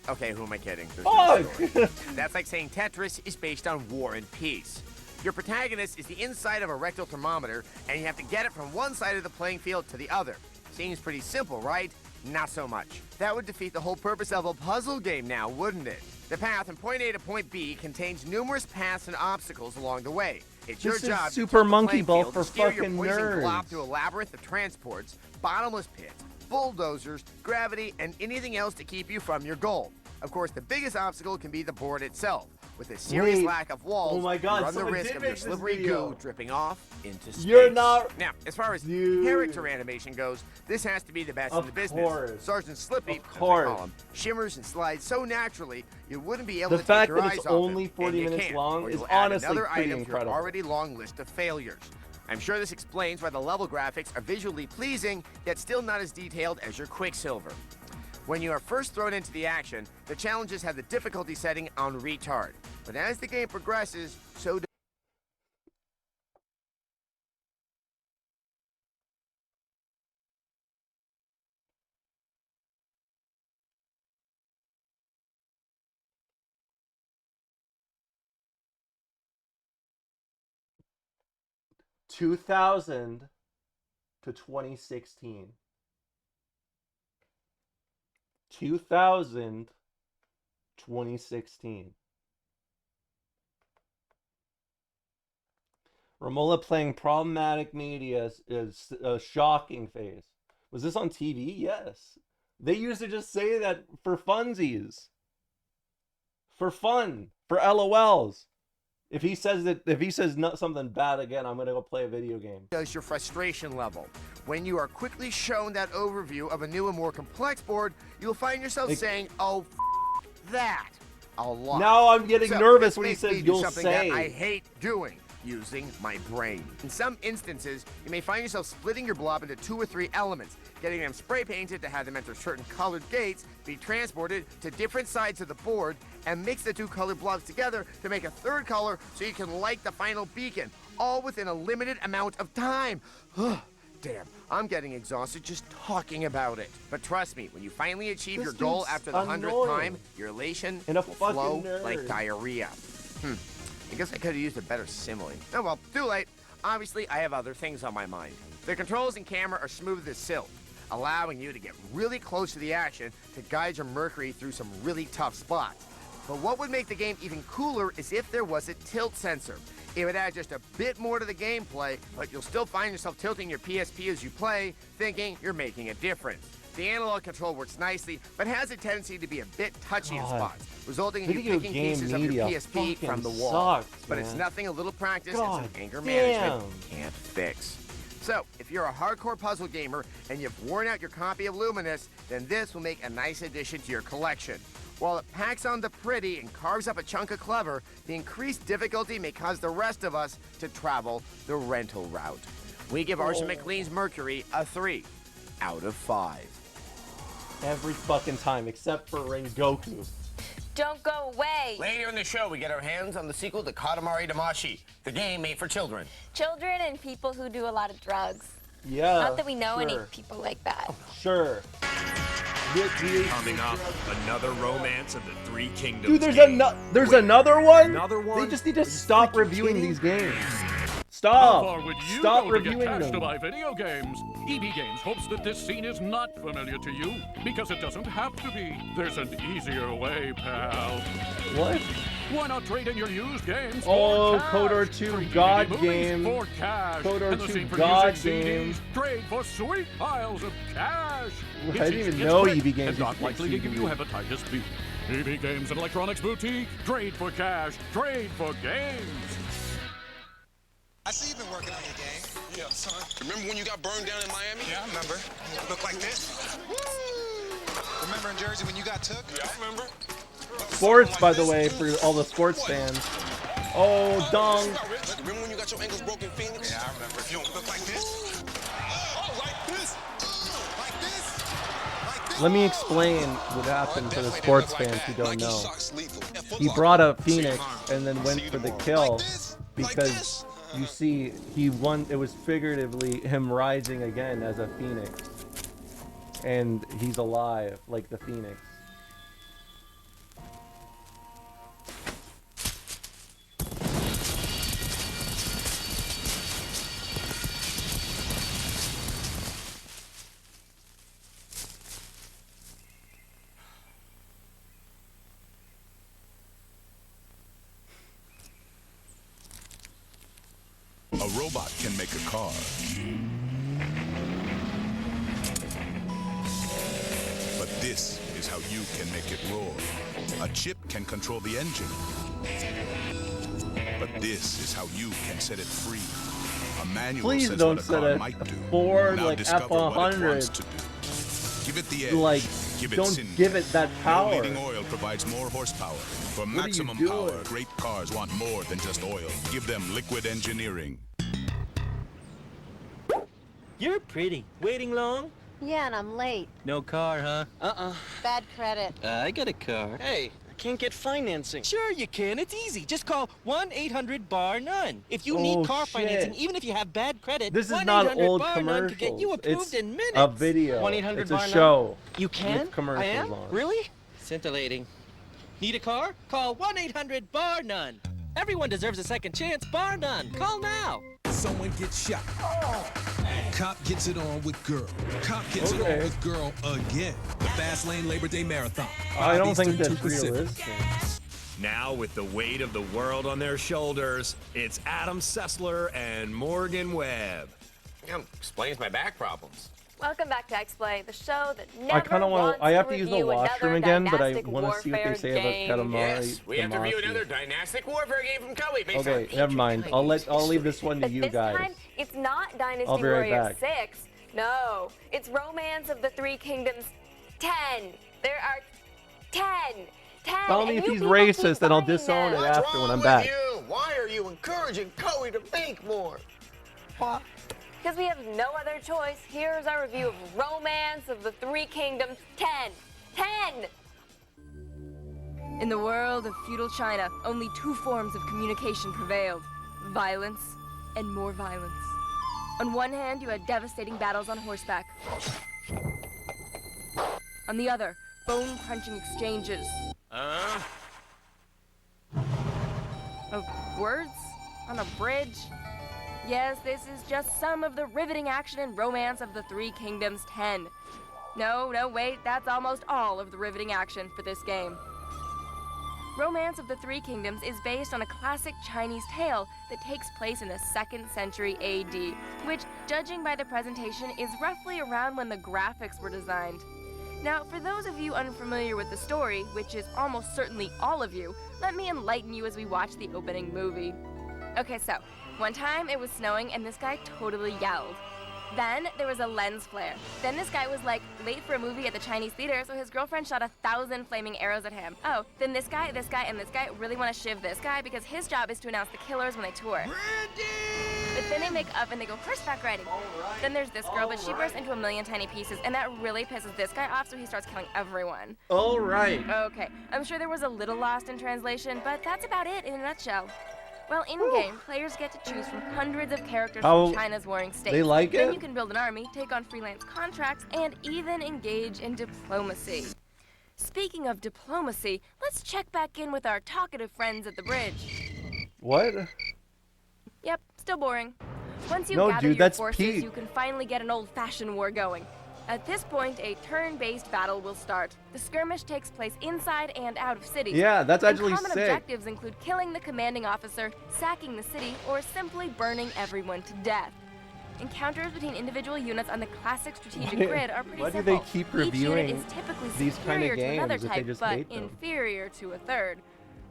Okay, who am I kidding? There's no Fuck. story. That's like saying Tetris is based on War and Peace. Your protagonist is the inside of a rectal thermometer, and you have to get it from one side of the playing field to the other. Seems pretty simple, right? Not so much. That would defeat the whole purpose of a puzzle game now, wouldn't it? The path from point A to point B contains numerous paths and obstacles along the way. It's your This is job to Super tilt the Monkey playing Ball field for to steer your fucking poison glob nerds. through a labyrinth of transports, bottomless pits, bulldozers, gravity, and anything else to keep you from your goal. Of course, the biggest obstacle can be the board itself. With a serious Wait. lack of walls, Oh my God, you run the someone risk did of your make this slippery video. goo dripping off into space. You're not- Now, as far as character animation goes, this has to be the best in Of the business. course. Sergeant Slippy, Of as they course. call him, shimmers and slides so naturally you wouldn't be able The to fact take your that eyes it's off him, only 40 and you minutes can't, long or is you'll add honestly another pretty item incredible. to your already long list of failures. I'm sure this explains why the level graphics are visually pleasing, yet still not as detailed as your Quicksilver. When you are first thrown into the action, the challenges have the difficulty setting on retard. But as the game progresses, so do (2000 to 2016). 2000, 2016. Romola playing problematic media is a shocking face. Was this on TV? Yes. They used to just say that for funsies. For fun. For LOLs. If he says something bad again, I'm gonna go play a video game. does your frustration level. When you are quickly shown that overview of a new and more complex board, you'll find yourself saying, "Oh, that," a lot. Now I'm getting So, nervous this when he makes says, me do "You'll something say." that I hate doing, using my brain. In some instances, you may find yourself splitting your blob into 2 or 3 elements, getting them spray painted to have them enter certain colored gates, be transported to different sides of the board, and mix the 2 colored blobs together to make a 3rd color so you can light the final beacon, all within a limited amount of time. Damn, I'm getting exhausted just talking about it. But trust me, when you finally achieve This your goal dude's after the 100th annoying. time, your elation And a will fucking flow nerd. like diarrhea. I guess I could have used a better simile. Oh well, too late. Obviously, I have other things on my mind. The controls and camera are smooth as silk, allowing you to get really close to the action to guide your Mercury through some really tough spots. But what would make the game even cooler is if there was a tilt sensor. It would add just a bit more to the gameplay, but you'll still find yourself tilting your PSP as you play, thinking you're making a difference. The analog control works nicely, but has a tendency to be a bit touchy in God. spots, resulting in you Video picking game pieces of your media PSP from fucking the wall. sucks, But it's man. nothing a little practice God and some anger damn. management can't fix. So, if you're a hardcore puzzle gamer and you've worn out your copy of Luminous, then this will make a nice addition to your collection. While it packs on the pretty and carves up a chunk of clever, the increased difficulty may cause the rest of us to travel the rental route. We give Archer McLean's Mercury a 3 out of 5. Every fucking time, except for Rengoku. Don't go away. Later in the show, we get our hands on the sequel to Katamari Damacy, the game made for children. Children and people who do a lot of drugs. Yeah. Not that we know any sure. people like that. Sure. Coming up, another romance of the Three Kingdoms. Dude, there's game. another one? Another one? They just need to stop reviewing these games. How Stop. far would you Stop go to get reviewing cash them. to buy video games? EB Games hopes that this scene is not familiar to you, because it doesn't have to be. There's an easier way, pal. What? Why not trade in your used games Oh, for cash? KOTOR 2 Trade God DVD movies game. for cash. KOTOR And the 2 same for God music game. CDs. Trade for sweet piles of cash. I It's didn't easy, even it's know quick, EB Games and used not to make likely to give you CDs. hepatitis B. EB Games and Electronics Boutique. Trade for cash. Trade for games. I see you've been working on your game. Yeah, son. Remember when you got burned down in Miami? Yeah, I remember. Look like this. Woo! Remember in Jersey when you got took? Yeah, I remember. Sports, by the way, for all the sports fans. Oh, dong. Remember when you got your ankles broken, Phoenix? Yeah, I remember. You don't look like this. Oh, like this. Like this. Let me explain what happened for the sports fans who don't know. He brought up Phoenix and then went for the kill because you see he won. It was figuratively him rising again as a Phoenix, and he's alive like the Phoenix. A robot can make a car. But this is how you can make it roar. A chip can control the engine. But this is how you can set it free. A manual Please says don't what a set car a might do. Ford Now like discover what it wants F100. to do. Give it the edge. Like, give it don't synchrony. give it that power. No leading oil provides more horsepower. For What are you maximum doing? power, great cars want more than just oil. Give them Liquid Engineering. You're pretty. Waiting long? Yeah, and I'm late. No car, huh? Bad credit. I got a car. Hey, I can't get financing. Sure you can. It's easy. Just call 1-800-BAR-NONE. If you need car financing, even if you have bad credit, This is not old 1-800-BAR-NONE could get you commercials. approved It's in minutes. a video. 1-800-BAR-NONE. It's a show. You can? with commercials I am? on. Really? Scintillating. Need a car? Call 1-800-BAR-NONE. Everyone deserves a second chance, bar none. Call now. Someone gets shot. Cop gets it on with girl. Cop gets it on with girl again. The Fast Lane Labor Day Marathon. I don't think Eastern, that's 2 Pacific. realistic. Now, with the weight of the world on their shoulders, it's Adam Sessler and Morgan Webb. Explains my back problems. Welcome back to X-Play, the show that never I kind of want wants to. I have to use the review washroom another again, but I dynastic want to see what they say about warfare Katamari. Yes, we have to review another Dynastic Warfare game from Koei. based on Okay, never mind. I'll leave this one to But you this guys. time, it's not Dynasty I'll be right Warriors back. 6. No, it's Romance of the Three Kingdoms 10. There are 10. 10. Tell me and if you he's people keep racist, and I'll buying disown it them. after when I'm back. Why are you encouraging Koei to make more? What? Because we have no other choice, here's our review of Romance of the Three Kingdoms 10. 10! In the world of feudal China, only two forms of communication prevailed: violence and more violence. On one hand, you had devastating battles on horseback. On the other, bone-crunching exchanges of words on a bridge. Yes, this is just some of the riveting action in Romance of the Three Kingdoms 10. No, wait, that's almost all of the riveting action for this game. Romance of the Three Kingdoms is based on a classic Chinese tale that takes place in the 2nd century AD, which, judging by the presentation, is roughly around when the graphics were designed. Now, for those of you unfamiliar with the story, which is almost certainly all of you, let me enlighten you as we watch the opening movie. Okay, so, one time it was snowing and this guy totally yelled. Then there was a lens flare. Then this guy was like late for a movie at the Chinese theater, so his girlfriend shot 1,000 flaming arrows at him. Oh, then this guy, and this guy really want to shiv this guy because his job is to announce the killers when they tour. But then they make up and they go horseback riding. Then there's this girl, but she bursts into a million tiny pieces, and that really pisses this guy off, so he starts killing everyone. All right. Okay, I'm sure there was a little lost in translation, but that's about it in a nutshell. Well, in-game, players get to choose from hundreds of characters from China's warring states. They like Then it? you can build an army, take on freelance contracts, and even engage in diplomacy. Speaking of diplomacy, let's check back in with our talkative friends at the bridge. What? Yep, still boring. Once you No, gather dude, your that's forces, peak. you can finally get an old-fashioned war going. At this point, a turn-based battle will start. The skirmish takes place inside and out of cities. Yeah, that's actually and common sick. objectives include killing the commanding officer, sacking the city, or simply burning everyone to death. Encounters between individual units on the classic strategic grid are pretty Why do simple. they keep Each unit reviewing is typically these kind superior of to another games if they type, just but hate them? inferior to a third.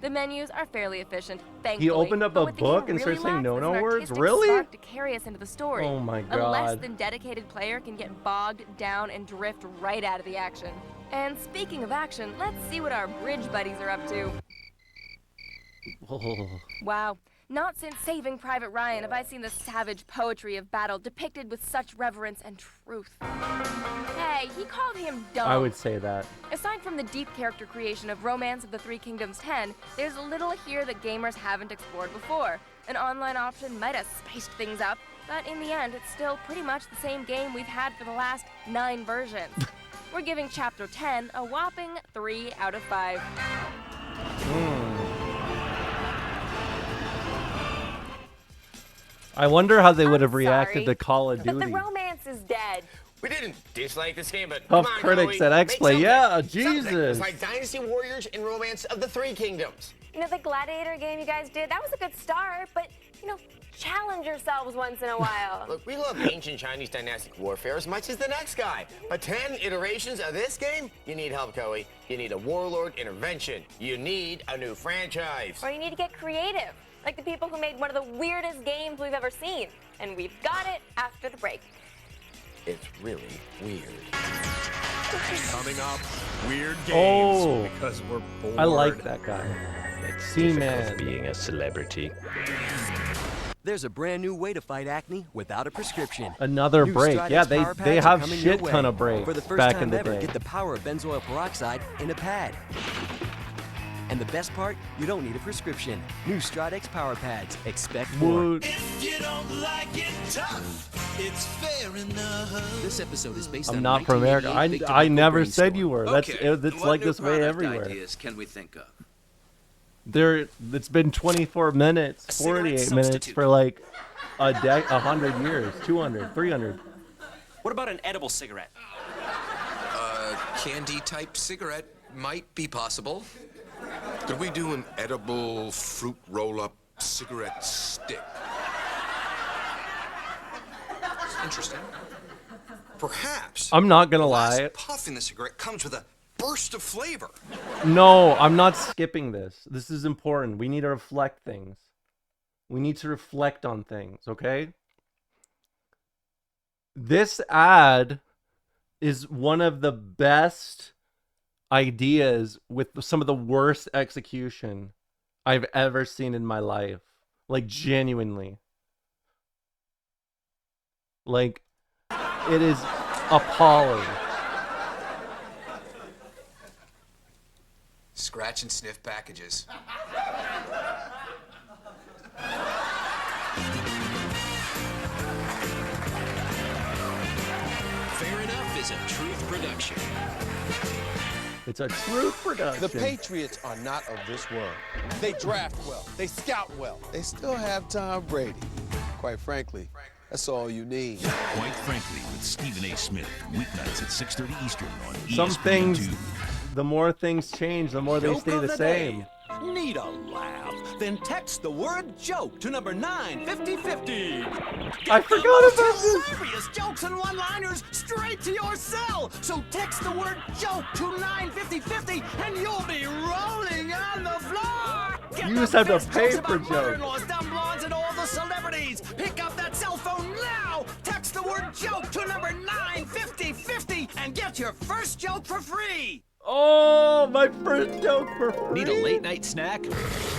The menus are fairly efficient, thankfully. He opened up but a what the book game and really started saying lacks is no-no an words? artistic Really? spark to carry us into the story. Oh my A less God. than dedicated player can get bogged down and drift right out of the action. And speaking of action, let's see what our bridge buddies are up to. Wow. Not since Saving Private Ryan have I seen the savage poetry of battle depicted with such reverence and truth. Hey, he called him dumb. I would say that. Aside from the deep character creation of Romance of the Three Kingdoms 10, there's little here that gamers haven't explored before. An online option might have spiced things up, but in the end, it's still pretty much the same game we've had for the last 9 versions. We're giving Chapter 10 a whopping 3 out of 5. I wonder how they would have reacted to Call of But the Duty. romance is dead. We didn't dislike this game, but Tough come on, critics Chloe, at make X-Play. something. Yeah, Something. Jesus. It's like Dynasty Warriors and Romance of the Three Kingdoms. You know, the Gladiator game you guys did, that was a good start, but, you know, challenge yourselves once in a while. Look, we love ancient Chinese dynastic warfare as much as the next guy. But 10 iterations of this game? You need help, Chloe. You need a warlord intervention. You need a new franchise. Or you need to get creative, like the people who made one of the weirdest games we've ever seen. And we've got it after the break. It's really weird. Coming up, weird games Oh, because we're bored. I like that guy. C-Man. Being a celebrity. There's a brand new way to fight acne without a prescription. Another New break. Stridex Yeah, Power they Pads are have coming shit your ton way. of breaks For the first back time in the ever, day. get the power of benzoyl peroxide in a pad. And the best part, you don't need a prescription. New Stridex Power Pads. Expect more. Would- If you don't like it tough, it's fair enough. This episode is based I'm on not from America. 1988 Victor I Hugo never Brainstorm. said you were. That's it's what like new this way product everywhere. ideas can we think of? It's been 24 minutes, 48 minutes for like 100 years, 200, 300. What about an edible cigarette? Candy-type cigarette might be possible. Could we do an edible fruit roll-up cigarette stick? Interesting. Perhaps. I'm not gonna the last lie. puff in the cigarette comes with a burst of flavor. No, I'm not skipping this. This is important. We need to reflect things. We need to reflect on things, okay? This ad is one of the best ideas with some of the worst execution I've ever seen in my life. Like, genuinely. Like, it is appalling. Scratch and sniff packages. Fair Enough is a Truth production. It's a truth production. The Patriots are not of this world. They draft well. They scout well. They still have Tom Brady. Quite frankly, that's all you need. Quite Frankly with Stephen A. Smith, weeknights at 6:30 Eastern on Some ESPN2. things, the more things change, the more they Joke stay of the the same. day. Need a laugh? Then text the word joke to number 95050. I forgot about this. Hilarious jokes and one-liners straight to your cell. So text the word joke to 95050 and you'll be rolling on the floor. Get You the just have to best pay jokes for about jokes. mother-in-laws, dumb blondes, and all the celebrities. Pick up that cell phone now. Text the word joke to number 95050 and get your first joke for free. Oh, my first joke for free. Need a late night snack?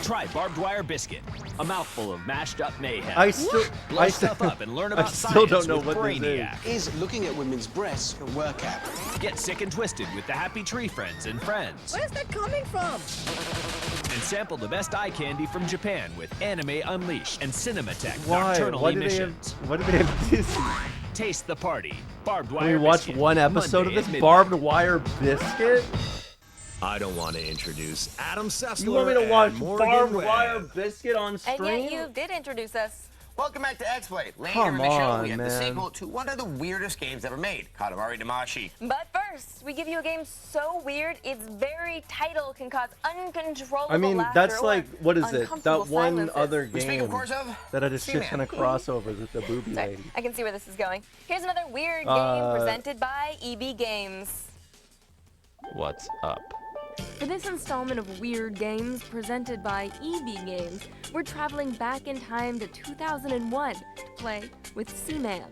Try barbed wire biscuit. A mouthful of mashed up mayhem. I still- blow I stuff still- up and learn I about still science don't know with what this is. Brainiac. Is looking at women's breasts a workout? Get sick and twisted with the Happy Tree Friends and Friends. Where's that coming from? And sample the best eye candy from Japan with Anime Unleashed and Cinematech Why? Nocturnal What do they have? Emissions. What do they have Disney? Taste the party. Barbed Can wire we watch biscuit. one episode Monday of at this midnight. barbed wire biscuit? I don't want to introduce Adam Sessler. You want me to and watch Morgan barbed Webb. wire biscuit on And stream? yet you did introduce us. Welcome back to X-Play. Later Come in the show, on, we have the man. sequel to one of the weirdest games ever made, Katamari Damacy. But first, we give you a game so weird, its very title can cause uncontrollable I mean, laughter that's or like, what is it? uncomfortable That one silences. other We speak, of game course, of that had a shit ton of Seaman. crossovers with the booby Sorry, lady. I can see where this is going. Here's another weird game presented by EB Games. What's up? For this installment of Weird Games presented by EB Games, we're traveling back in time to 2001 to play with Seaman.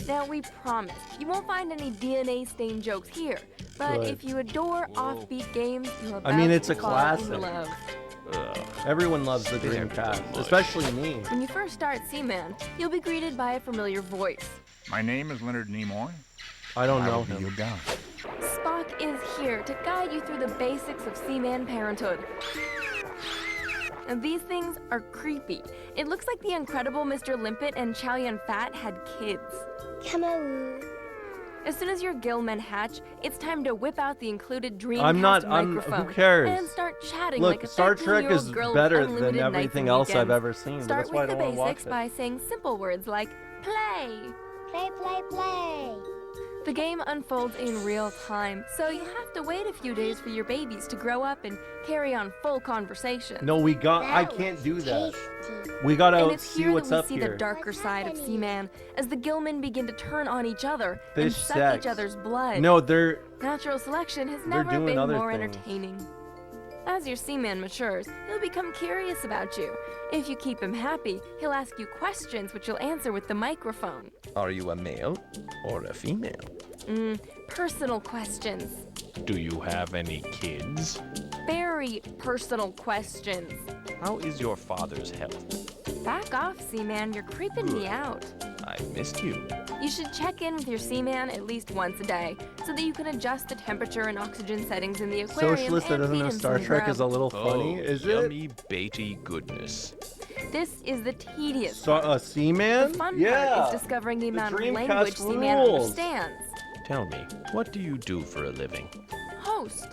Now, we promise you won't find any DNA-stained jokes here, but Good. if you adore offbeat games, you're about I mean, it's to a fall classic. in love. Everyone loves the Dreamcast, especially me. When you first start Seaman, you'll be greeted by a familiar voice. My name is Leonard Nimoy. I don't I know will be him. your guide. Spock is here to guide you through the basics of Seaman parenthood. And these things are creepy. It looks like the incredible Mr. Limpet and Chow Yun-Fat had kids. Come on. As soon as your Gillmen hatch, it's time to whip out the included Dreamcast microphone who cares? and start chatting Look, like a Star Trek 13-year-old is girl with better unlimited than nights everything and else I've weekends. ever seen. But Start that's why I with don't the want to watch basics it. by saying simple words like play. Play, play, play. The game unfolds in real time, so you have to wait a few days for your babies to grow up and carry on full conversation. No, I can't do that. We gotta And it's see here what's that we up see here. the darker side of Seaman as the Gillmen begin to turn on each other and Fish suck sex. each other's blood. No, they're Natural selection has they're never doing been other more things. entertaining. As your Seaman matures, he'll become curious about you. If you keep him happy, he'll ask you questions which you'll answer with the microphone. Are you a male or a female? Personal questions. Do you have any kids? Very personal questions. How is your father's health? Back off, Seaman, you're creeping me out. I missed you. You should check in with your Seaman at least once a day, so that you can adjust the temperature and oxygen settings in the aquarium Socialist that and doesn't feed know him Star some Trek grub. is a little funny, is it? Yummy, baity goodness. This is the tedious So, part. Seaman? The fun Yeah. part is discovering the amount of Dreamcast language Seaman rules. understands. Tell me, what do you do for a living? Host.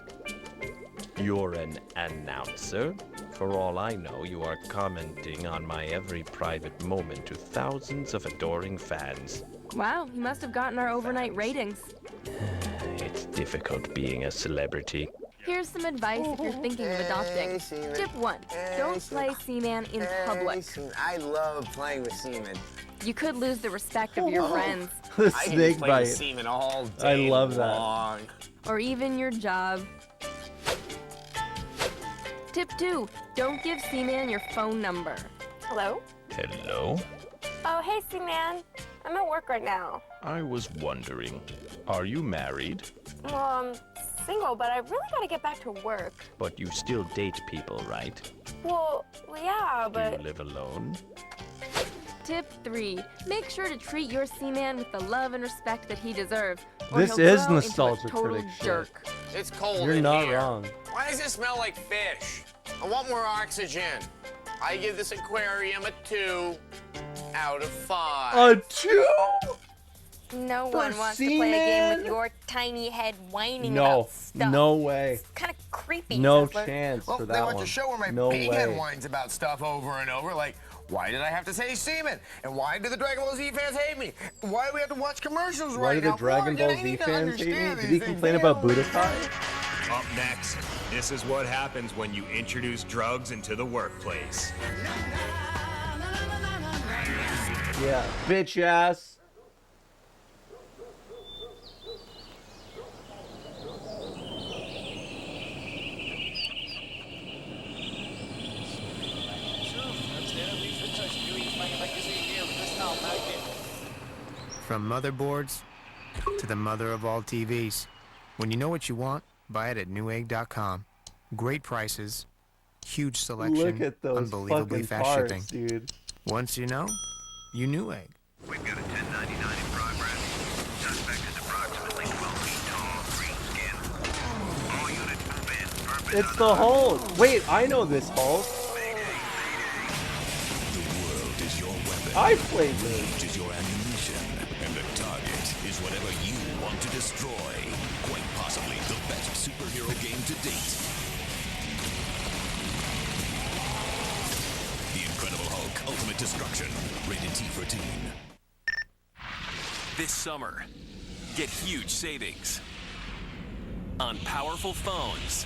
You're an announcer? For all I know, you are commenting on my every private moment to thousands of adoring fans. Wow, you must have gotten our overnight ratings. It's difficult being a celebrity. Here's some advice if you're thinking of adopting. Seaman. Tip 1. Don't play Seaman in public. I love playing with Seaman. You could lose the respect of your friends. The I can snake play bite. with Seaman all I day love that. long. Or even your job. Tip 2. Don't give Seaman your phone number. Hello? Hello? Oh, hey, Seaman. I'm at work right now. I was wondering, are you married? Well, I'm single, but I really gotta get back to work. But you still date people, right? Well, yeah, Do but... you live alone? Tip 3. Make sure to treat your Seaman with the love and respect that he deserves. Or This he'll is grow nostalgia into a total critic shit. jerk. It's cold You're in not here. wrong. Why does it smell like fish? I want more oxygen. I give this aquarium a 2 out of 5. A 2? No For one wants to play a game Seaman? with your tiny head whining No, about stuff. no way. Kind of creepy. No Zuffler. chance Well, for they that want one. to show where my No big way. head whines about stuff over and over, like, why did I have to say Seaman? And why do the Dragon Ball Z fans hate me? Why do we have to watch commercials Why right do the now? Dragon Morgan, Ball I Z need to fans hate me? understand Did he these complain things. about Budokai? Up next, this is what happens when you introduce drugs into the workplace. Yeah, bitch ass. From motherboards to the mother of all TVs. When you know what you want, buy it at Newegg.com. Great prices, huge selection, Look at those unbelievably fucking fast parts, shipping. dude. Once you know, you Newegg. We've got a 1099 in progress. Suspect is approximately 12 feet tall, green skin. All units move in. Purpose It's the Hulk. Wait, I know this Hulk. The world is your weapon. I played this. Rage is your ammunition. And the target is whatever you want to destroy. Quite possibly the best superhero game to date. The Incredible Hulk Ultimate Destruction. Rated T for teen. This summer, get huge savings on powerful phones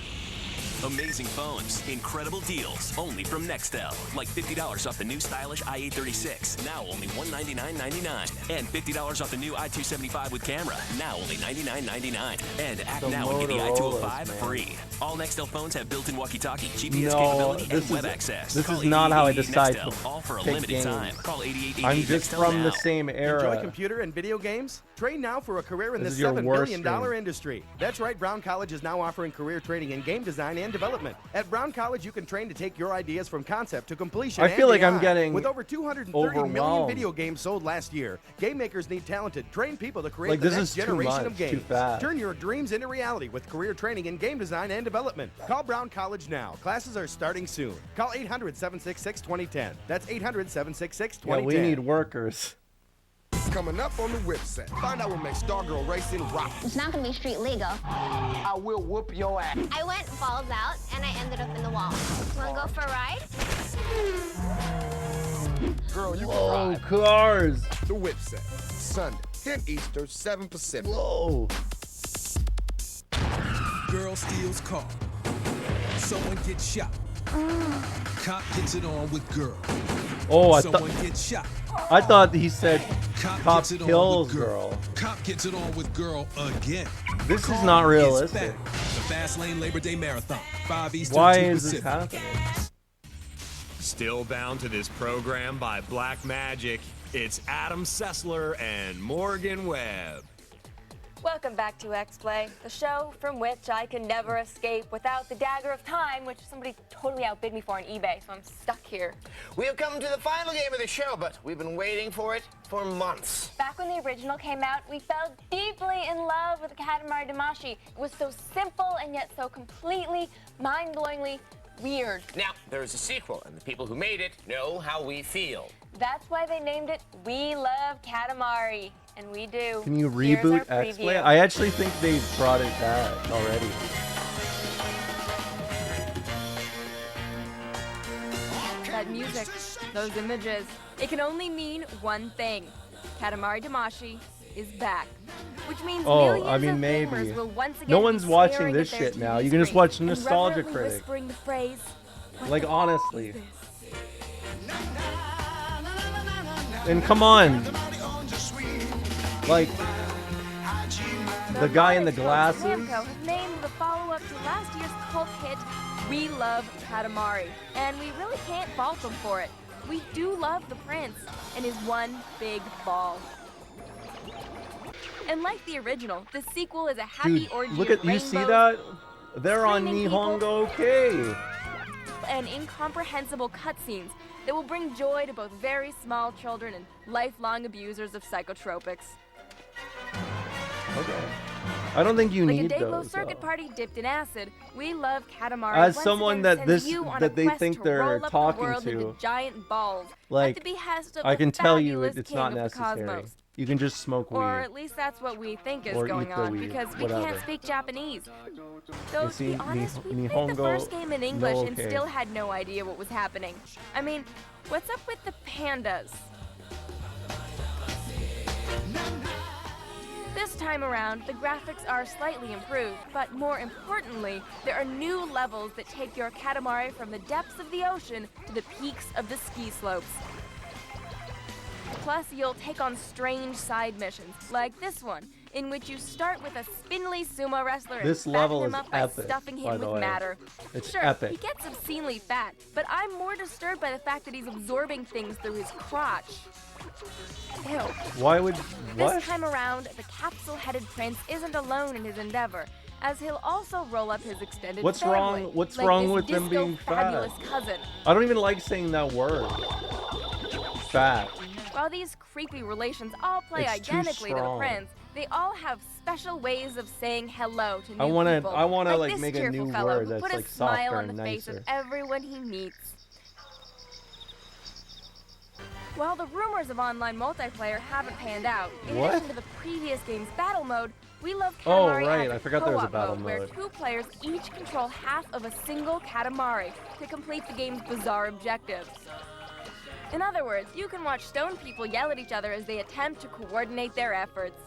Amazing phones, incredible deals, only from Nextel. Like $50 off the new stylish i836, now only $199.99. And $50 off the new i275 with camera, now only $99.99. And act now and get the i205 free. All Nextel phones have built-in walkie-talkie, GPS capability, and web access. This Call is not how I 8888 decide Nextel, to all for a pick limited games. time. Call 8888 I'm just Nextel from now. the same era. Enjoy computer and video games? Train now for a career in This the is your $7 worst billion stream. industry. That's right, Brown College is now offering career training in game design and development. At Brown College, you can train to take your ideas from concept to completion. I feel and like I'm beyond. getting With over 230 million overwhelmed. video games sold last year, game makers need talented, trained people to create Like, the this next is too generation much, of too games. fast. Turn your dreams into reality with career training in game design and development. Call Brown College now. Classes are starting soon. Call 800-766-2010. That's 800-766-2010. Yeah, we need workers. Coming up on the website. Find out what makes Stargirl racing rock. It's not gonna be street legal. I will whoop your ass. I went balls out and I ended up in the wall. Wanna go for a ride? Girl, you Whoa, can ride. cars. The website. Sunday, 10 Eastern, 7 Pacific. Whoa. Girl steals car. Someone gets shot. Cop gets it on with girl. Oh, Someone gets shot. I thought he said cop gets it on kills with girl. Cop gets it on with girl again. This is Car not is realistic. back. The Fastlane Labor Day Marathon. 5 Eastern, Why 2 is this Pacific. happening? Still bound to this program by Black Magic. It's Adam Sessler and Morgan Webb. Welcome back to X-Play, the show from which I can never escape without the Dagger of Time, which somebody totally outbid me for on eBay, so I'm stuck here. We have come to the final game of the show, but we've been waiting for it for months. Back when the original came out, we fell deeply in love with Katamari Damacy. It was so simple and yet so completely, mind-blowingly weird. Now, there's a sequel, and the people who made it know how we feel. That's why they named it We Love Katamari, and we do. Can you Here's our reboot X-Play? preview. I actually think they brought it back already. That music, those images, it can only mean one thing. Katamari Damacy is back. Which means Oh, millions I mean, of maybe. gamers will once again No be one's watching staring this at their shit now. TV You can just screen watch and Nostalgia reverently Critic. whispering the phrase, "What Like, the honestly. f- is this?" And come on. Like, the guy in the glasses. Namco have named the follow-up to last year's cult hit, We Love Katamari. And we really can't fault them for it. We do love the prince and his one big ball. And like the original, the sequel is a happy Dude, orgy look of at, you see rainbows, that? They're on screaming people. Nihongo Okay. and incomprehensible cutscenes that will bring joy to both very small children and lifelong abusers of psychotropics. Okay. I don't think you Like a need Dayglow those. circuit though. party dipped in acid, We Love Katamari As once someone again that sends this- you on that a they quest think to they're roll up talking the world to, into giant balls like, at the behest of I the can tell you fabulous it's king not of the necessary. cosmos. You can just smoke weed. Or at least that's what we think is Or going eat the on, weed, because we whatever. can't speak Japanese. Though, to see, be honest, we played the Nihongo first game in English no and okay. still had no idea what was happening. I mean, what's up with the pandas? This time around, the graphics are slightly improved, but more importantly, there are new levels that take your Katamari from the depths of the ocean to the peaks of the ski slopes. Plus, you'll take on strange side missions, like this one, in which you start with a spindly sumo wrestler and This fatten level him is up by epic, stuffing by him the with way. matter. It's Sure, epic. he gets obscenely fat, but I'm more disturbed by the fact that he's absorbing things through his crotch. Ew. Why would what? This time around, the capsule-headed prince isn't alone in his endeavor, as he'll also roll up his extended What's family, wrong? What's like wrong this with them disco being fabulous fat? cousin. I don't even like saying that word. Fat. While these creepy relations all play It's too identically to the strong. prince, they all have special ways of saying hello to new I wanna- people. I wanna, like, this make a cheerful new fellow word who that's, put a like, smile softer on the and face of nicer. everyone he meets. While the rumors of online multiplayer haven't panned out, in What? addition to the previous game's battle mode, We Love Oh, Katamari right, adds I forgot there was a co-op battle where mode. 2 players each control half of a single Katamari to complete the game's bizarre objectives. In other words, you can watch stone people yell at each other as they attempt to coordinate their efforts.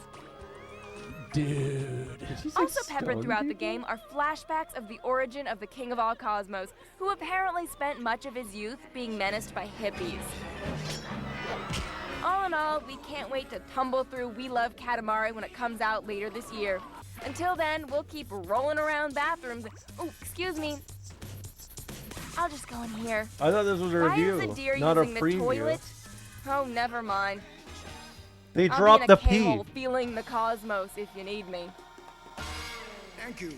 Dude, Also peppered throughout the game are flashbacks of the origin of the King of all Cosmos, who apparently spent much of his youth being menaced by hippies. All in all, we can't wait to tumble through We Love Katamari when it comes out later this year. Until then, we'll keep rolling around bathrooms. Oh, excuse me. I'll just go in here. I thought this was a review, Why is the deer not a using preview. the toilet? Oh, never mind. They I'll dropped be in the a P. K-hole feeling the cosmos if you need me. Thank you.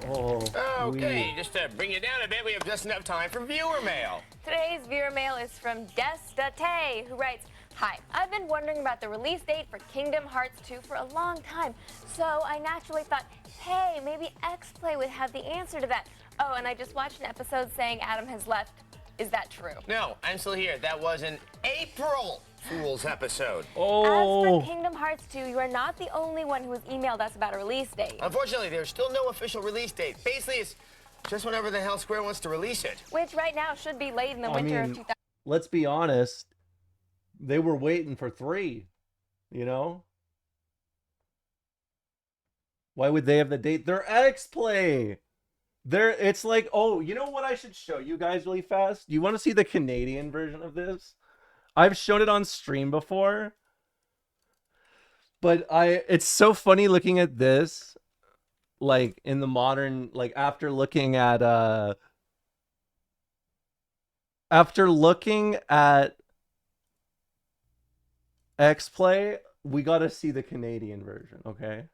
Oh, Okay, just to bring it down a bit, we have just enough time for viewer mail. Today's viewer mail is from Destate, who writes, "Hi, I've been wondering about the release date for Kingdom Hearts 2 for a long time, so I naturally thought, hey, maybe X-Play would have the answer to that. Oh, and I just watched an episode saying Adam has left. Is that true?" No, I'm still here. That was an April Fool's episode. As for Kingdom Hearts 2, you are not the only one who has emailed us about a release date. Unfortunately, there's still no official release date. Basically, it's just whenever the hell Square wants to release it. Which right now should be late in the winter of 2000. Let's be honest. They were waiting for 3, you know? Why would they have the date? They're X-Play. It's like, oh, you know what I should show you guys really fast? You want to see the Canadian version of this? I've shown it on stream before. But it's so funny looking at this, like in the modern, like after looking at X-Play, we got to see the Canadian version, okay?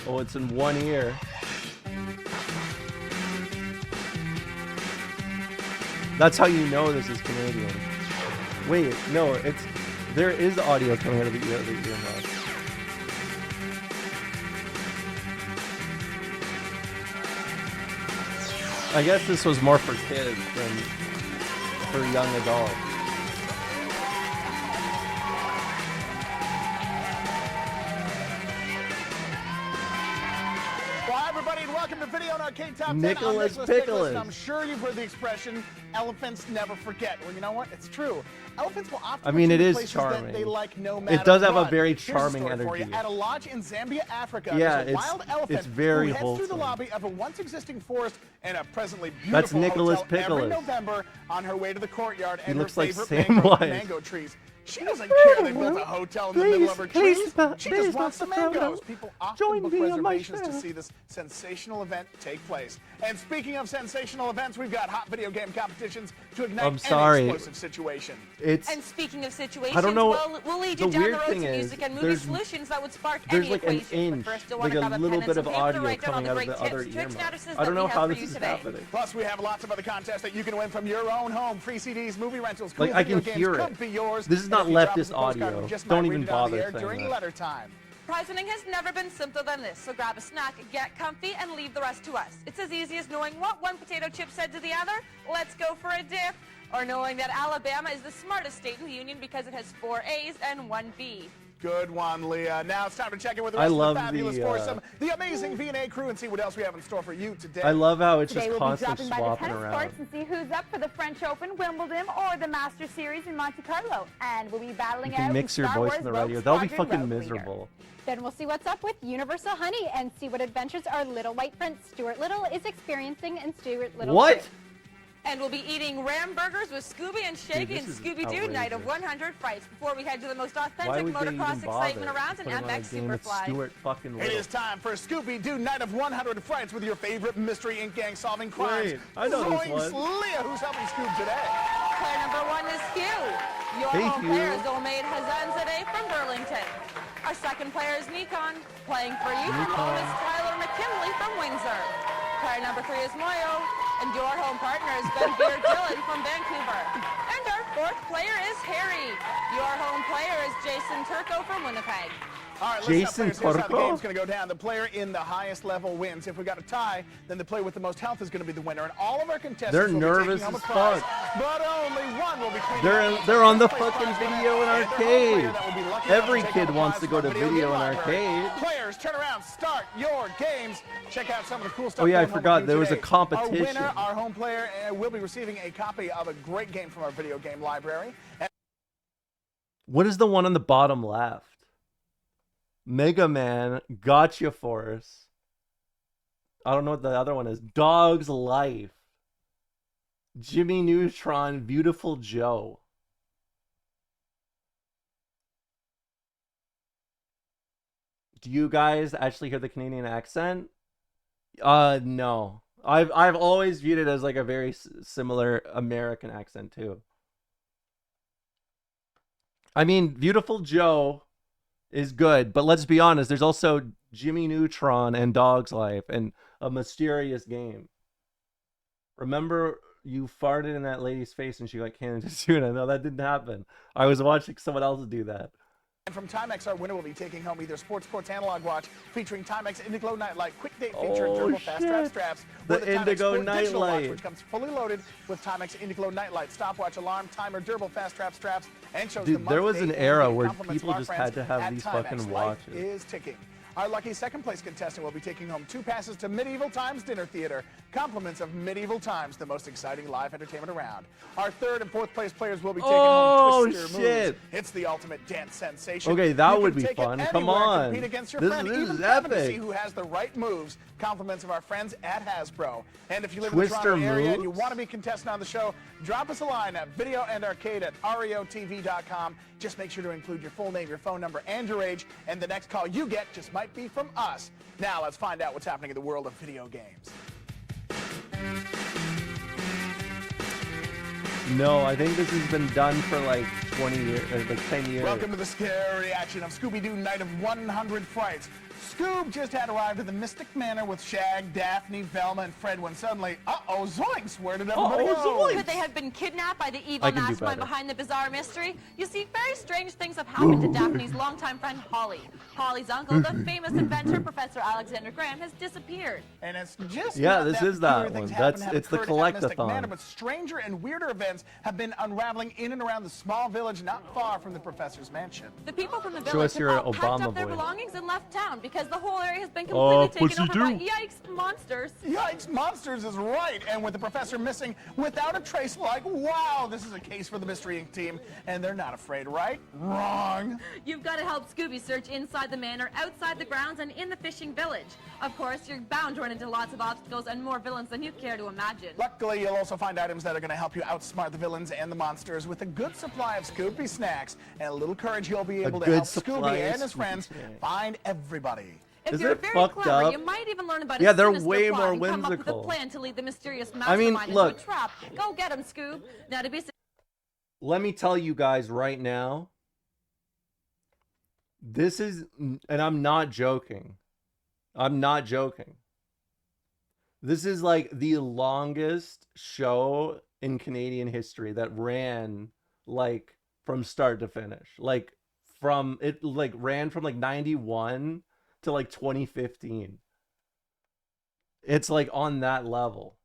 Oh, it's in one ear. That's how you know this is Canadian. Wait, no, there is audio coming out of the earmuff. I guess this was more for kids than for young adults. Well, everybody, and welcome to Video and Arcade Top 10. Nicholas I'm Pickles. and I'm sure you've heard the expression, elephants never forget. Well, you know what? It's true. Elephants will often I mean, put you it in is places charming. that they like no matter It does have a what. very Here's charming story for you. energy. At a lodge in Zambia, Africa, Yeah, there's a wild elephant it's very who heads through the wholesome. lobby of a once existing forest and a presently beautiful That's Nicholas hotel every Pickles. November on her way to the courtyard He and her looks like favorite Samwise. mango trees. She doesn't care they built a hotel in the middle of her trees. She just wants the mangoes. People often book reservations to see this sensational event take place. And speaking of sensational events, we've got hot video game competitions to ignite I'm sorry. any explosive situation. It's And speaking of situations, I don't know. we'll lead The you down weird the road thing to is, music and movie there's- solutions that would spark There's any like an equation. inch, But first, you'll like want to a grab a little pen bit and of some paper to audio write down all coming the out of great the other tips, tricks, and earmuff. notices I that don't we know have how for this you is today. happening. Plus, we have lots of other contests that you can win from your own home. Free CDs, movie rentals, cool Like, I video can games hear could it. be yours. This is And not if you drop us leftist a postcard, audio. we just Don't might even read it on the bother air saying during that. letter time. Prizing has never been simpler than this, so grab a snack, get comfy, and leave the rest to us. It's as easy as knowing what one potato chip said to the other, let's go for a dip, or knowing that Alabama is the smartest state in the union because it has 4 A's and 1 B. Good one, Leah. Now it's time to check in with the I rest of love the fabulous the, foursome, the amazing V&A crew, and see what else we have in store for you today. I love how it's Today just we'll be constant dropping by the swapping tennis around. courts and see who's up for the French Open, Wimbledon, or the Masters Series in Monte Carlo. And we'll be battling You can out mix in your Star voice Wars in the Rogue radio. That'll be Squadron fucking Rogue Leader. miserable. Then we'll see what's up with Universal Honey and see what adventures our little white prince Stuart Little is experiencing in Stuart Little What? 2. And we'll be eating Ram burgers with Scooby and Shaggy this and is Scooby-Doo Night of outrageous. 100 Frights before we head to the most Why authentic would they even motocross excitement bother around an putting on a MX game with Superfly. Stuart fucking It Little? is time for Scooby-Doo Night of 100 Frights with your favorite Mystery Inc. gang solving crimes. Wait, I know this Zoinks! one. Leah, who's helping Scoob today? Player number 1 is Hugh. Your Hey, home Hugh. player is Omaid Hazanzadeh from Burlington. Our second player is Nikon, playing for you from Nikon. home is Tyler McKinley from Windsor. Player number 3 is Moyo, and your home partner is Ben Beer Dillon from Vancouver. And our fourth player is Harry. Your home player is Jason Turco from Winnipeg. All right, Jason listen up, players. Here's how the Turco? game's going to go down. The player in the highest level wins. If we got a tie, then the player with the most health is going to be the winner. And all of our contestants They're will nervous be taking home as a prize, fuck. but only one will be cleaning up They're on the first place fucking prize video winner, in and their home player arcade. that will be lucky enough Every to take kid home a wants prize to go from to our video in library. arcade. Players, turn around, start your games. Check out some of the cool stuff. Oh, yeah, I going home forgot with you there was a today. competition. Our winner, our home player, will be receiving a copy of a great game from our video game library. And What is the one on the bottom left? Mega Man, Gotcha Force. I don't know what the other one is. Dog's Life. Jimmy Neutron, Beautiful Joe. Do you guys actually hear the Canadian accent? No. I've always viewed it as like a very similar American accent too. I mean, Beautiful Joe is good, but let's be honest, there's also Jimmy Neutron and Dog's Life and A Mysterious Game. Remember you farted in that lady's face and she got canned into tuna? No, that didn't happen. I was watching someone else do that. And from Timex, our winner will be taking home either Sports Analog Watch featuring Timex Indiglo Nightlight Quick Date feature durable fast strap straps, The or the Timex Indigo Sport Digital Watch, Nightlight. which comes fully loaded with Timex Indiglo Nightlight, stopwatch, alarm, timer, durable fast strap straps, and shows the Dude, there month, was date, an and era date where compliments people of our just friends had to have at these Timex. fucking Life watches. is ticking. Our lucky second place contestant will be taking home 2 passes to Medieval Times Dinner Theater. Compliments of Medieval Times, the most exciting live entertainment around. Our third and fourth place players will be taking home Twister shit. Moves. It's the ultimate dance sensation. Okay, that You would can be take it fun. Come anywhere, on. compete against your This friend, is even Kevin to see epic. who has the right moves. Compliments of our friends at Hasbro. And if you live Twister in the Toronto area and you Moves? want to be a contestant on the show, drop us a line at videoandarcade@reotv.com. Just make sure to include your full name, your phone number, and your age, and the next call you get just might be from us. Now let's find out what's happening in the world of video games. No, I think this has been done for like 20 years, like 10 years. Welcome to the scary action of Scooby-Doo Night of 100 Frights. Scoob just had arrived at the Mystic Manor with Shag, Daphne, Velma, and Fred when suddenly, zoinks, where did everybody go? Could they have been kidnapped by the evil I can do mastermind better. behind the bizarre mystery? You see, very strange things have happened to Daphne's longtime friend Holly. Holly's uncle, the famous inventor Professor Alexander Graham, has disappeared. And it's just Yeah, not this that is that peculiar things one. happen to have It's the occurred at Mystic collectathon. Manor, but stranger and weirder events have been unraveling in and around the small village not far from the professor's mansion. The people from the Show village us have your all packed Obama up their voice. belongings and left town because the whole area has been Oh, completely taken over by pussy-doo. yikes monsters. Yikes, monsters is right. And with the professor missing without a trace, like, wow, this is a case for the Mystery Inc. team. And they're not afraid, right? Wrong. You've got to help Scooby search inside the manor, outside the grounds, and in the fishing village. Of course, you're bound to run into lots of obstacles and more villains than you care to imagine. Luckily, you'll also find items that are going to help you outsmart the villains and the monsters with a good supply of Scooby snacks. And a little courage, you'll be able to good help supply Scooby of and his Scooby friends snacks. find everybody. If Is you're it very fucked clever, up? you might even learn about Yeah, a they're sinister way plot more and come up with a whimsical. plan to lead the mysterious I mastermind mean, look. into a trap. Go get him, Scoob. Now, to be Let me tell you guys right now, this is, and I'm not joking. I'm not joking. This is like the longest show in Canadian history that ran like from start to finish. Like from it like ran from like 91 to like 2015. It's like on that level.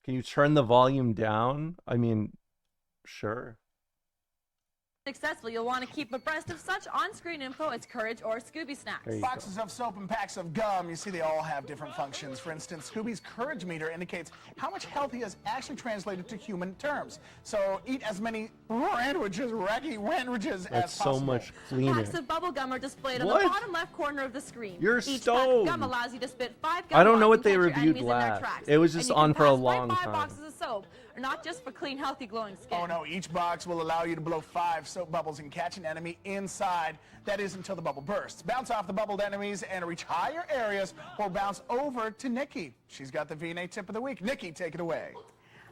Can you turn the volume down? I mean, sure. successful, you'll want to keep abreast of such on-screen info as Courage or Scooby Snacks. There you Boxes of soap and packs of gum, you see they all have different functions. For instance, Scooby's Courage Meter indicates how much health he has actually translated to human terms. So eat as many racky randwiches That's as so possible. much cleaner. Packs of bubble gum are displayed on What? the bottom left corner of the screen. You're Each pack stoned. of gum allows you to spit 5 gum I don't know bars what they and catch your reviewed enemies in their last. tracks. It was And just you can on for a pass long right by time. boxes of soap, not just for clean, healthy, glowing skin. Oh no, each box will allow you to blow 5 soap bubbles and catch an enemy inside. That is until the bubble bursts. Bounce off the bubbled enemies and reach higher areas or bounce over to Nikki. She's got the V&A tip of the week. Nikki, take it away.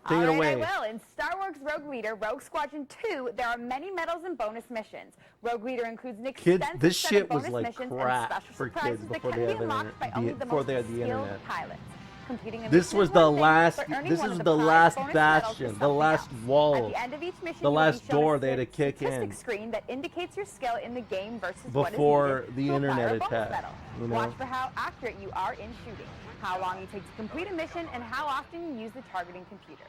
Take it All right, away. I will. In Star Wars Rogue Leader, Rogue Squadron 2, there are many medals and bonus missions. Rogue Leader includes an Kids, extensive this set shit of was bonus like missions crap and special for surprises kids that before can they be had unlocked by the only the before most they had the skilled internet. pilots. Completing a This mission was is the one thing, last. but earning This one is of the prize last bonus medals is bastion, the something last else. wall, At the end of each mission, the you will last be shown door a they had to kick statistic in screen that indicates your skill in the game versus what is before needed the to acquire internet a bonus attack. medal. You know? Watch for how accurate you are in shooting, how long you take to complete a mission, and how often you use the targeting computer.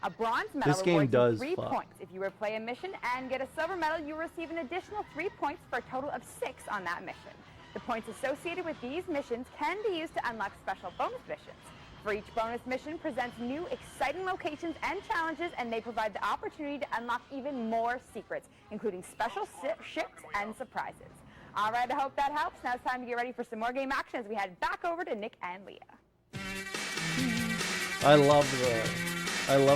A bronze medal This game rewards does you 3 fuck. points. If you replay a mission and get a silver medal, you receive an additional 3 points for a total of 6 on that mission. The points associated with these missions can be used to unlock special bonus missions. For each bonus mission presents new, exciting locations and challenges, and they provide the opportunity to unlock even more secrets, including special ships and surprises. All right, I hope that helps. Now it's time to get ready for some more game action as we head back over to Nick and Leah. I love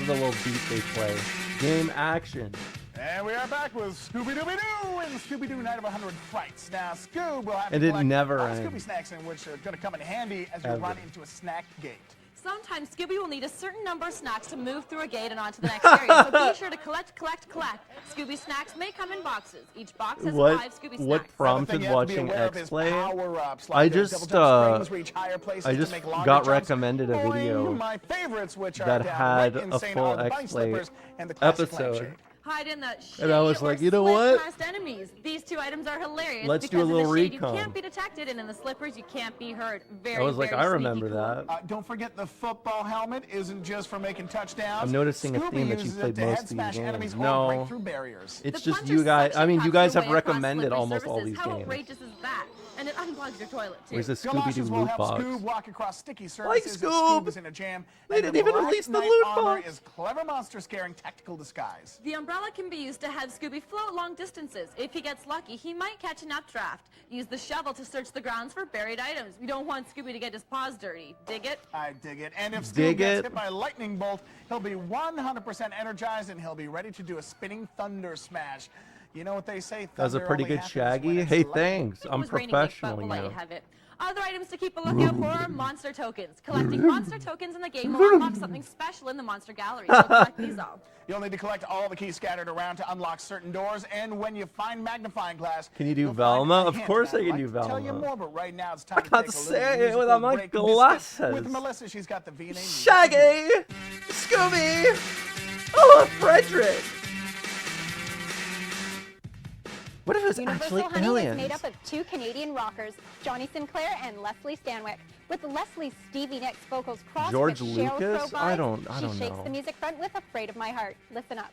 the little beat they play. Game action. And we are back with Scooby-Dooby-Doo and Scooby-Doo Night of 100 Frights. Now, Scoob will have And to it collect never all the ends. Scooby snacks in which are going to come in handy as you Ever. run into a snack gate. Sometimes Scooby will need a certain number of snacks to move through a gate and onto the next area, so be sure to collect. Scooby snacks may come in boxes. Each box has 5 Scooby What snacks. prompted watching X-Play? I just got recommended a video My favorites, which are that down had right a insane full are the bunny X-Play slippers and the classic episode. lampshade. Hide in the shade And I was or like, you know slip what? past enemies. These 2 items are hilarious. Let's do because a little in the shade recon. You can't be detected, and in the slippers you can't be heard. Very, I was like, very I sneaky remember cool. that. Don't forget the football helmet isn't just for making touchdowns. I'm noticing a Scooby theme that you uses it played to most head of these smash enemies games. or break No, through barriers. it's The just puncher you guys. suction I mean, you cuts guys your have way across recommended slippery almost all surfaces. these How games. outrageous is that? And it unplugs your toilet too. Where's the Galoshes Scooby-Doo will loot help box? Scoob walk across sticky Like surfaces if Scoob! Scoob is in a jam. They and didn't the even Black release the Knight loot armor box. is clever monster scaring tactical disguise. The umbrella can be used to have Scooby float long distances. If he gets lucky, he might catch an updraft. Use the shovel to search the grounds for buried items. We don't want Scooby to get his paws dirty. Dig it? I dig it. And if Scoob Dig gets it. hit by a lightning bolt, he'll be 100% energized and he'll be ready to do a spinning thunder smash. You know what they say? That was a thunder pretty only good happens when Shaggy. it's Hey, lightning. thanks. I'm was raining, Nick, but professional we'll let you now. have it. Other items to keep a lookout for are monster tokens. Collecting monster tokens in the game will unlock something special in the monster gallery. So collect these all. You'll need to collect all the keys scattered around to unlock certain doors, and when you find magnifying glass, Can you do you'll find Velma? a Of hint. course I I'd can like do to tell you Velma. more, but right now it's time to can't take a say little it musical without my break. glasses. With Melissa, she's got the V&A news. Shaggy! Scooby! Oh, Frederick! What if it was Universal actually Honey aliens? is made up of 2 Canadian rockers, Johnny Sinclair and Leslie Stanwyck. With Leslie Stevie Nicks vocals crossed George with Sheryl Lucas? Crow I vibes, don't she shakes know. the music front with Afraid of My Heart. Listen up.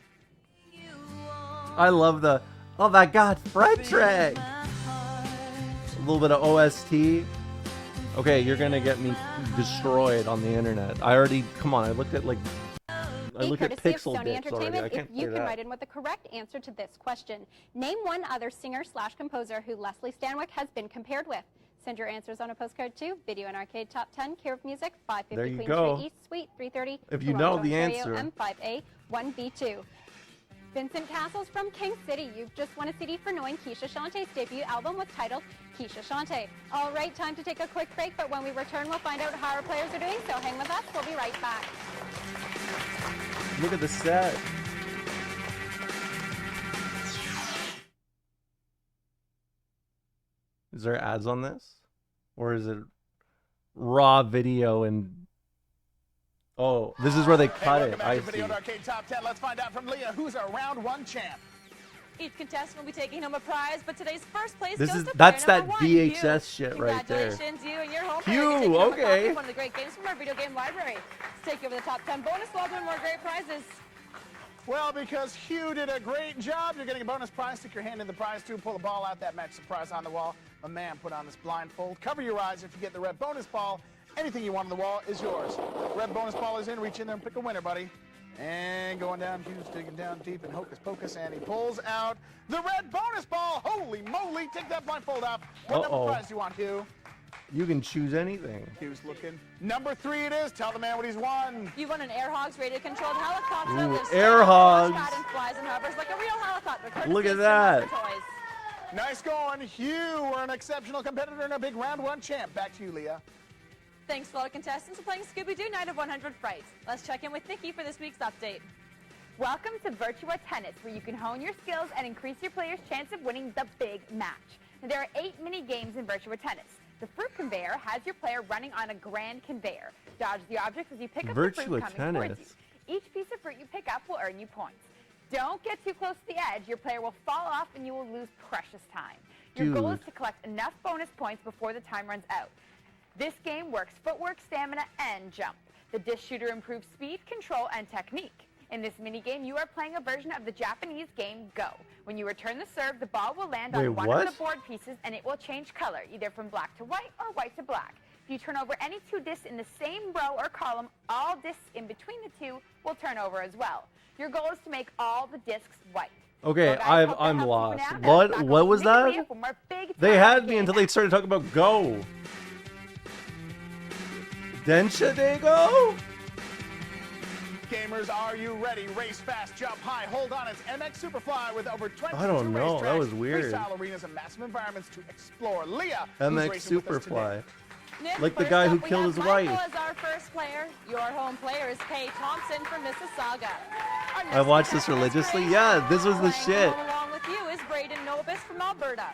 I love the. Oh my God, Frederick! A little bit of OST. Okay, you're gonna get me destroyed on the internet. I already. Come on, I looked at like. I look at courtesy of pixel Sony bits already. Entertainment, I if can't you play can that. write in with the correct answer to this question. Name one other singer/composer who Leslie Stanwyck has been compared with. Send your answers on a postcard to Video and Arcade Top 10, Care of Music, 550 There you Queen go. Street East, Suite 330. If you Toronto, know the Ontario, answer. M5A 1B2. Vincent Castles from King City. You've just won a CD for knowing Keisha Shantae's debut album was titled Keisha Shantae. All right, time to take a quick break, but when we return, we'll find out how our players are doing, so hang with us. We'll be right back. Look at the set. Is there ads on this? Or is it raw video and... Oh, this is where they cut Welcome it. back I to Video see. and Arcade Top 10. Let's find out from Leah who's our round 1 champ. Each contestant will be taking home a prize, but today's first place This goes is to that's player that number 1, Hugh. VHS shit right there. Congratulations, you and your home Hugh, player. You're taking home a okay. copy of one of the great games from our video game library. Let's take you over the top 10 bonus log and more great prizes. Well, because Hugh did a great job, you're getting a bonus prize. Stick your hand in the prize tube, pull the ball out, that matches the prize on the wall. My man, put on this blindfold. Cover your eyes. If you get the red bonus ball, anything you want on the wall is yours. Red bonus ball is in. Reach in there and pick a winner, buddy. And going down, Hugh's digging down deep in Hocus Pocus, and he pulls out the red bonus ball. Holy moly, take that blindfold off. What number Uh-oh. prize do you want, Hugh? You can choose anything. Hugh's looking. Number 3 it is. Tell the man what he's won. You won an Air Hogs radio-controlled helicopter. Ooh, This Air thing Hogs. and flies and hovers like a real helicopter. courtesy Look at of that. Monster Toys. Nice going, Hugh. We're an exceptional competitor and a big round 1 champ. Back to you, Leah. Thanks to all our contestants for playing Scooby-Doo Night of 100 Frights. Let's check in with Nikki for this week's update. Welcome to Virtua Tennis, where you can hone your skills and increase your player's chance of winning the big match. Now, there are 8 mini games in Virtua Tennis. The fruit conveyor has your player running on a grand conveyor. Dodge the objects as you pick up the fruit Virtua coming towards Tennis. you. Each piece of fruit you pick up will earn you points. Don't get too close to the edge. Your player will fall off and you will lose precious time. Your goal is Dude. to collect enough bonus points before the time runs out. This game works footwork, stamina, and jump. The disc shooter improves speed, control, and technique. In this minigame, you are playing a version of the Japanese game Go. When you return the serve, the ball will land Wait, on one what? of the board pieces and it will change color, either from black to white or white to black. If you turn over any two discs in the same row or column, all discs in between the two will turn over as well. Your goal is to make all the discs white. Okay, Well, guys, hope that I'm helps you lost. for now. Now, back What on was Media that? Media for more big They time had me game until they started talking about Go. Densha they go? Gamers, are you ready? Race fast, jump high, hold on. It's MX Superfly with over 22 I don't know, that racetracks, was weird. freestyle arenas, and massive environments to explore. Leah, MX who's racing with us today? Superfly. Nick, Like the first guy who up, we killed have his Michael wife. as our first player. Your home player is Kay Thompson from Mississauga. Our I watched this religiously. Yeah, this was the shit. Playing along with you is Braden Nobis from Alberta.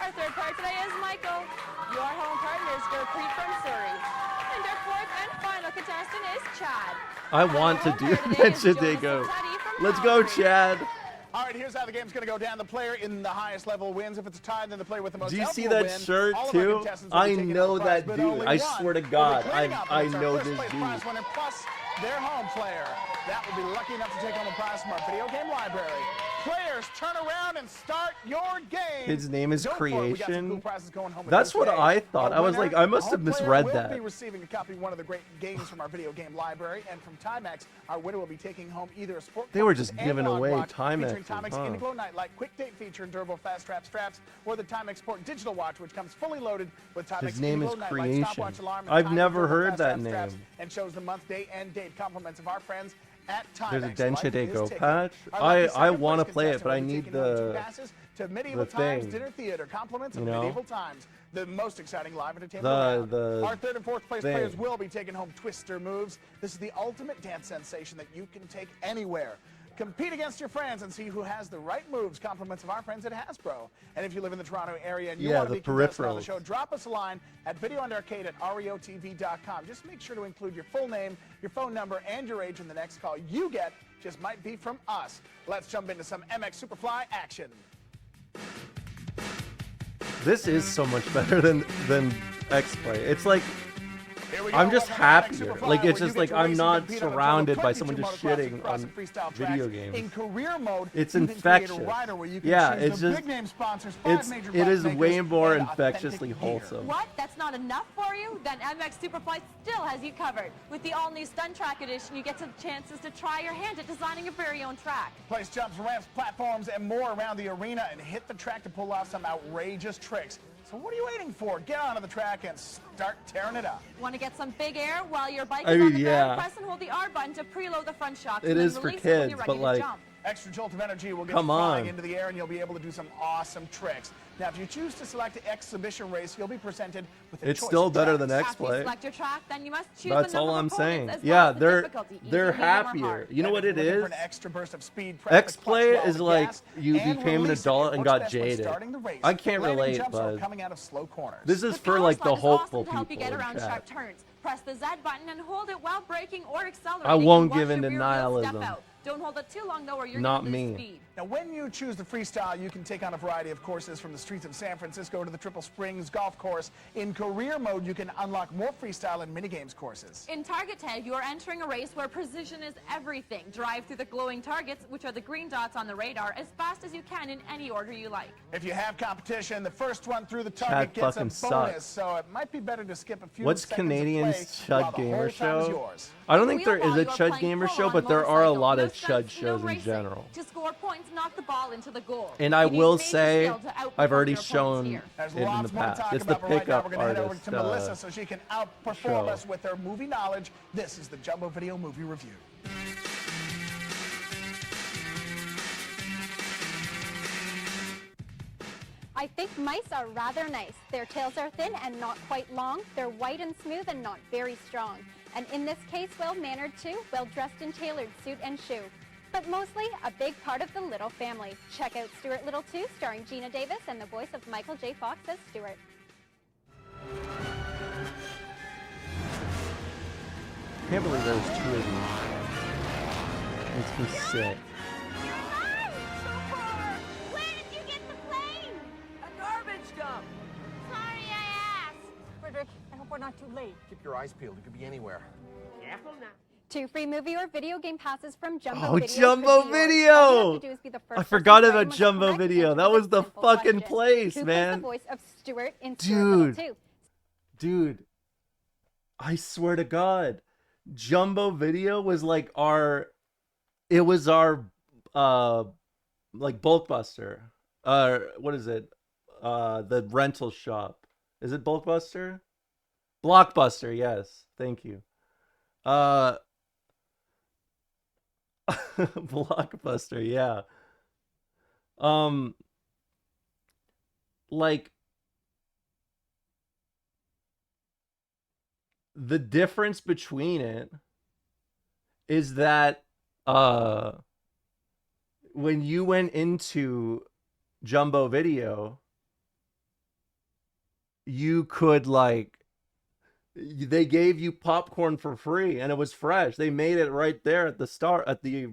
Our third player today is Michael. Your home partner is Gurpreet from Surrey. And our fourth and final contestant is Chad. I want to do Densha they go. Let's go, Chad. All right, here's how the game's going to go down. The player in the highest level wins. If it's a tie, then the player with the most Do you help see will that win. shirt All of our too? contestants will be I taking know home a prize, that but dude. only I one swear to will be God, cleaning up, and I it's our know first this place dude. prize winner plus their home player. That will be lucky enough to take home a prize from our video game library. Players, turn around and start your game. His name is Go for it. We got some Creation. cool prizes going home with That's us what today. I thought. Our I was winner, like, I must the have home player, misread will that. be receiving a copy of one of the great games from our video game library, and from Timex, our winner will be taking home either a sport They were compass just and giving log away watch Timexes, featuring Timex huh? Indigo Nightlight, quick date feature, and durable fast trap straps, or the Timex Sport digital watch, which comes fully loaded with Timex His name Indigo is Nightlight, Creation. stopwatch alarm, and I've timer, never durable heard fast that trap straps, name. and shows the month, day, and date compliments of our friends at Timex. There's a Densha Life they is go ticking. patch. Our lucky I second want to place play it, contestant but I will be need taking home 2 the passes to Medieval the Times thing. Dinner Theater, compliments of You know? Medieval Times, the most exciting live entertainment The- around. the Our third and fourth place thing. players will be taking home Twister moves. This is the ultimate dance sensation that you can take anywhere. Compete against your friends and see who has the right moves. Compliments of our friends at Hasbro. And if you live in the Toronto area and you Yeah, want to the be contested on the peripherals. show, drop us a line at videounderarcade@reotv.com. Just make sure to include your full name, your phone number, and your age in the next call you get. Just might be from us. Let's jump into some MX Superfly action. This is so much better than X-Play. It's like Here we go. I'm just Welcome to MX happier. Superfly, Like where it's you just get like to I'm race and not compete on a total of surrounded by 22 someone just motocross shitting and cross on and freestyle video tracks. games. In career mode, It's you can create infectious. a rider where you can Yeah, choose it's the just big name sponsors, 5 it major is bike way makers, more and infectiously authentic gear. wholesome. What? That's not enough for you? Then MX Superfly still has you covered. With the all-new Stunt Track Edition, you get some chances to try your hand at designing your very own track. Place jumps, ramps, platforms, and more around the arena and hit the track to pull off some outrageous tricks. So what are you waiting for? Get onto the track and start tearing it up. Want to get some big air while your bike I is mean, on the ground? yeah. Press and hold the R button to preload the front shocks. It and then is for release it when you're kids, ready but, to like, jump. Extra jolt of energy will get Come you flying on. into the air and you'll be able to do some awesome tricks. Now, if you choose to select the exhibition race, you'll be presented with a It's choice still of better tracks. than After you X-Play. select your track, then you must choose That's the number all of I'm saying. opponents as Yeah, well as the they're difficulty, easy, they're medium, or happier. hard. You know And what if it you're looking is? for an extra burst of speed, press the clutch X-Play while is the like gas you and became an release it. adult It and works got best when jaded. starting the race. I can't Landing relate, jumps are but coming out of slow corners. this is The for power like slide the is hopeful awesome to help you people get in around sharp chat. turns. Press the Z button and hold it while braking or accelerating. I and won't watch give in your to rear wheel step nihilism. out. Don't hold it too long though, or you're Not gonna lose me. speed. Now, when you choose the freestyle, you can take on a variety of courses from the streets of San Francisco to the Triple Springs Golf Course. In career mode, you can unlock more freestyle and minigames courses. In Target Tag, you are entering a race where precision is everything. Drive through the glowing targets, which are the green dots on the radar, as fast as you can in any order you like. If you have competition, the first one through the Chad target gets a fucking bonus, sucks. so it might be better to skip a few What's seconds Canadian's of play while Chud the Gamer whole time is Show? yours. I don't think there is Wheel a while you are Chud playing Gamer polo Show, on but there are a motorcycle. lot No of stunts, Chud no shows in racing. general. To score points, knock the ball into the goal. And I You need will major say, skill to outperform I've already your opponents shown here. There's it in the lots more to past. talk It's the about, but right now pickup we're going to head over artist to Melissa so she can outperform show. us with her movie knowledge. This is the Jumbo Video Movie Review. I think mice are rather nice. Their tails are thin and not quite long. They're white and smooth and not very strong. And in this case, well-mannered too, well-dressed in tailored suit and shoe. But mostly a big part of the Little family. Check out Stuart Little 2, starring Gina Davis and the voice of Michael J. Fox as Stuart. Can't believe there's two of these. Makes me sick. Where did you get the plane? A garbage dump. Sorry I asked. Frederick, I hope we're not too late. Keep your eyes peeled. It could be anywhere. Careful now. 2 free movie or video game passes from Jumbo Oh, Video. Jumbo could be yours. Video! All you have to do is be the first I person forgot to about write in with the Jumbo correct Video. answer That with was a the simple fucking question. place, Who man. plays the voice of Stuart in Stuart Little Dude. 2? Dude, I swear to God, Jumbo Video was like our like Bulkbuster. What is it? The rental shop. Is it Bulkbuster? Blockbuster, yes. Thank you. Blockbuster, yeah. Like the difference between it is that when you went into Jumbo Video, you could like they gave you popcorn for free and it was fresh. They made it right there at the start at the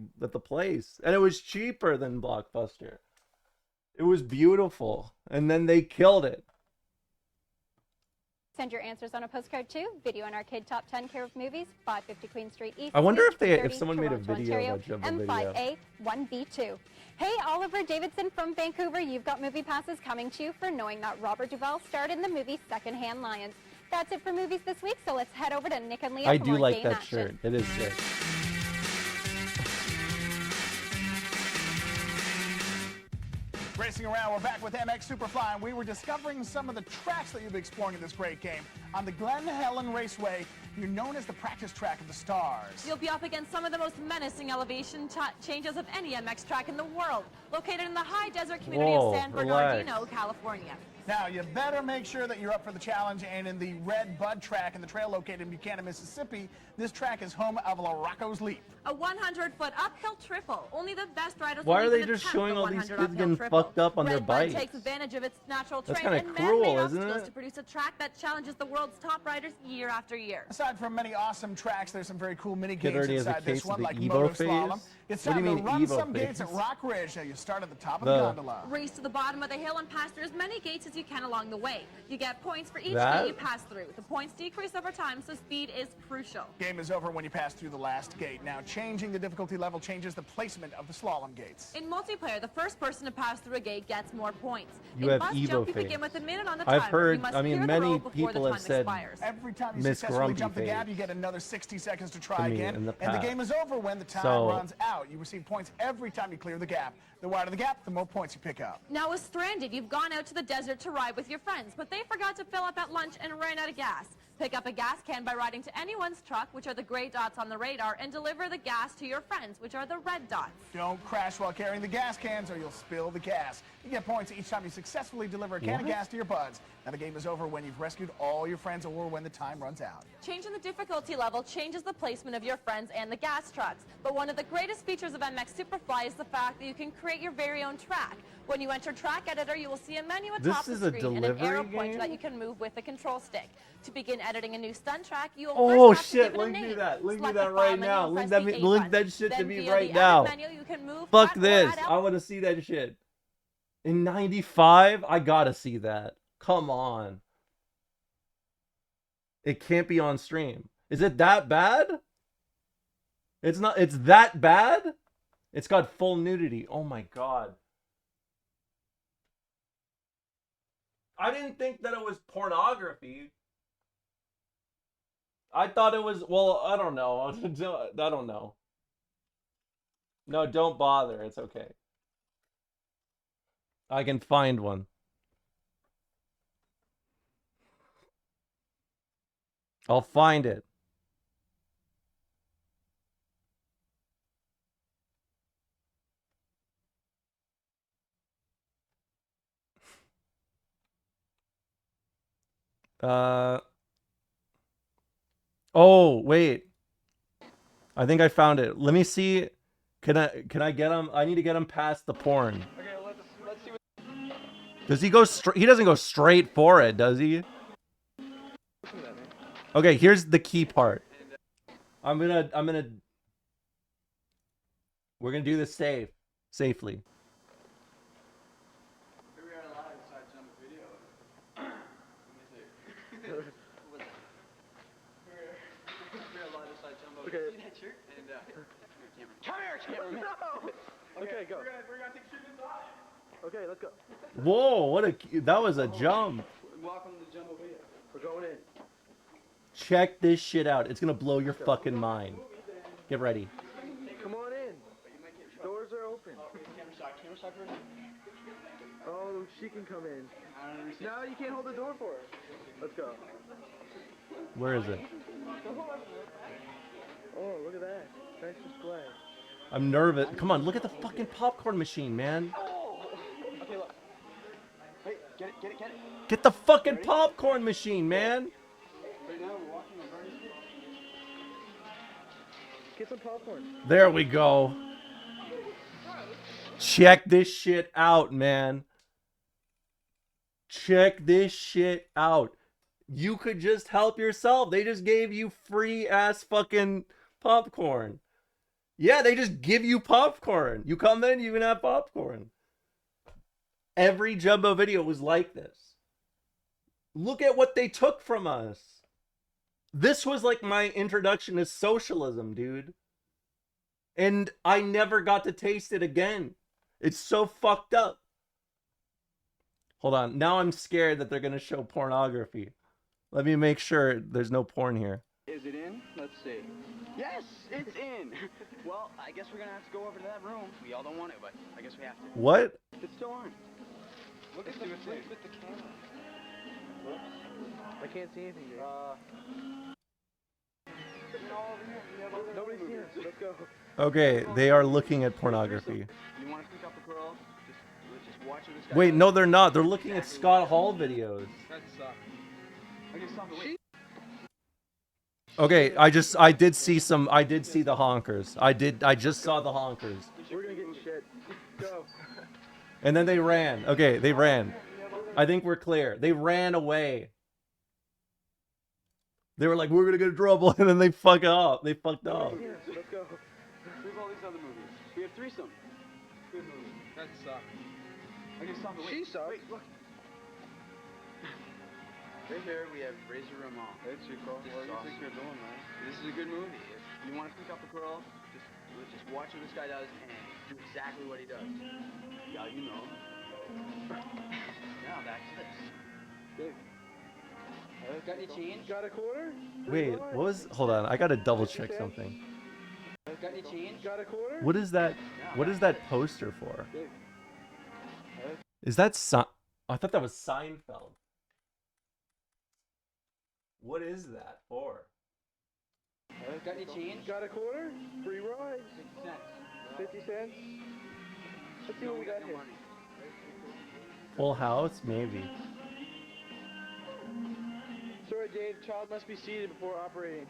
place, and it was cheaper than Blockbuster. It was beautiful, and then they killed it. Send your answers on a postcard to Video and Arcade Top 10 Care of Movies, 550 Queen Street East. I wonder if they 30, someone made a Toronto, video Ontario, about Jumbo Video. M5A 1B2. Hey, Oliver Davidson from Vancouver, you've got movie passes coming to you for knowing that Robert Duvall starred in the movie Secondhand Lions. That's it for movies this week, so let's head over to Nick and Leah I for do more like game that action. shirt. It is sick. Racing around, we're back with MX Superfly, and we were discovering some of the tracks that you'll be exploring in this great game. On the Glen Helen Raceway, you're known as the practice track of the stars. You'll be up against some of the most menacing elevation changes of any MX track in the world, located in the high desert community Whoa, of San Bernardino, California. Now, you better make sure that you're up for the challenge, and in the Red Bud track in the trail located in Buchanan, Mississippi, this track is home of La Rocco's Leap. A 100-foot uphill triple. Only the best riders Why will are they even just attempt showing the all these 100 kids uphill getting triple. fucked up on their Red Bud bikes? takes advantage of its natural That's terrain kinda and cruel, man-made isn't obstacles it? to produce a track that challenges the world's top riders year after year. Aside from many awesome tracks, there's some very cool mini Kid games already has a inside this case of one, the like Evo Moto phase? Slalom. It's What do time you to mean run Evo some gates at phase? Rock Ridge. Now you start at the top of The- the gondola. Race to the bottom of the hill and pass through as many gates as you can along the way. You get points for each That- gate you pass through. The points decrease over time, so speed is crucial. Game is over when you pass through the last gate. Now, changing the difficulty level changes the placement of the slalom gates. In multiplayer, the first person to pass through a gate gets more points. You In have Bus Evo Jump, you phase. begin with a minute on the I've timer. heard- You must I mean, clear the many road before people the have time said expires. Every time you Miss successfully Grumpy jump the phase gap, you get another 60 seconds to try to me again. in the And the past. game is over when the time So- runs out. You receive points every time you clear the gap. The wider the gap, the more points you pick up. Now with Stranded, you've gone out to the desert to ride with your friends, but they forgot to fill up at lunch and ran out of gas. Pick up a gas can by riding to anyone's truck, which are the gray dots on the radar, and deliver the gas to your friends, which are the red dots. Don't crash while carrying the gas cans or you'll spill the gas. You get points each time you successfully deliver a can of What? gas to your buds. Now the game is over when you've rescued all your friends or when the time runs out. Changing the difficulty level changes the placement of your friends and the gas trucks. But one of the greatest features of MX Superfly is the fact that you can create your very own track. When you enter Track Editor, you will see a menu atop This is the a screen and an delivery arrow pointer game? that you can move with the control stick. To begin editing a new stunt track, you will Oh first have to give shit, it a link me name. that. Link me Select the that file right menu now. and Link press that, the A link button. that shit to Then me via right the now. edit menu, you can move, Fuck cut, or this. add I want to see that shit. In 95, I gotta see that. Come on. It can't be on stream. Is it that bad? It's not. It's that bad? It's got full nudity. Oh my god. I didn't think that it was pornography. I thought it was, well, I don't know. I don't know. No, don't bother. It's okay. I can find one. I'll find it. Oh, wait. I think I found it. Let me see. Can I get him? I need to get him past the porn. Okay, let's see what... Does he go straight? He doesn't go straight for it, does he? Okay, here's the key part. We're gonna do this safely. Okay. Come here, cameraman. No. Okay, go. We're gonna take shipments off. Okay, let's go. Whoa! That was a jump. Welcome to Jumbo Video. We're going in. Check this shit out. It's gonna blow your fucking mind. Get ready. Come on in. Doors are open. Camera side first. Oh, she can come in. No, you can't hold the door for her. Let's go. Where is it? Oh, look at that. Nice display. I'm nervous. Come on, look at the fucking popcorn machine, man. Okay, look. Hey, get it, get it, get it. Get the fucking popcorn machine, man. Right now, we're walking on Bernie Street. Get some popcorn. There we go. Check this shit out, man. Check this shit out. You could just help yourself. They just gave you free ass fucking popcorn. Yeah, they just give you popcorn. You come in, you can have popcorn. Every Jumbo video was like this. Look at what they took from us. This was like my introduction to socialism, dude. And I never got to taste it again. It's so fucked up. Hold on. Now I'm scared that they're going to show pornography. Let me make sure there's no porn here. Is it in? Let's see. Yes, it's in. Well, I guess we're going to have to go over to that room. We all don't want it, but I guess we have to. What? It's still on. Look at the flip with the camera. Whoops. I can't see anything, dude. Nobody's seen us. Let's go. Okay, they are looking at pornography. You want to pick up a girl? Just watch this guy. Wait, no, they're not. They're looking at Scott Hall videos. That sucks. Okay, stop it. Wait. Okay, I did see the honkers. I just saw the honkers. We're gonna get in shit. Go. And then they ran. Okay, they ran. I think we're clear. They ran away. They were like, we're gonna get in trouble, and then they fucked up. They fucked up. Let's go. We have all these other movies. We have threesome. Good movie. That sucks. Okay, stop it. Wait. She sucks. Wait, look. Right here we have Razor Ramon. That's your call. What do you think you're doing, man? This is a good movie. If you want to pick up a girl, just watch what this guy does and do exactly what he does. Yeah, you know. Now back to this. Good. Got any change? Got a quarter? Wait, what was? Hold on, I gotta double check something. Got any change? Got a quarter? What is that? What is that poster for? Is that I thought that was Seinfeld. What is that for? Got any change? Got a quarter? Free ride. 50 cents. 50 cents? Let's see what we got here. Full House, maybe. Sorry, Dave. Child must be seated before operating.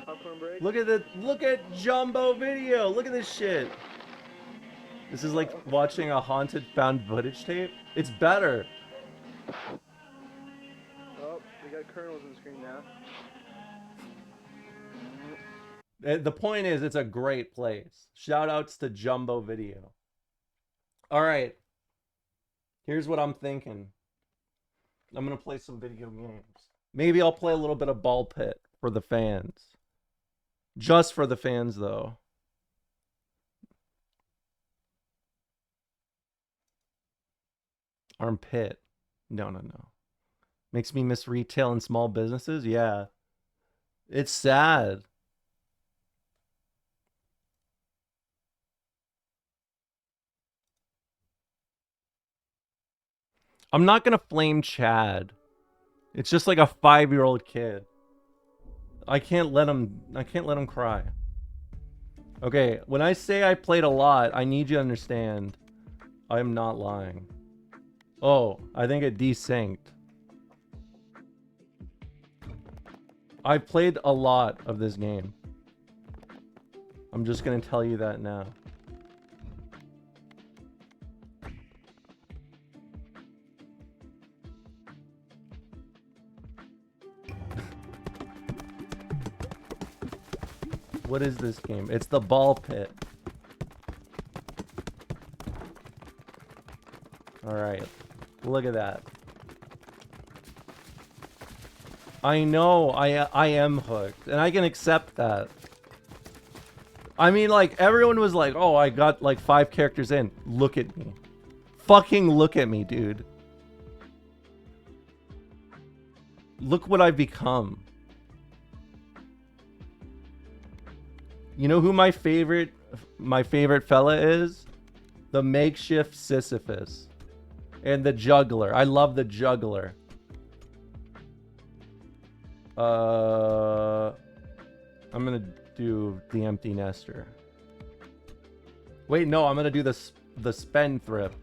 Popcorn break. Look at Jumbo Video. Look at this shit. This is like watching a haunted found footage tape. It's better. Oh, we got kernels on the screen now. The point is, it's a great place. Shout outs to Jumbo Video. All right. Here's what I'm thinking. I'm going to play some video games. Maybe I'll play a little bit of Ball Pit for the fans. Just for the fans, though. Armpit. No. Makes me miss retail and small businesses? Yeah. It's sad. I'm not gonna flame Chad. It's just like a 5-year-old kid. I can't let him cry. Okay, when I say I played a lot, I need you to understand I am not lying. Oh, I think it desynced. I played a lot of this game. I'm just gonna tell you that now. What is this game? It's the Ball Pit. Alright. Look at that. I know I am hooked. And I can accept that. I mean, like, everyone was like, oh, I got like 5 characters in. Look at me. Fucking look at me, dude. Look what I've become. You know who my favorite fella is? The makeshift Sisyphus. And the juggler. I love the juggler. I'm gonna do the empty nester. Wait, no, I'm gonna do the spendthrift.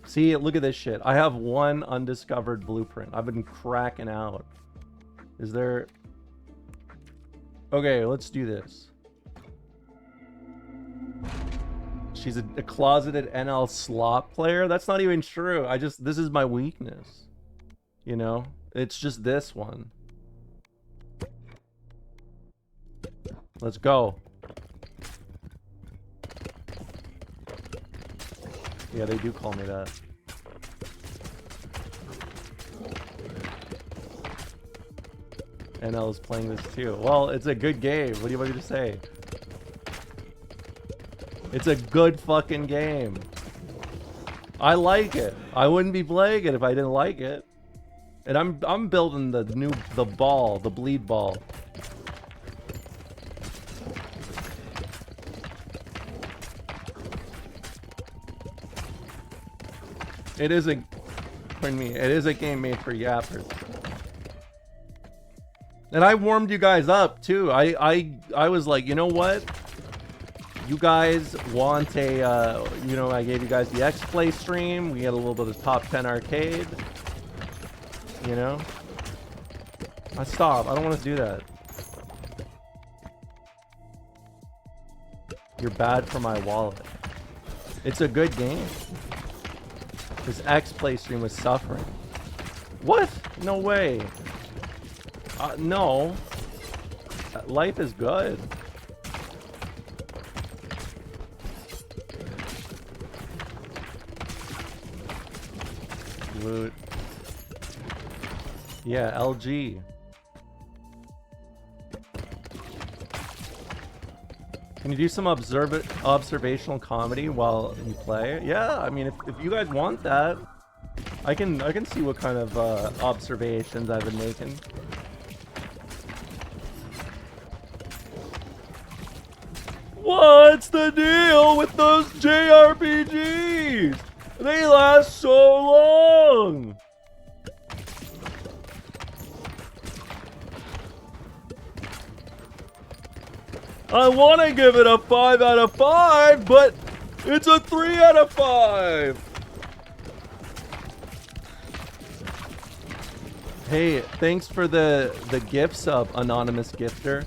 See, look at this shit. I have one undiscovered blueprint. I've been cracking out. Is there... Okay, let's do this. She's a closeted NL slop player? That's not even true. This is my weakness. You know? It's just this one. Let's go. Yeah, they do call me that. NL is playing this too. Well, it's a good game. What do you want me to say? It's a good fucking game. I like it. I wouldn't be playing it if I didn't like it. And I'm building the bleed ball. It is a game made for yappers. And I warmed you guys up too. I was like, you know what? You guys want a, I gave you guys the X-Play stream. We had a little bit of Top 10 Arcade. You know? Stop. I don't want to do that. You're bad for my wallet. It's a good game. This X-Play stream was suffering. What? No way. No. Life is good. Loot. Yeah, LG. Can you do some observational comedy while you play? Yeah, I mean, if you guys want that, I can see what kind of observations I've been making. What's the deal with those JRPGs? They last so long. I want to give it a 5 out of 5, but it's a 3 out of 5. Hey, thanks for the gift sub, anonymous gifter.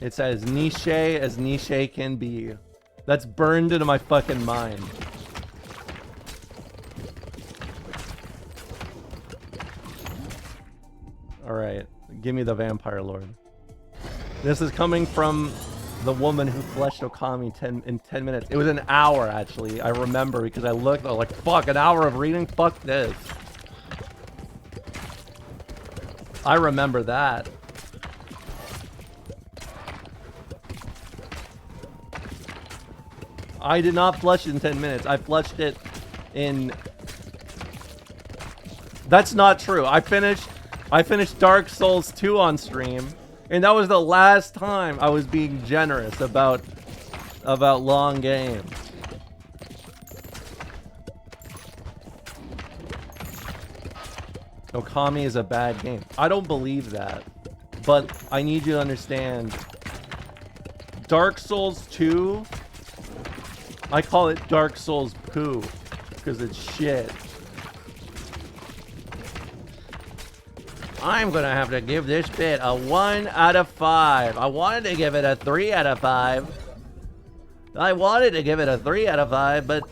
It's as niche as niche can be. That's burned into my fucking mind. Alright, give me the Vampire Lord. This is coming from the woman who fleshed Okami in 10 minutes. It was an hour, actually. I remember because I looked, I was like, fuck, an hour of reading? Fuck this. I remember that. I did not flush it in 10 minutes. I flushed it in... That's not true. I finished Dark Souls 2 on stream, and that was the last time I was being generous about long games. Okami is a bad game. I don't believe that, but I need you to understand. Dark Souls 2, I call it Dark Souls poo, because it's shit. I'm gonna have to give this bit a 1 out of 5. I wanted to give it a 3 out of 5. I wanted to give it a 3 out of 5, but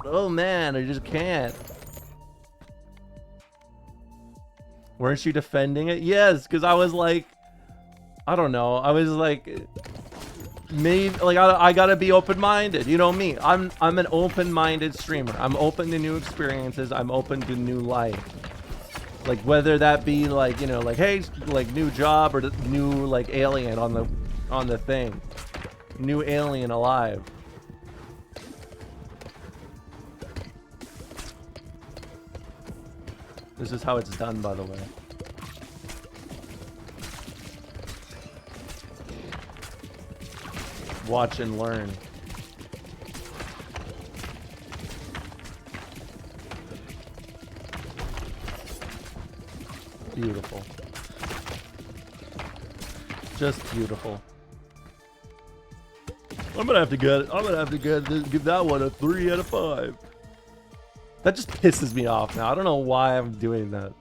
oh man, I just can't. Weren't you defending it? Yes, because I was like, I don't know. I was like, maybe like I gotta be open-minded. You know me. I'm an open-minded streamer. I'm open to new experiences. I'm open to new life. Like whether that be like, you know, like hey, like new job or new like alien on the thing, new alien alive. This is how it's done, by the way. Watch and learn. Beautiful. Just beautiful. I'm gonna have to give that one a 3 out of 5. That just pisses me off now. I don't know why I'm doing that.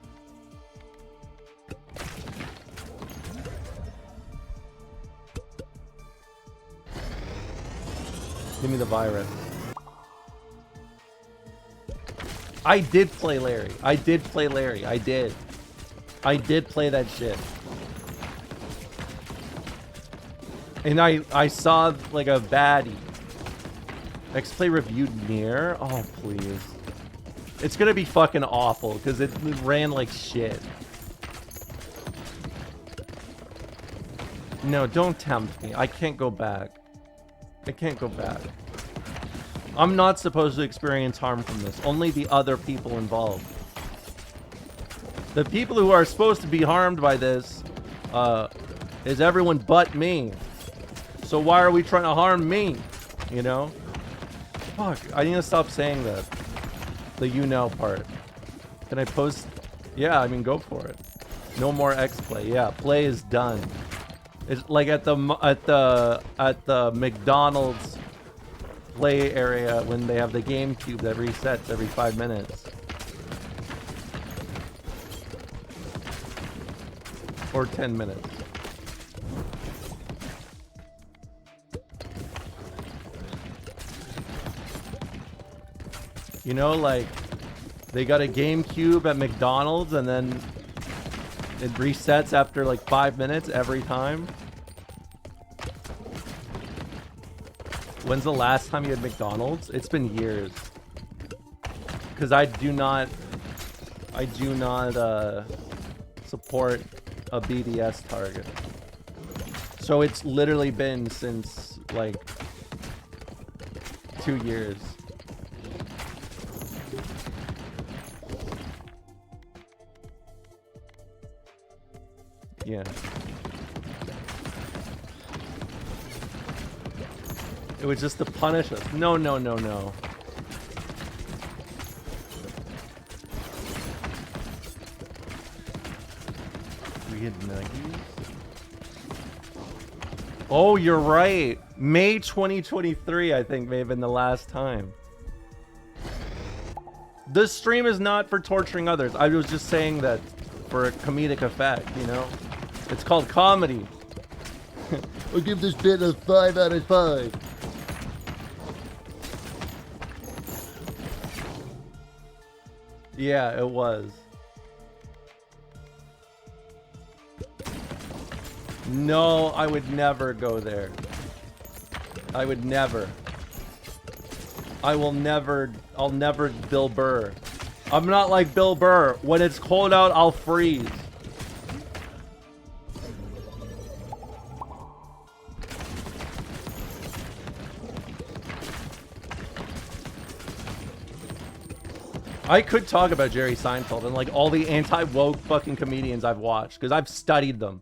Give me the virus. I did play Larry. I did play Larry. I did play that shit. And I saw like a baddie. X-Play reviewed Nier. Oh, please. It's gonna be fucking awful because it ran like shit. No, don't tempt me. I can't go back. I can't go back. I'm not supposed to experience harm from this. Only the other people involved. The people who are supposed to be harmed by this is everyone but me. So why are we trying to harm me? You know? Fuck, I need to stop saying that. The you know part. Can I post? Yeah, I mean, go for it. No more X-Play. Yeah, play is done. It's like at the McDonald's play area when they have the GameCube that resets every 5 minutes. Or 10 minutes. You know, like, they got a GameCube at McDonald's and then it resets after like 5 minutes every time. When's the last time you had McDonald's? It's been years. Because I do not support a BDS target. So it's literally been since like 2 years. Yeah. It was just to punish us. No, no, no, no. We had nuggies? Oh, you're right. May 2023, I think, may have been the last time. This stream is not for torturing others. I was just saying that for a comedic effect, you know? It's called comedy. I'll give this bit a 5 out of 5. Yeah, it was. No, I would never go there. I would never. I'll never Bill Burr. I'm not like Bill Burr. When it's cold out, I'll freeze. I could talk about Jerry Seinfeld and like all the anti-woke fucking comedians I've watched because I've studied them.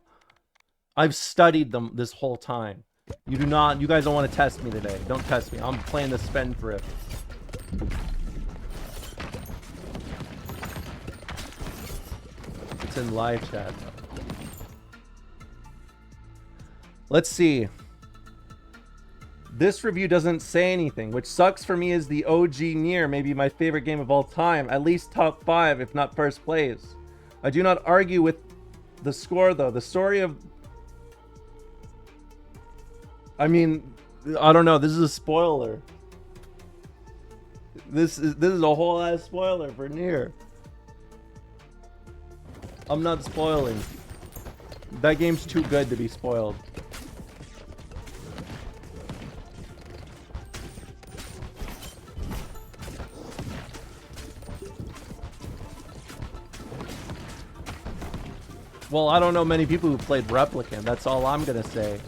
I've studied them this whole time. You guys don't want to test me today. Don't test me. I'm playing the spendthrift. It's in live chat. Let's see. This review doesn't say anything, which sucks for me as the OG Nier, maybe my favorite game of all time, at least top 5, if not first place. I do not argue with the score, though. The story of... I mean, I don't know. This is a spoiler. This is a whole ass spoiler for Nier. I'm not spoiling. That game's too good to be spoiled. Well, I don't know many people who played Replicant. That's all I'm gonna say.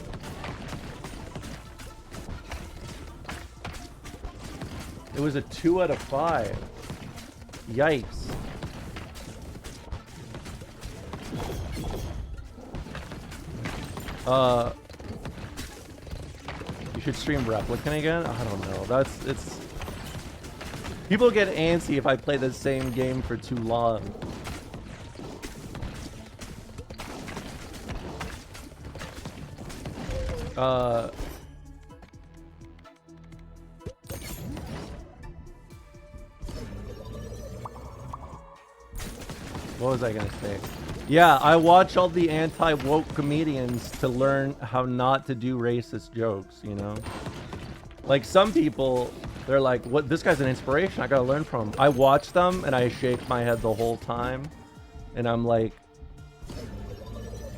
It was a 2 out of 5. Yikes. You should stream Replicant again? I don't know. It's... People get antsy if I play the same game for too long. What was I gonna say? Yeah, I watch all the anti-woke comedians to learn how not to do racist jokes, you know? Like, some people, they're like, "What? This guy's an inspiration. I gotta learn from him." I watch them and I shake my head the whole time. And I'm like,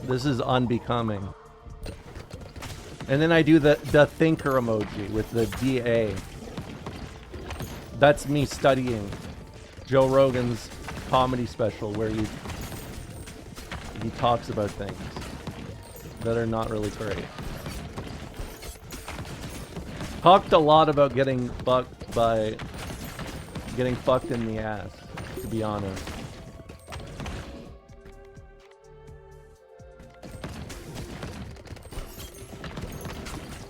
this is unbecoming. And then I do the thinker emoji with the DA. That's me studying Joe Rogan's comedy special where he talks about things that are not really great. Talked a lot about getting fucked in the ass, to be honest.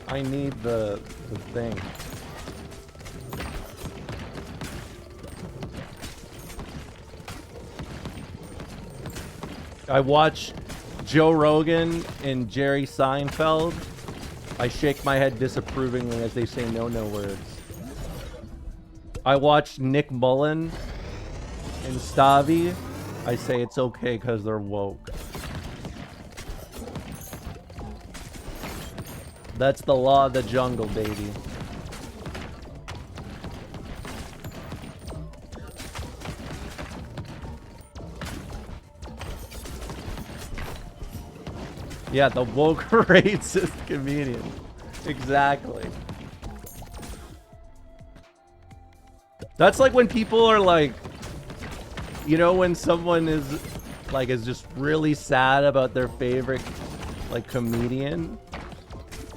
I need the thing. I watch Joe Rogan and Jerry Seinfeld. I shake my head disapprovingly as they say no words. I watch Nick Mullen and Stavi. I say it's okay because they're woke. That's the law of the jungle, baby. Yeah, the woke racist comedian. Exactly. That's like when people are like, you know, when someone is just really sad about their favorite like comedian,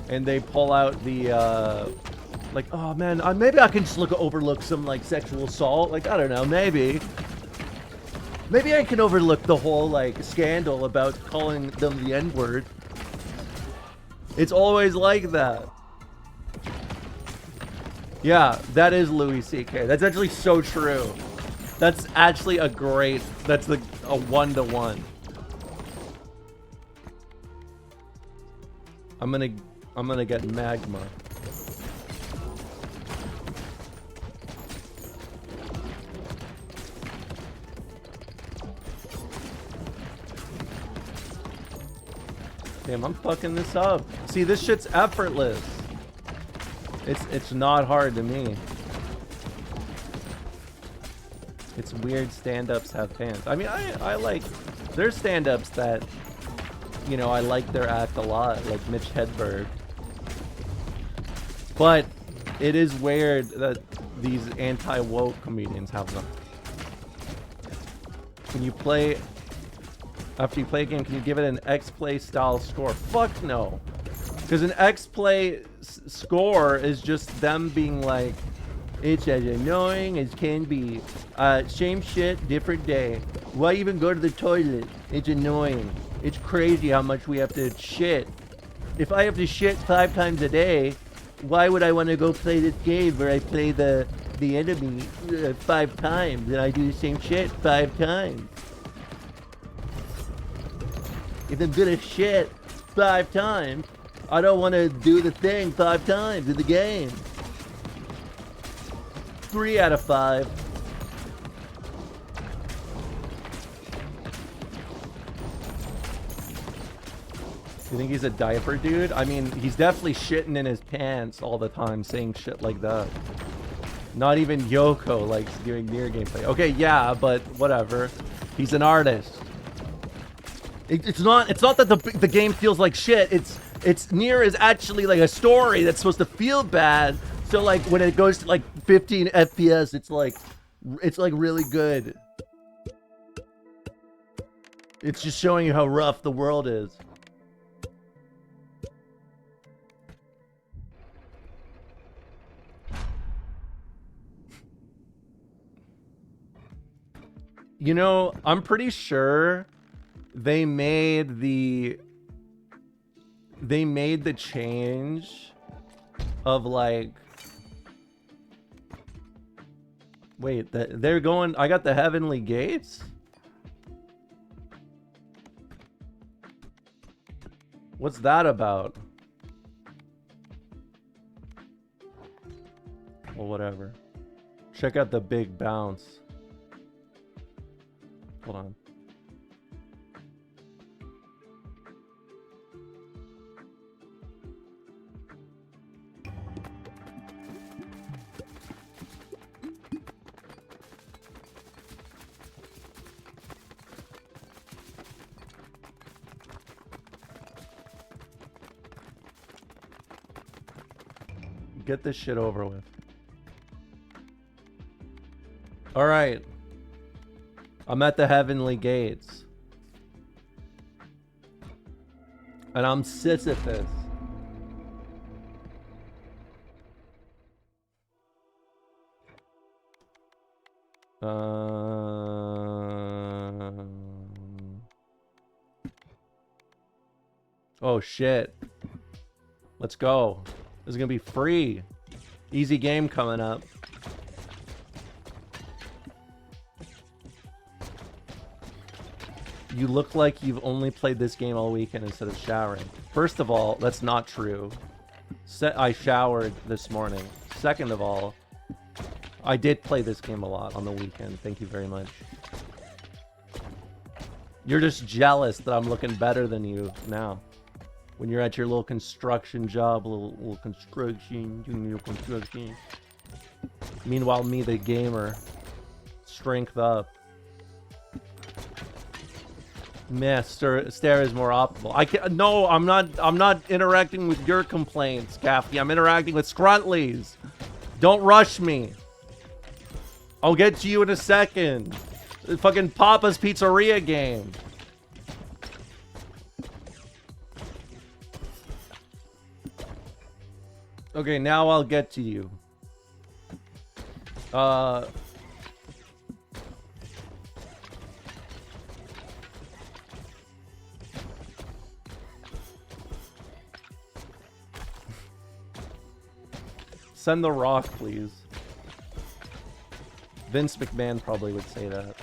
and they pull out the like, oh man, maybe I can just overlook some like sexual assault. Like, I don't know, maybe I can overlook the whole like scandal about calling them the N-word. It's always like that. Yeah, that is Louis C.K. That's actually so true. That's actually that's a 1-to-1. I'm gonna get magma. Damn, I'm fucking this up. See, this shit's effortless. It's not hard to me. It's weird stand-ups have fans. I mean, I like... There's stand-ups that, you know, I like their act a lot, like Mitch Hedberg. But it is weird that these anti-woke comedians have them. Can you play... After you play a game, can you give it an X-Play style score? Fuck no. Because an X-Play score is just them being like, it's as annoying as can be. Same shit, different day. Why even go to the toilet? It's annoying. It's crazy how much we have to shit. If I have to shit 5 times a day, why would I want to go play this game where I play the enemy 5 times and I do the same shit 5 times? If I'm gonna shit 5 times, I don't want to do the thing 5 times in the game. 3 out of 5. You think he's a diaper dude? I mean, he's definitely shitting in his pants all the time, saying shit like that. Not even Yoko likes doing near gameplay. Okay, yeah, but whatever. He's an artist. It's not that the game feels like shit. It's Nier is actually like a story that's supposed to feel bad. So like when it goes to like 15 FPS, it's like really good. It's just showing you how rough the world is. You know, I'm pretty sure they made the they made the change of like, wait, they're going, I got the heavenly gates? What's that about? Well, whatever. Check out the big bounce. Hold on. Get this shit over with. All right. I'm at the heavenly gates. And I'm Sisyphus. Oh shit. Let's go. This is gonna be free. Easy game coming up. You look like you've only played this game all weekend instead of showering. First of all, that's not true. I showered this morning. Second of all, I did play this game a lot on the weekend. Thank you very much. You're just jealous that I'm looking better than you now. When you're at your little construction job, little construction, doing your construction. Meanwhile, me, the gamer, strength up. Meh, stare is more optimal. I can't. No, I'm not interacting with your complaints, Gaffney. I'm interacting with Scruntley's. Don't rush me. I'll get to you in a second. The fucking Papa's Pizzeria game. Okay, now I'll get to you. Send the rock, please. Vince McMahon probably would say that.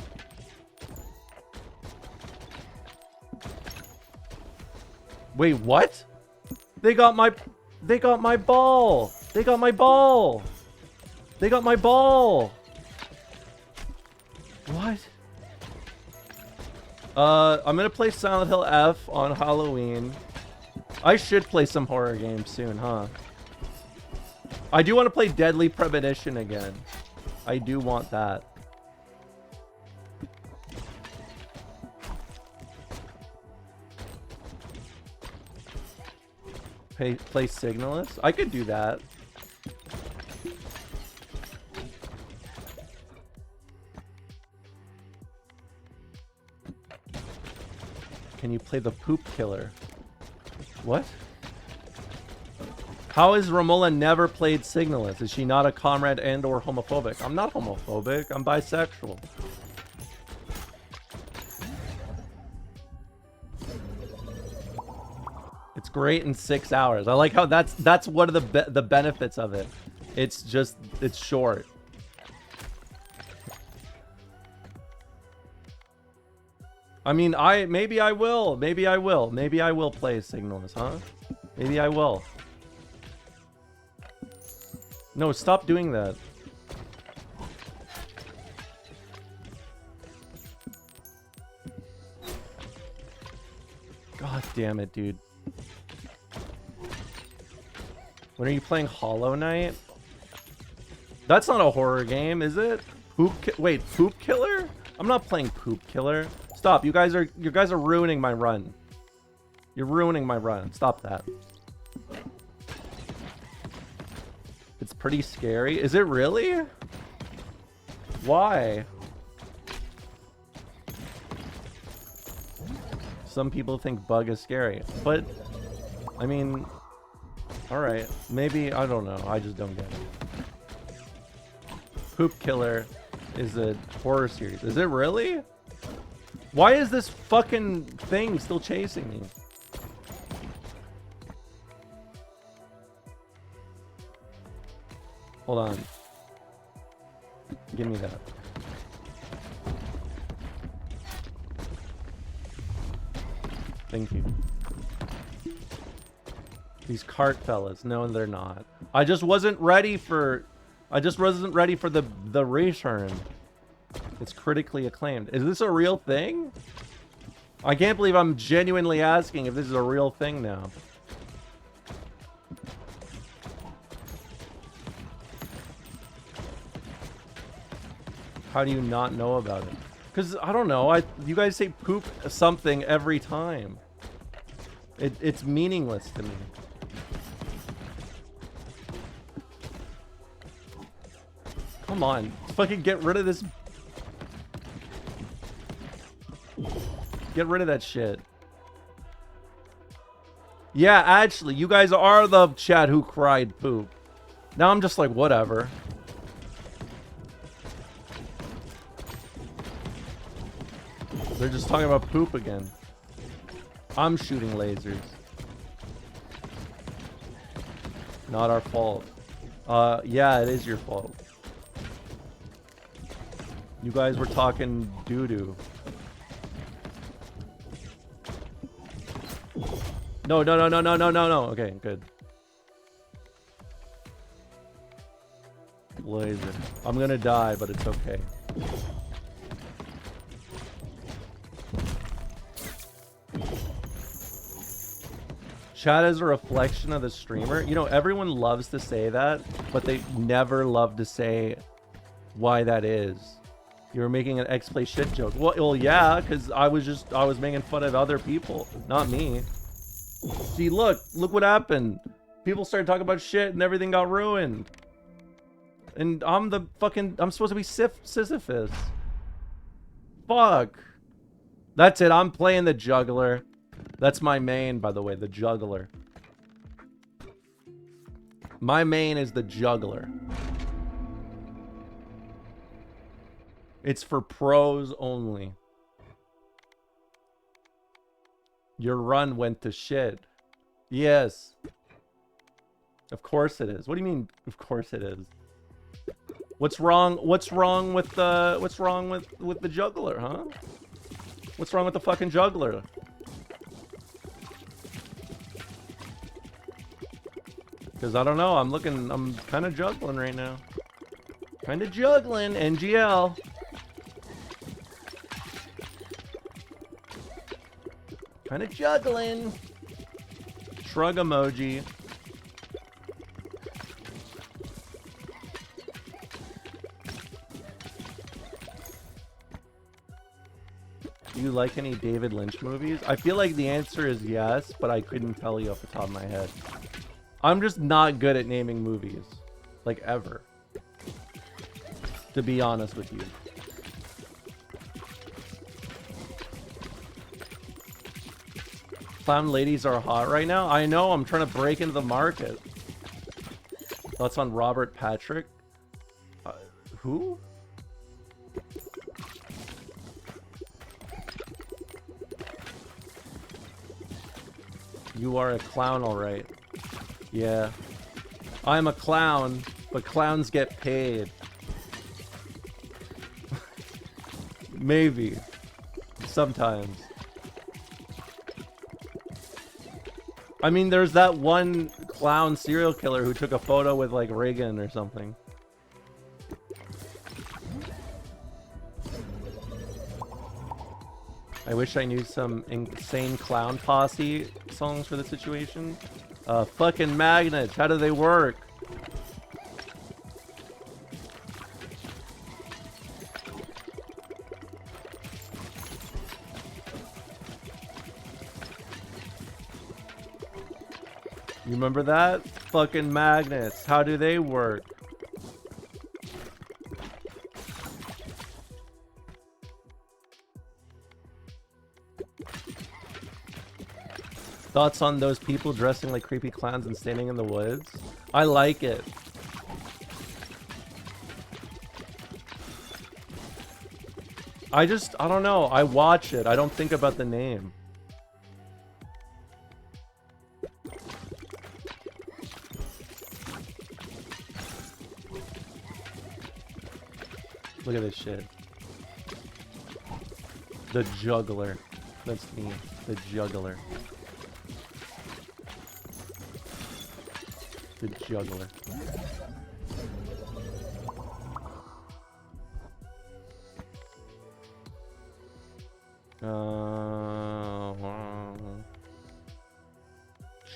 Wait, what? They got my ball. They got my ball. They got my ball. What? I'm gonna play Silent Hill F on Halloween. I should play some horror games soon, huh? I do want to play Deadly Premonition again. I do want that. Play Signalist? I could do that. Can you play the Poop Killer? What? How has Romola never played Signalist? Is she not a comrade and or homophobic? I'm not homophobic. I'm bisexual. It's great in 6 hours. I like how that's one of the benefits of it. It's short. I mean, maybe I will play Signalist, huh? Maybe I will. No, stop doing that. God damn it, dude. When are you playing Hollow Knight? That's not a horror game, is it? Wait, Poop Killer? I'm not playing Poop Killer. Stop, you guys are ruining my run. You're ruining my run. Stop that. It's pretty scary. Is it really? Why? Some people think Bug is scary, but I mean, all right, maybe, I don't know. I just don't get it. Poop Killer is a horror series. Is it really? Why is this fucking thing still chasing me? Hold on. Give me that. Thank you. These cart fellas. No, they're not. I just wasn't ready for the return. It's critically acclaimed. Is this a real thing? I can't believe I'm genuinely asking if this is a real thing now. How do you not know about it? Because, I don't know, you guys say poop something every time. It's meaningless to me. Come on, fucking get rid of this. Get rid of that shit. Yeah, actually, you guys are the chat who cried poop. Now I'm just like, whatever. They're just talking about poop again. I'm shooting lasers. Not our fault. Yeah, it is your fault. You guys were talking doo-doo. No. Okay, good. Laser. I'm gonna die, but it's okay. Chat is a reflection of the streamer. You know, everyone loves to say that, but they never love to say why that is. You were making an X-Play shit joke. Well, yeah, because I was making fun of other people, not me. See, look what happened. People started talking about shit and everything got ruined. And I'm supposed to be Sisyphus. Fuck. That's it, I'm playing the juggler. That's my main, by the way, the juggler. My main is the juggler. It's for pros only. Your run went to shit. Yes. Of course it is. What do you mean, of course it is? What's wrong with the juggler, huh? What's wrong with the fucking juggler? Because I don't know, I'm kind of juggling right now. Kind of juggling, NGL. Kind of juggling. Shrug emoji. Do you like any David Lynch movies? I feel like the answer is yes, but I couldn't tell you off the top of my head. I'm just not good at naming movies. Like, ever. To be honest with you. Clown ladies are hot right now? I know, I'm trying to break into the market. Thoughts on Robert Patrick? Who? You are a clown, alright. Yeah. I'm a clown, but clowns get paid. Maybe. Sometimes. I mean, there's that one clown serial killer who took a photo with, like, Reagan or something. I wish I knew some insane clown posse songs for the situation. Fucking magnets, how do they work? You remember that? Fucking magnets, how do they work? Thoughts on those people dressing like creepy clowns and standing in the woods? I like it. I don't know. I watch it. I don't think about the name. Look at this shit. The juggler. That's me. The juggler. The juggler.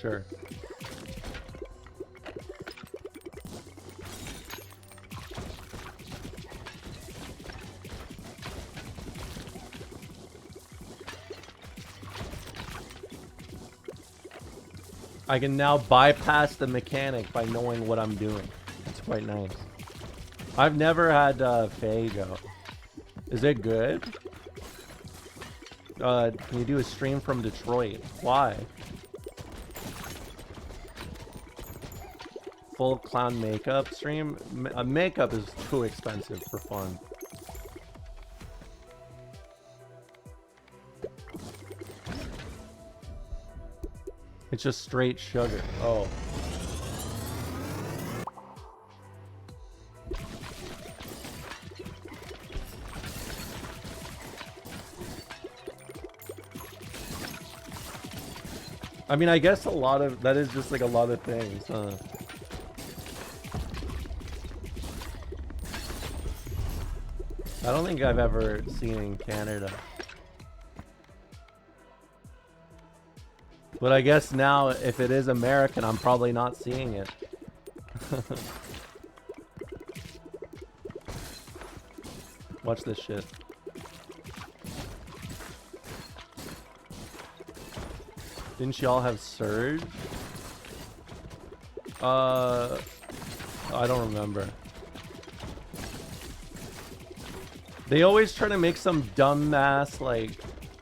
Sure. I can now bypass the mechanic by knowing what I'm doing. It's quite nice. I've never had Faygo. Is it good? Can you do a stream from Detroit? Why? Full clown makeup stream? Makeup is too expensive for fun. It's just straight sugar. Oh. I mean, I guess a lot of that is just like a lot of things, huh? I don't think I've ever seen it in Canada. But I guess now, if it is American, I'm probably not seeing it. Watch this shit. Didn't y'all have Surge? I don't remember. They always try to make some dumbass, like,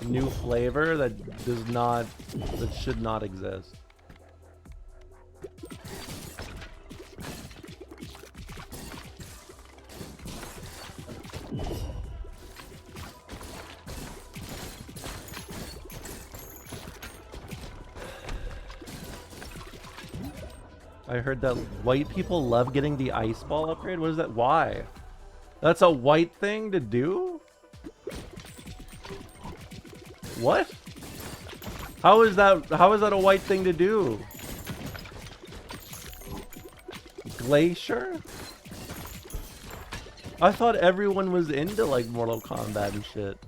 new flavor that should not exist. I heard that white people love getting the ice ball upgrade. What is that? Why? That's a white thing to do? What? How is that a white thing to do? Glacier? I thought everyone was into like Mortal Kombat and shit.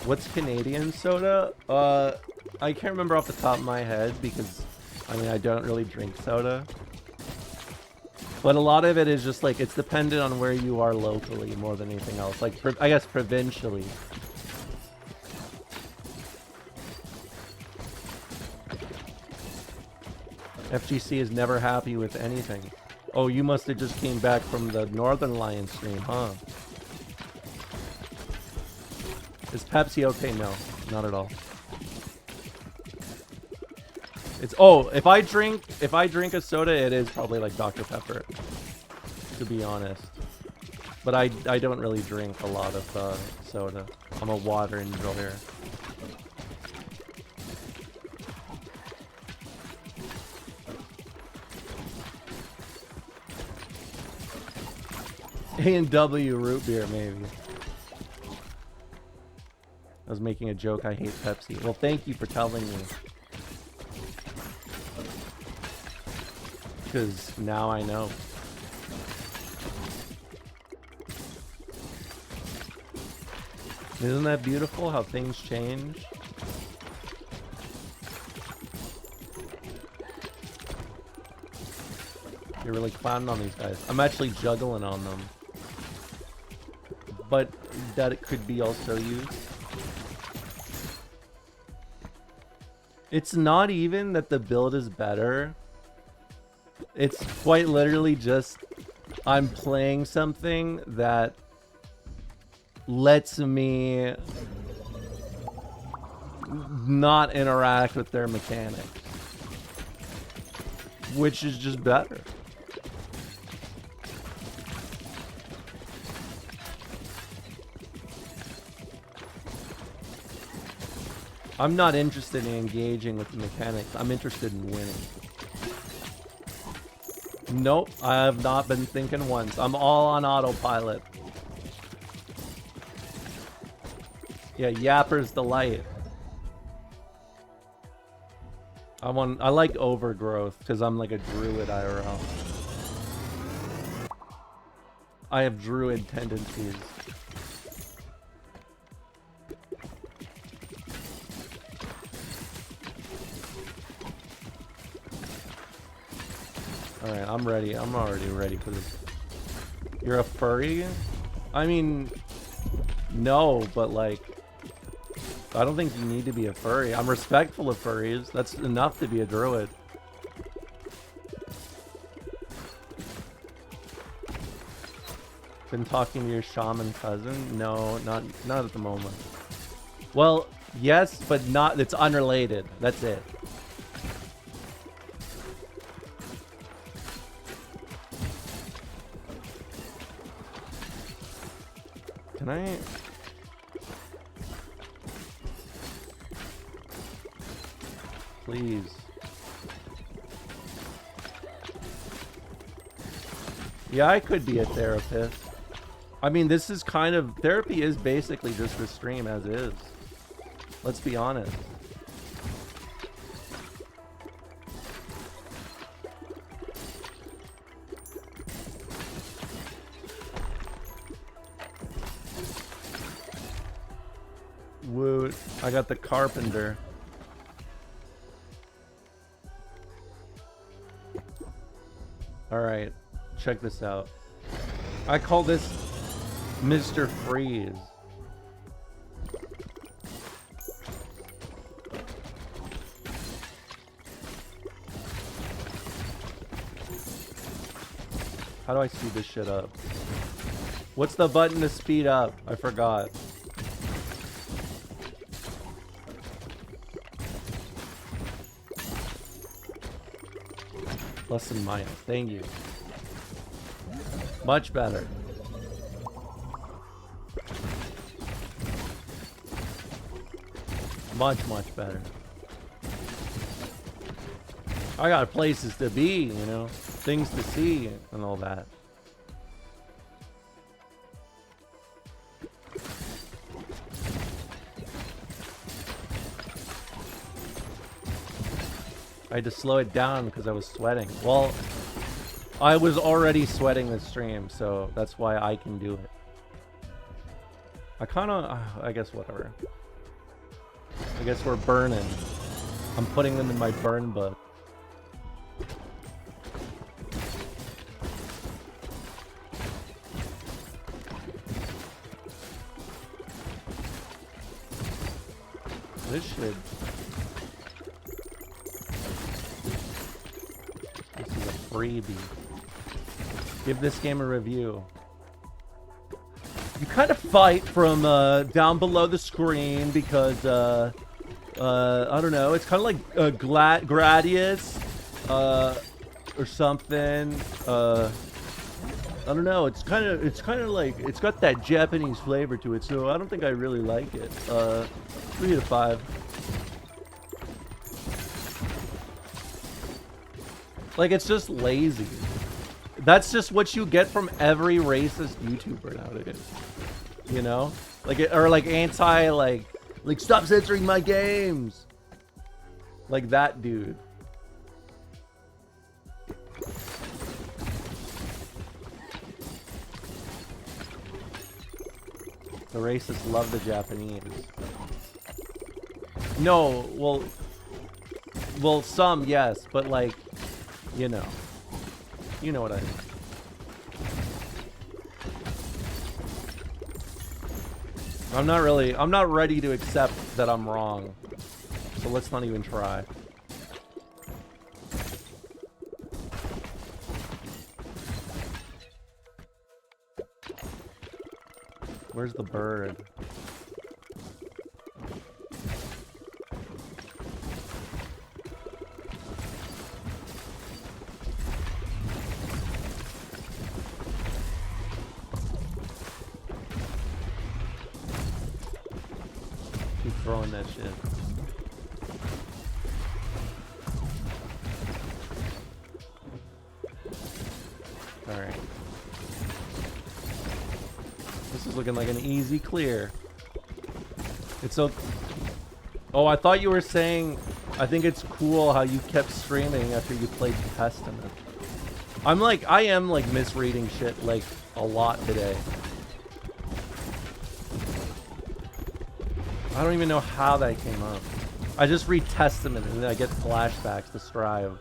What's Canadian soda? I can't remember off the top of my head because I mean I don't really drink soda. But a lot of it is just like, it's dependent on where you are locally more than anything else. Like, I guess provincially. FGC is never happy with anything. Oh, you must have just came back from the Northern Lion stream, huh? Is Pepsi okay? No, not at all. It's if I drink a soda, it is probably like Dr. Pepper, to be honest. But I don't really drink a lot of soda. I'm a water enjoyer. A&W root beer, maybe. I was making a joke. I hate Pepsi. Well, thank you for telling me. Because now I know. Isn't that beautiful how things change? You're really clowning on these guys. I'm actually juggling on them. But that it could be also used. It's not even that the build is better. It's quite literally just I'm playing something that lets me not interact with their mechanics, which is just better. I'm not interested in engaging with the mechanics. I'm interested in winning. Nope, I have not been thinking once. I'm all on autopilot. Yeah, Yapper's Delight. I like Overgrowth because I'm like a druid IRL. I have druid tendencies. Alright, I'm ready. I'm already ready for this. You're a furry? I mean, no, but like, I don't think you need to be a furry. I'm respectful of furries. That's enough to be a druid. Been talking to your shaman cousin? No, not at the moment. Well, yes, but not. It's unrelated. That's it. Can I? Please. Yeah, I could be a therapist. I mean, this is kind of... Therapy is basically just the stream as is. Let's be honest. Woot. I got the carpenter. Alright. Check this out. I call this Mr. Freeze. How do I speed this shit up? What's the button to speed up? I forgot. Plus and minus. Thank you. Much better. Much better. I got places to be, you know, things to see and all that. I had to slow it down because I was sweating. Well, I was already sweating this stream, so that's why I can do it. I kind of, I guess whatever. I guess we're burning. I'm putting them in my burn book. This should... This is a freebie. Give this game a review. You kind of fight from down below the screen because I don't know. It's kind of like Gradius or something. I don't know. It's kind of like it's got that Japanese flavor to it. So I don't think I really like it. 3 out of 5. Like it's just lazy. That's just what you get from every racist YouTuber nowadays. You know? Like or like anti like stop censoring my games. Like that dude. The racists love the Japanese. No, well some yes, but like, you know what I mean. I'm not ready to accept that I'm wrong. So let's not even try. Where's the bird? Keep throwing that shit. Alright. This is looking like an easy clear. It's so... Oh, I thought you were saying... I think it's cool how you kept streaming after you played Testament. I am like misreading shit like a lot today. I don't even know how that came up. I just read Testament and then I get flashbacks to Strive.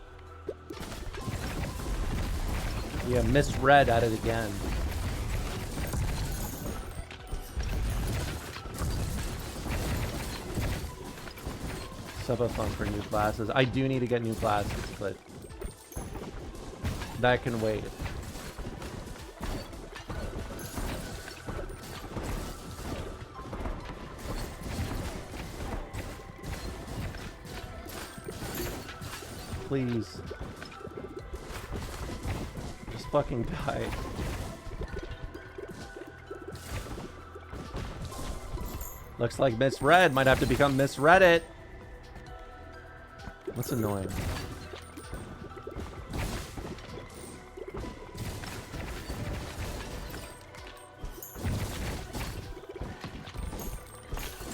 Yeah, misread at it again. Subathon for new classes. I do need to get new classes, but that can wait. Please. Just fucking die. Looks like misread might have to become misreddit. That's annoying.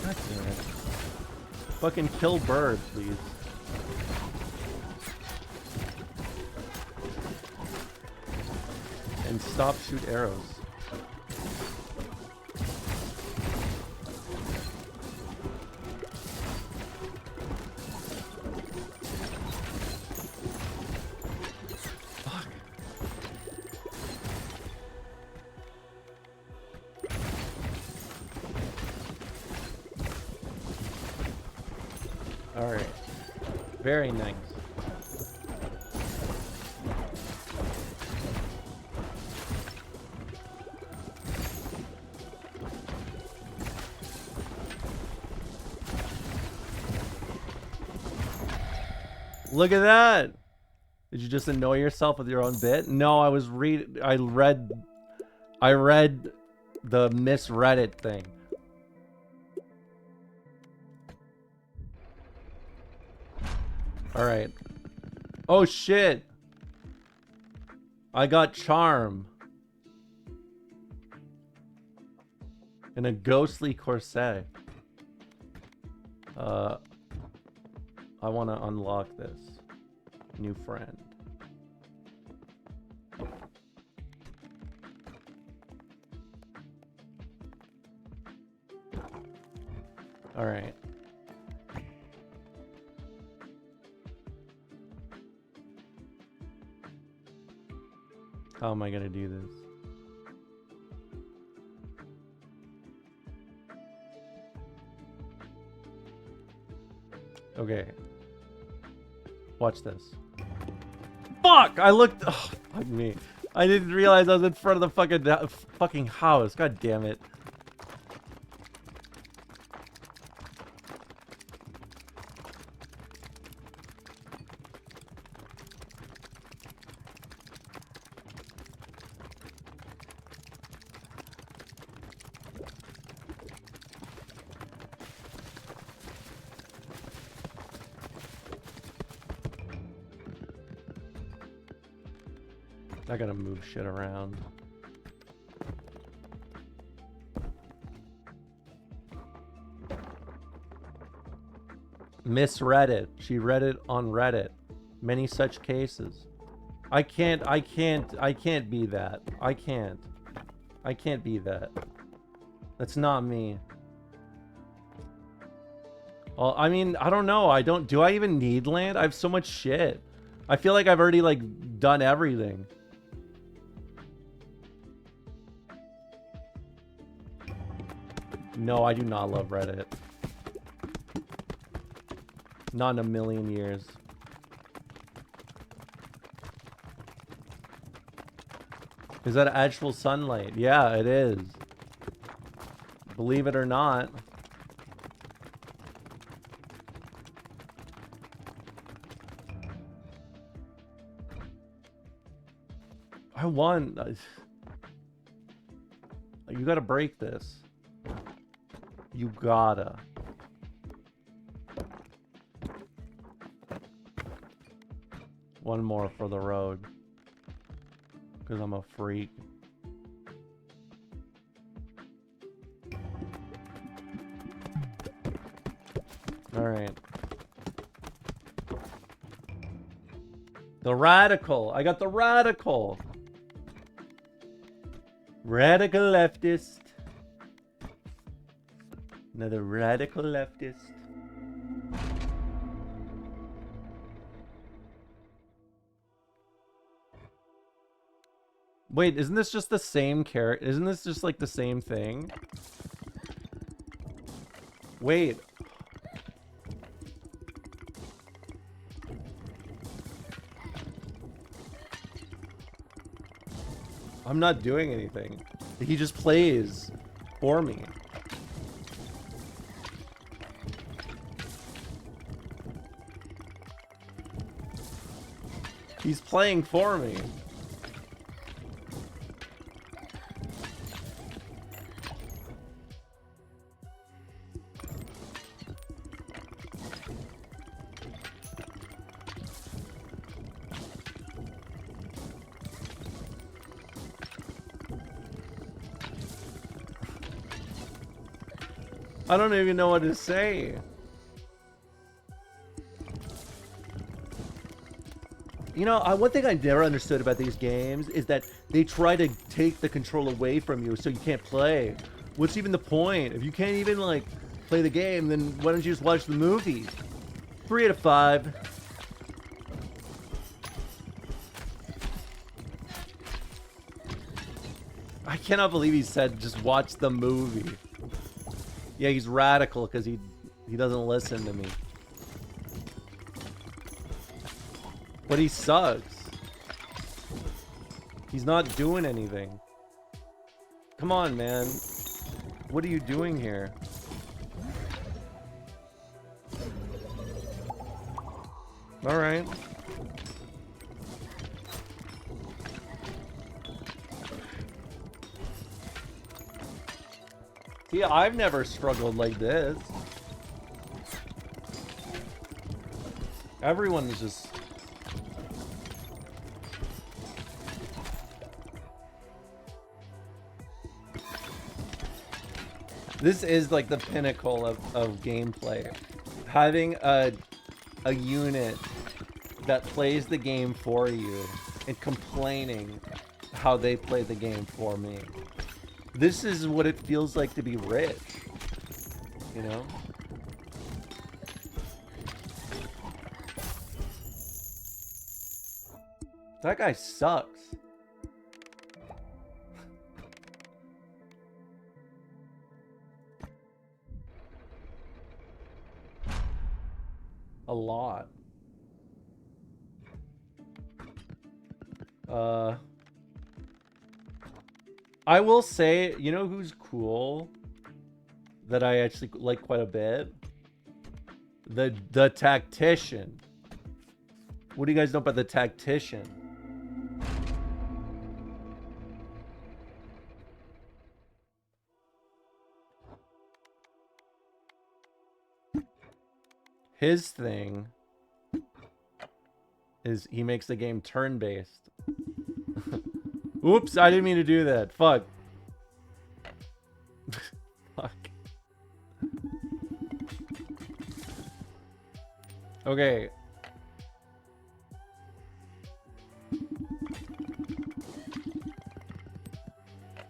God damn it. Fucking kill bird, please. And stop shoot arrows. Fuck. All right. Very nice. Look at that! Did you just annoy yourself with your own bit? No, I read the misreddit thing. Alright. Oh shit! I got charm. And a ghostly corset. I want to unlock this. New friend. All right. How am I going to do this? Okay. Watch this. Fuck! I looked. Oh, fuck me. I didn't realize I was in front of the fucking house. God damn it. I gotta move shit around. Misreddit. She read it on Reddit. Many such cases. I can't be that. I can't be that. That's not me. Well, I mean, I don't know. Do I even need land? I have so much shit. I feel like I've already like done everything. No, I do not love Reddit. Not in a million years. Is that actual sunlight? Yeah, it is. Believe it or not. I won. You gotta break this. You gotta. One more for the road. Because I'm a freak. Alright. The radical. I got the radical. Radical leftist. Another radical leftist. Wait, isn't this just the same character? Isn't this just like the same thing? Wait. I'm not doing anything. He just plays for me. He's playing for me. I don't even know what to say. You know, one thing I never understood about these games is that they try to take the control away from you so you can't play. What's even the point? If you can't even, like, play the game, then why don't you just watch the movie? 3 out of 5. I cannot believe he said just watch the movie. Yeah, he's radical because he doesn't listen to me. But he sucks. He's not doing anything. Come on, man. What are you doing here? All right. See, I've never struggled like this. Everyone is just... This is like the pinnacle of gameplay. Having a unit that plays the game for you and complaining how they play the game for me. This is what it feels like to be rich, you know? That guy sucks. A lot. I will say, you know who's cool that I actually like quite a bit? The Tactician. What do you guys know about the Tactician? His thing is he makes the game turn-based. Oops, I didn't mean to do that. Fuck. Fuck. Okay.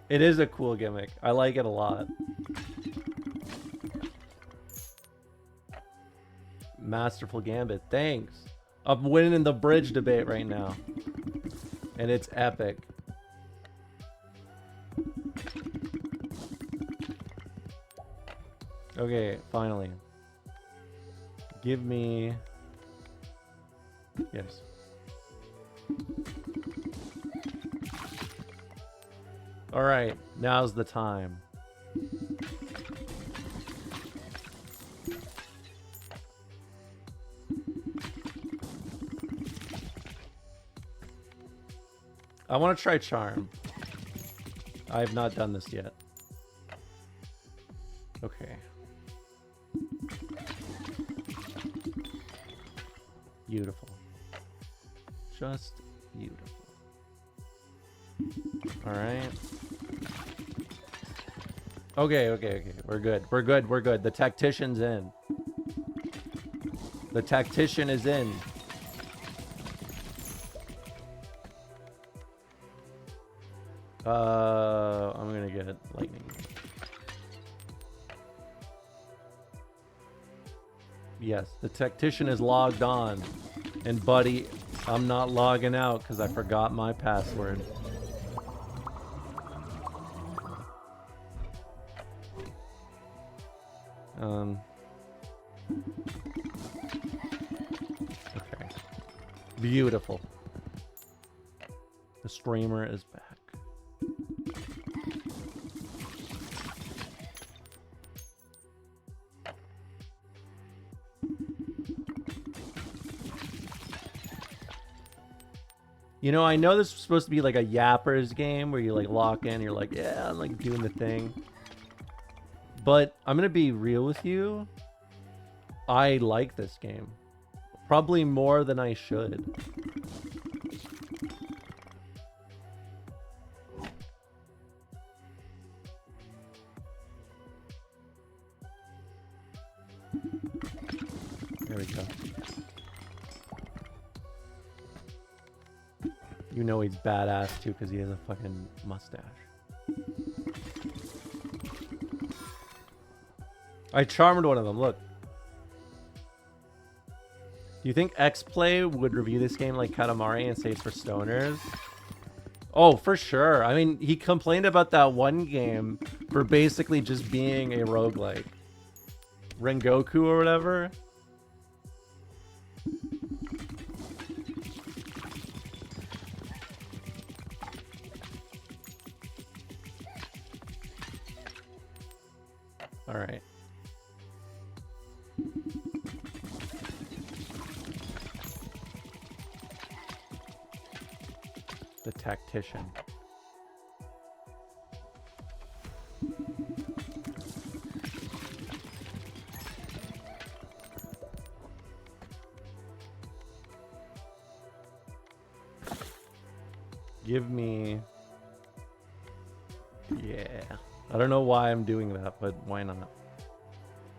It is a cool gimmick. I like it a lot. Masterful Gambit. Thanks. I'm winning the bridge debate right now. And it's epic. Okay, finally. Give me... Yes. Alright, now's the time. I want to try Charm. I have not done this yet. Okay. Beautiful. Just beautiful. Alright. Okay. We're good. The tactician's in. The tactician is in. I'm gonna get lightning. Yes, the tactician is logged on. And buddy, I'm not logging out because I forgot my password. Okay. Beautiful. The streamer is back. You know, I know this is supposed to be like a yappers game where you like lock in, you're like, yeah, I'm like doing the thing. But I'm gonna be real with you. I like this game. Probably more than I should. There we go. You know he's badass too because he has a fucking mustache. I charmed one of them, look. Do you think X-Play would review this game like Katamari and say it's for stoners? Oh, for sure. I mean, he complained about that one game for basically just being a roguelike. Rengoku or whatever. All right. The tactician. Give me... Yeah. I don't know why I'm doing that, but why not?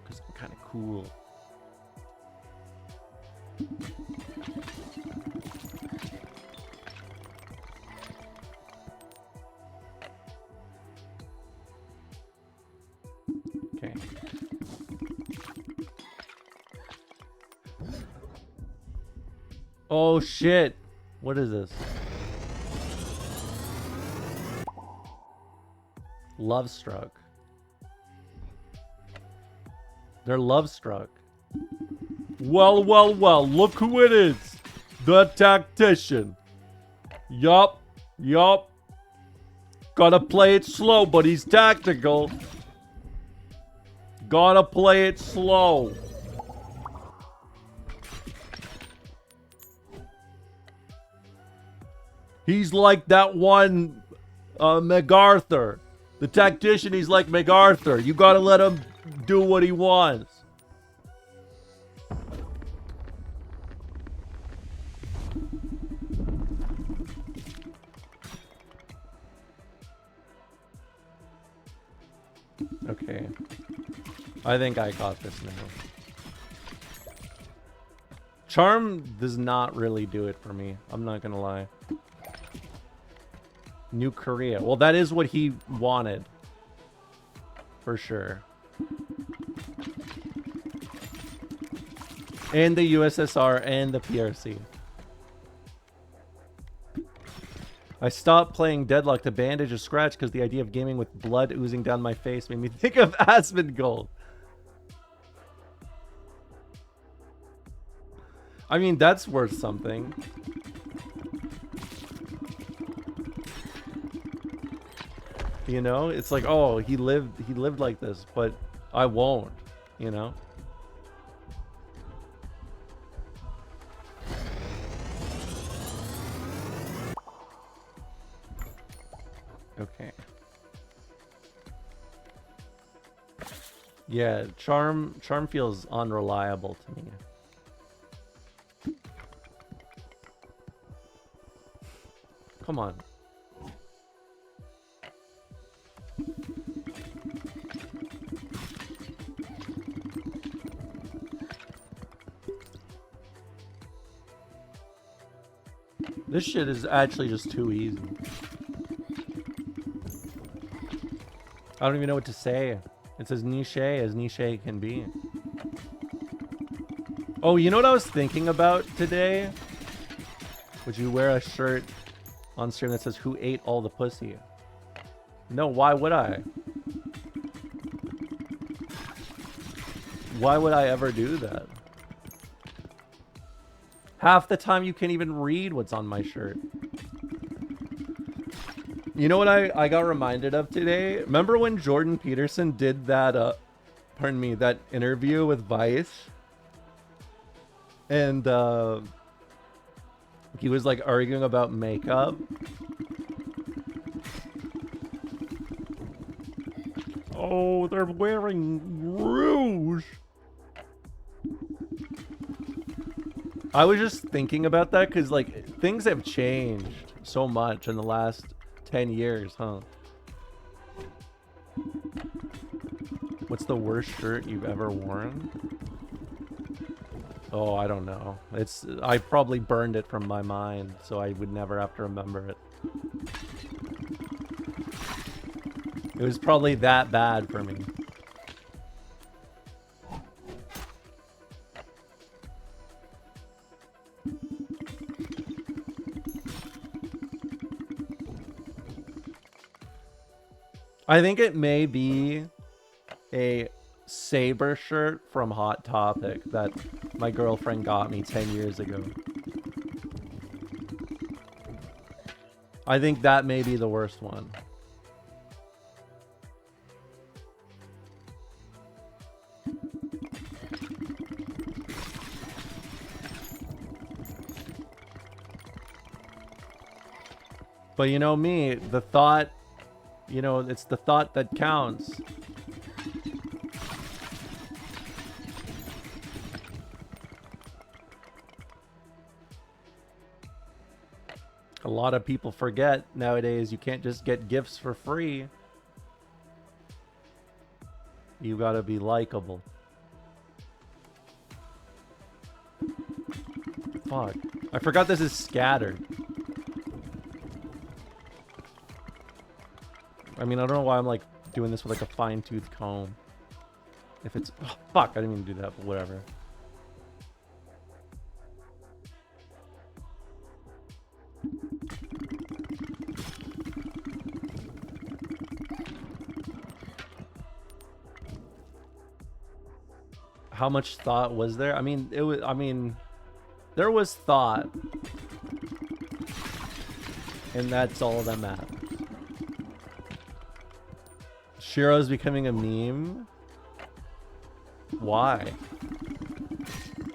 Because I'm kind of cool. Okay. Oh shit! What is this? Love struck. They're love struck. Well, look who it is. The tactician. Yup. Gotta play it slow, but he's tactical. Gotta play it slow. He's like that one MacArthur. The tactician, he's like MacArthur. You gotta let him do what he wants. Okay. I think I got this now. Charm does not really do it for me. I'm not gonna lie. New Korea. Well, that is what he wanted. For sure. And the USSR and the PRC. I stopped playing Deadlock to bandage a scratch because the idea of gaming with blood oozing down my face made me think of Asmongold. I mean, that's worth something. You know, it's like, oh, he lived like this, but I won't, you know? Okay. Yeah, Charm feels unreliable to me. Come on. This shit is actually just too easy. I don't even know what to say. It's as niche as niche can be. Oh, you know what I was thinking about today? Would you wear a shirt on stream that says, "Who ate all the pussy"? No, why would I? Why would I ever do that? Half the time you can't even read what's on my shirt. You know what I got reminded of today? Remember when Jordan Peterson did that, pardon me, that interview with Vice? And he was like arguing about makeup. Oh, they're wearing rouge. I was just thinking about that because, like, things have changed so much in the last 10 years, huh? What's the worst shirt you've ever worn? Oh, I don't know. I probably burned it from my mind, so I would never have to remember it. It was probably that bad for me. I think it may be a Saber shirt from Hot Topic that my girlfriend got me 10 years ago. I think that may be the worst one. But you know me, the thought, you know, it's the thought that counts. A lot of people forget nowadays you can't just get gifts for free. You gotta be likable. Fuck. I forgot this is scattered. I mean, I don't know why I'm like doing this with like a fine-tooth comb. If it's... Oh, fuck, I didn't even do that, but whatever. How much thought was there? I mean, there was thought. And that's all that matters. Shiro's becoming a meme? Why?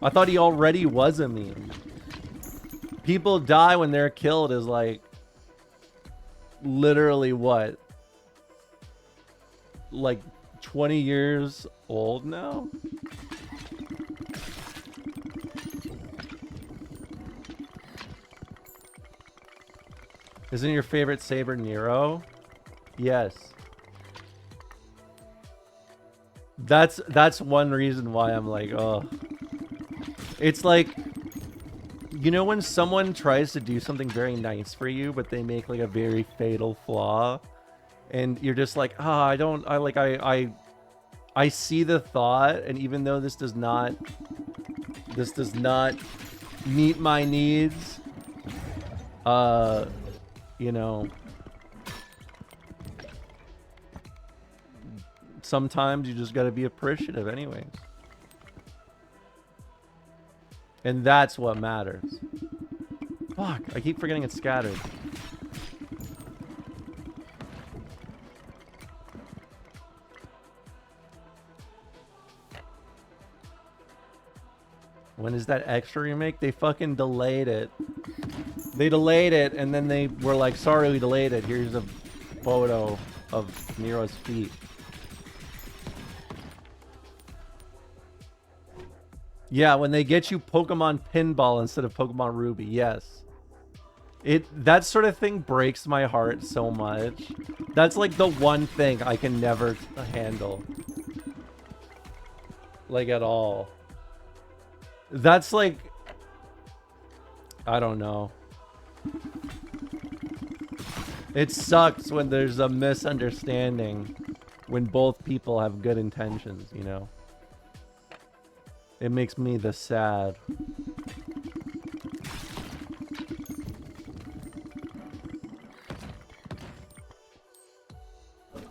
I thought he already was a meme. People die when they're killed is like... literally what? Like 20 years old now? Isn't your favorite Saber Nero? Yes. That's one reason why I'm like, oh. It's like, you know when someone tries to do something very nice for you, but they make like a very fatal flaw, and you're just like, I see the thought, and even though this does not meet my needs, you know, sometimes you just got to be appreciative anyways. And that's what matters. Fuck, I keep forgetting it's scattered. When is that extra remake? They fucking delayed it. They delayed it, and then they were like, sorry, we delayed it. Here's a photo of Nero's feet. Yeah, when they get you Pokemon Pinball instead of Pokemon Ruby, yes. That sort of thing breaks my heart so much. That's like the one thing I can never handle. Like at all. That's like... I don't know. It sucks when there's a misunderstanding when both people have good intentions, you know? It makes me the sad.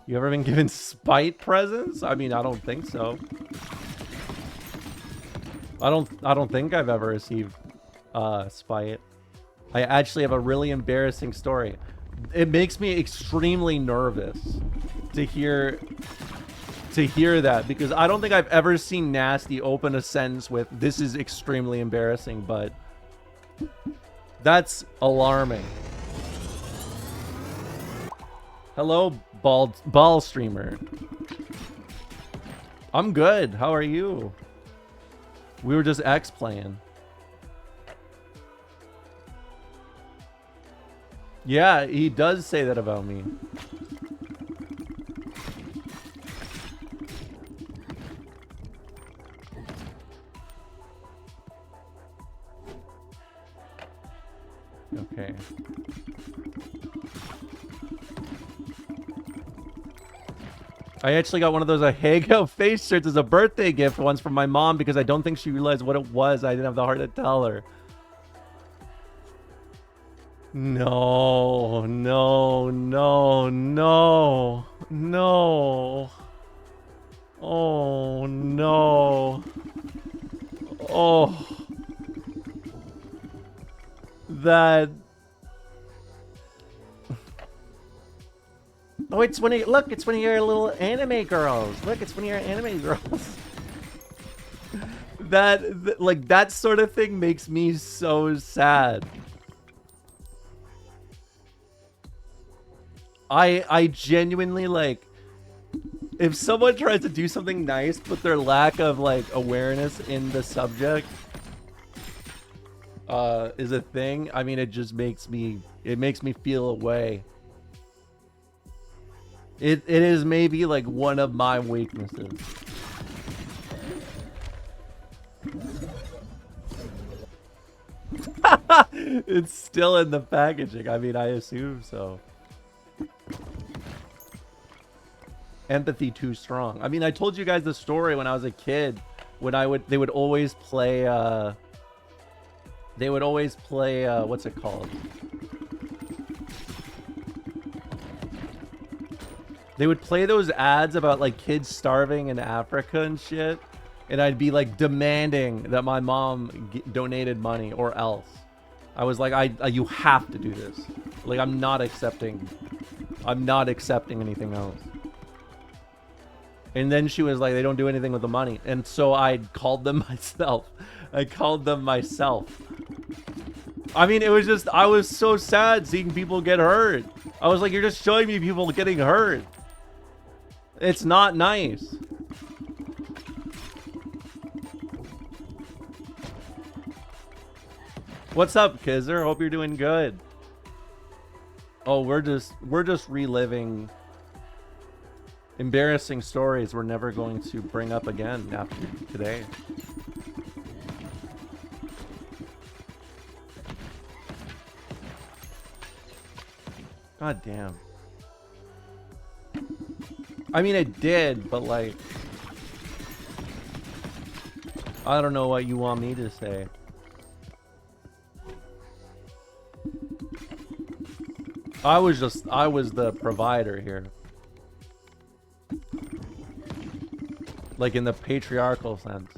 You ever been given spite presents? I mean, I don't think so. I don't think I've ever received spite. I actually have a really embarrassing story. It makes me extremely nervous to hear that, because I don't think I've ever seen Nasty open a sentence with "this is extremely embarrassing," but that's alarming. Hello, ball streamer. I'm good. How are you? We were just X playing. Yeah, he does say that about me. Okay. I actually got one of those Ahego face shirts as a birthday gift once from my mom because I don't think she realized what it was. I didn't have the heart to tell her. No, no, no, no, no. Oh, no. Oh. That... Oh, it's one of look, it's one of your little anime girls. Look, it's one of your anime girls. Like, that sort of thing makes me so sad. I genuinely, like, if someone tries to do something nice, but their lack of, like, awareness in the subject is a thing, I mean, it just makes me feel a way. It is maybe like one of my weaknesses. It's still in the packaging. I mean, I assume so. Empathy too strong. I mean, I told you guys the story when I was a kid. When they would always play. What's it called? They would play those ads about like kids starving in Africa and shit, and I'd be like demanding that my mom donated money or else. I was like, you have to do this. Like, I'm not accepting anything else. And then she was like, they don't do anything with the money. And so I called them myself. I mean, it was just, I was so sad seeing people get hurt. I was like, you're just showing me people getting hurt. It's not nice. What's up, Kizzer? Hope you're doing good. Oh, we're just reliving embarrassing stories we're never going to bring up again after today. God damn. I mean, it did, but like, I don't know what you want me to say. I was the provider here. Like in the patriarchal sense.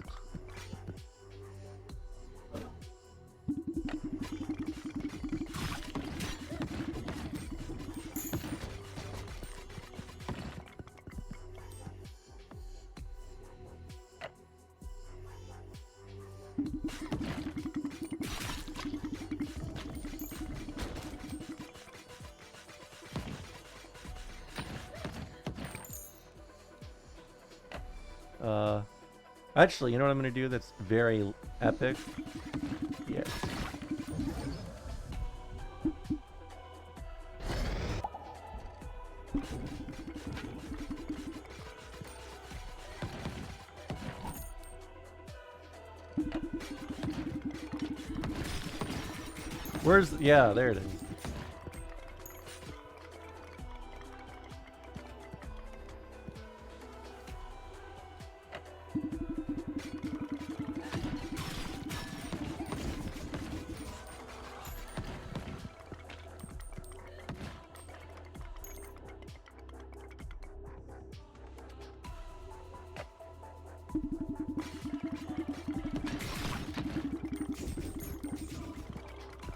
Actually, you know what I'm gonna do that's very epic? Yes. Where's... Yeah, there it is.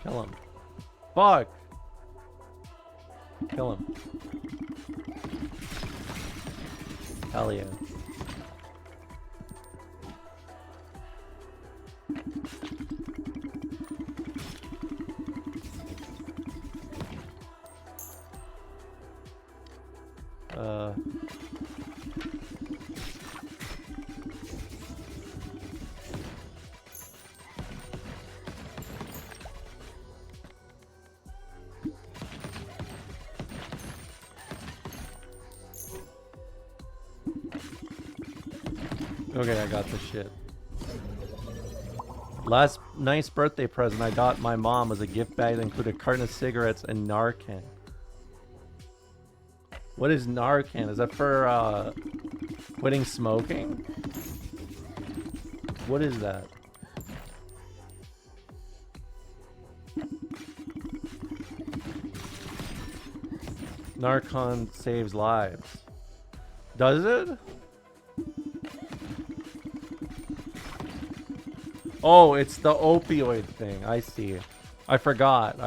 Kill him. Fuck! Kill him. Hell yeah. Okay, I got the shit. Last nice birthday present I got my mom was a gift bag that included a carton of cigarettes and Narcan. What is Narcan? Is that for quitting smoking? What is that? Narcan saves lives. Does it? Oh, it's the opioid thing. I see. I forgot.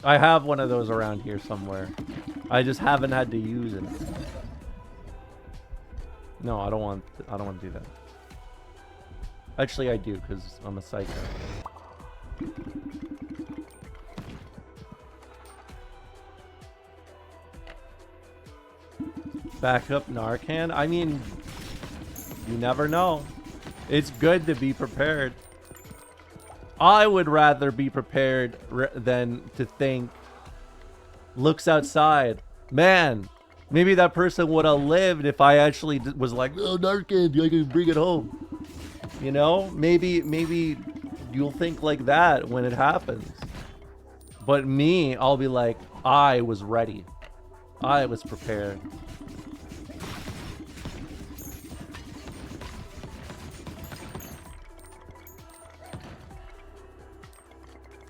I have one of those around here somewhere. I just haven't had to use it. No, I don't want to do that. Actually, I do, because I'm a psycho. Backup Narcan? I mean, you never know. It's good to be prepared. I would rather be prepared than to think, looks outside. Man, maybe that person would have lived if I actually was like, oh, Narcan, I can bring it home. You know, maybe you'll think like that when it happens. But me, I'll be like, I was ready. I was prepared.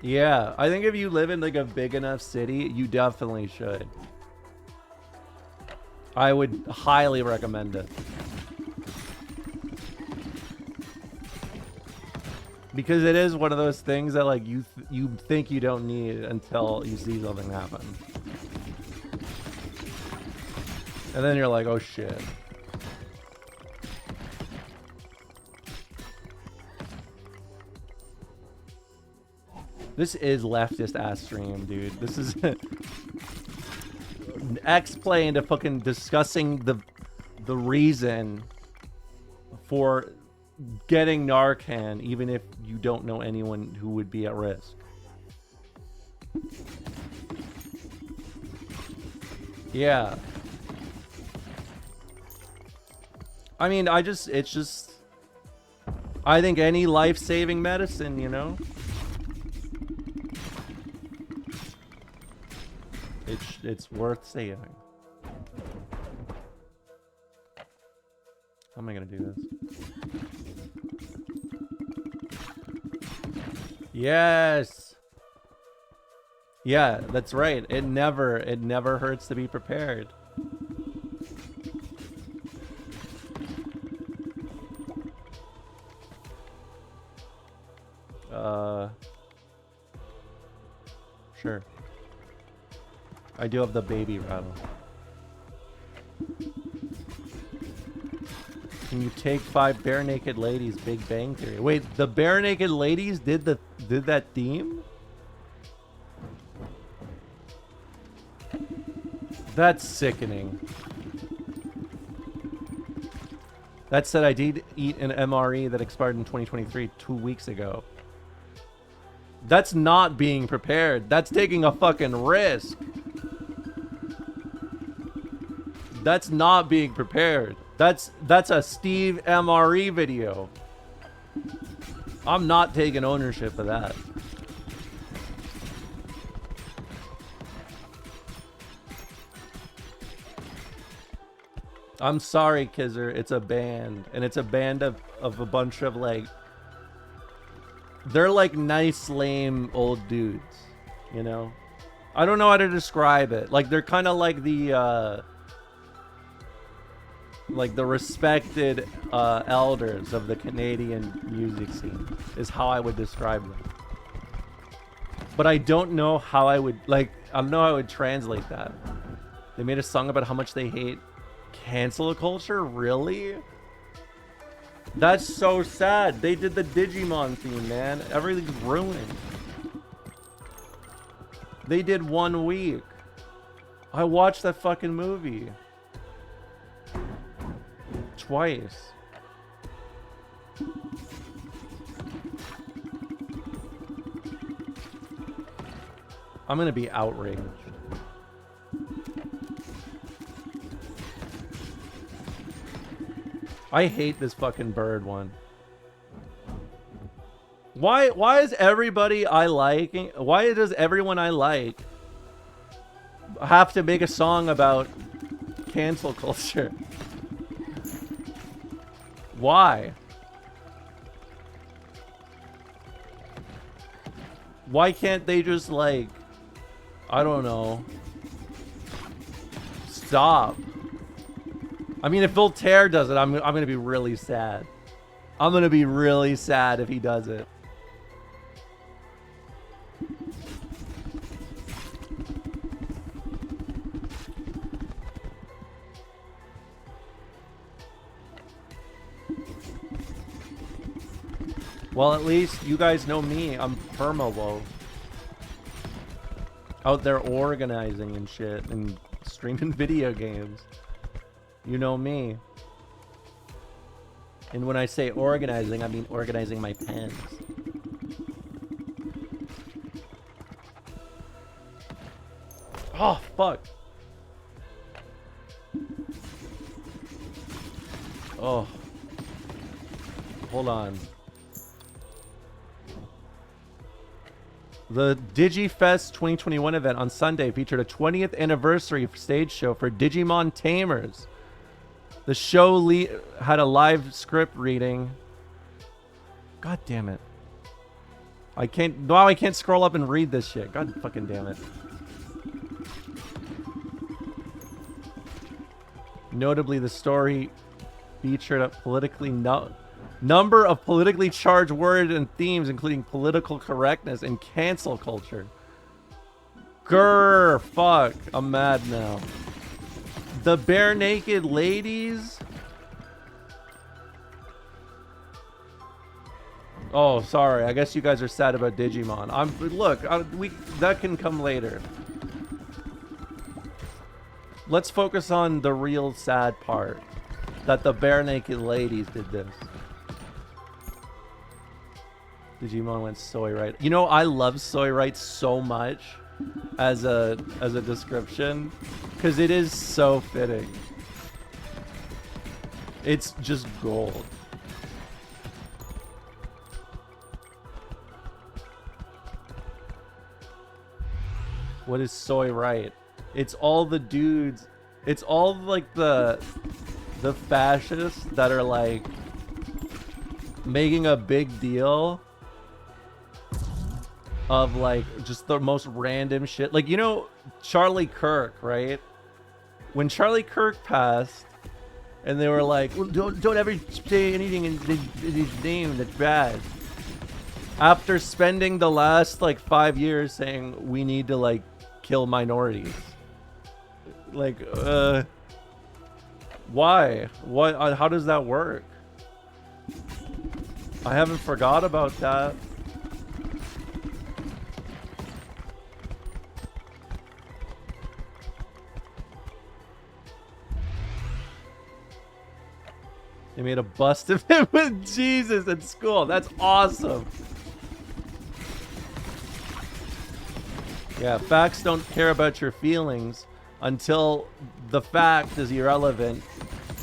Yeah, I think if you live in like a big enough city, you definitely should. I would highly recommend it. Because it is one of those things that like you think you don't need until you see something happen. And then you're like, oh shit. This is leftist ass stream, dude. This is X-Play into fucking discussing the reason for getting Narcan, even if you don't know anyone who would be at risk. Yeah. I mean, I think any life-saving medicine, you know? It's worth saving. How am I gonna do this? Yes. Yeah, that's right. It never hurts to be prepared. Sure. I do have the baby rattle. Can you take 5 bare naked ladies? Big Bang Theory. Wait, the bare naked ladies did that theme? That's sickening. That said, I did eat an MRE that expired in 2023 2 weeks ago. That's not being prepared. That's taking a fucking risk. That's not being prepared. That's a Steve MRE video. I'm not taking ownership of that. I'm sorry, Kizzer. It's a band. And it's a band of a bunch of, like... They're, like, nice, lame, old dudes. You know? I don't know how to describe it. Like, they're kind of like the, like the respected elders of the Canadian music scene is how I would describe them. But I don't know how I would, like, I don't know how I would translate that. They made a song about how much they hate cancel culture? Really? That's so sad. They did the Digimon theme, man. Everything's ruined. They did 1 week. I watched that fucking movie. Twice. I'm gonna be outraged. I hate this fucking bird one. Why is everybody I like, why does everyone I like have to make a song about cancel culture? Why? Why can't they just, like, I don't know, stop? I mean, if Voltaire does it, I'm gonna be really sad. I'm gonna be really sad if he does it. Well, at least you guys know me. I'm perma-woke. Out there organizing and shit and streaming video games. You know me. And when I say organizing, I mean organizing my pens. Oh, fuck. Oh. Hold on. The DigiFest 2021 event on Sunday featured a 20th anniversary stage show for Digimon Tamers. The show had a live script reading. God damn it. I can't scroll up and read this shit. God fucking damn it. Notably, the story featured a number of politically charged words and themes, including political correctness and cancel culture. Grr, fuck. I'm mad now. The Bare Naked Ladies. Oh, sorry. I guess you guys are sad about Digimon. That can come later. Let's focus on the real sad part. That the Bare Naked Ladies did this. Digimon went soy right. You know, I love soy right so much as a description because it is so fitting. It's just gold. What is soy right? It's all the dudes. It's all like the fascists that are like making a big deal of like just the most random shit. Like, you know, Charlie Kirk, right? When Charlie Kirk passed and they were like, well, don't ever say anything in his name that's bad. After spending the last like 5 years saying we need to like kill minorities. Like, why? What? How does that work? I haven't forgot about that. They made a bust of him with Jesus at school. That's awesome. Yeah, facts don't care about your feelings until the fact is irrelevant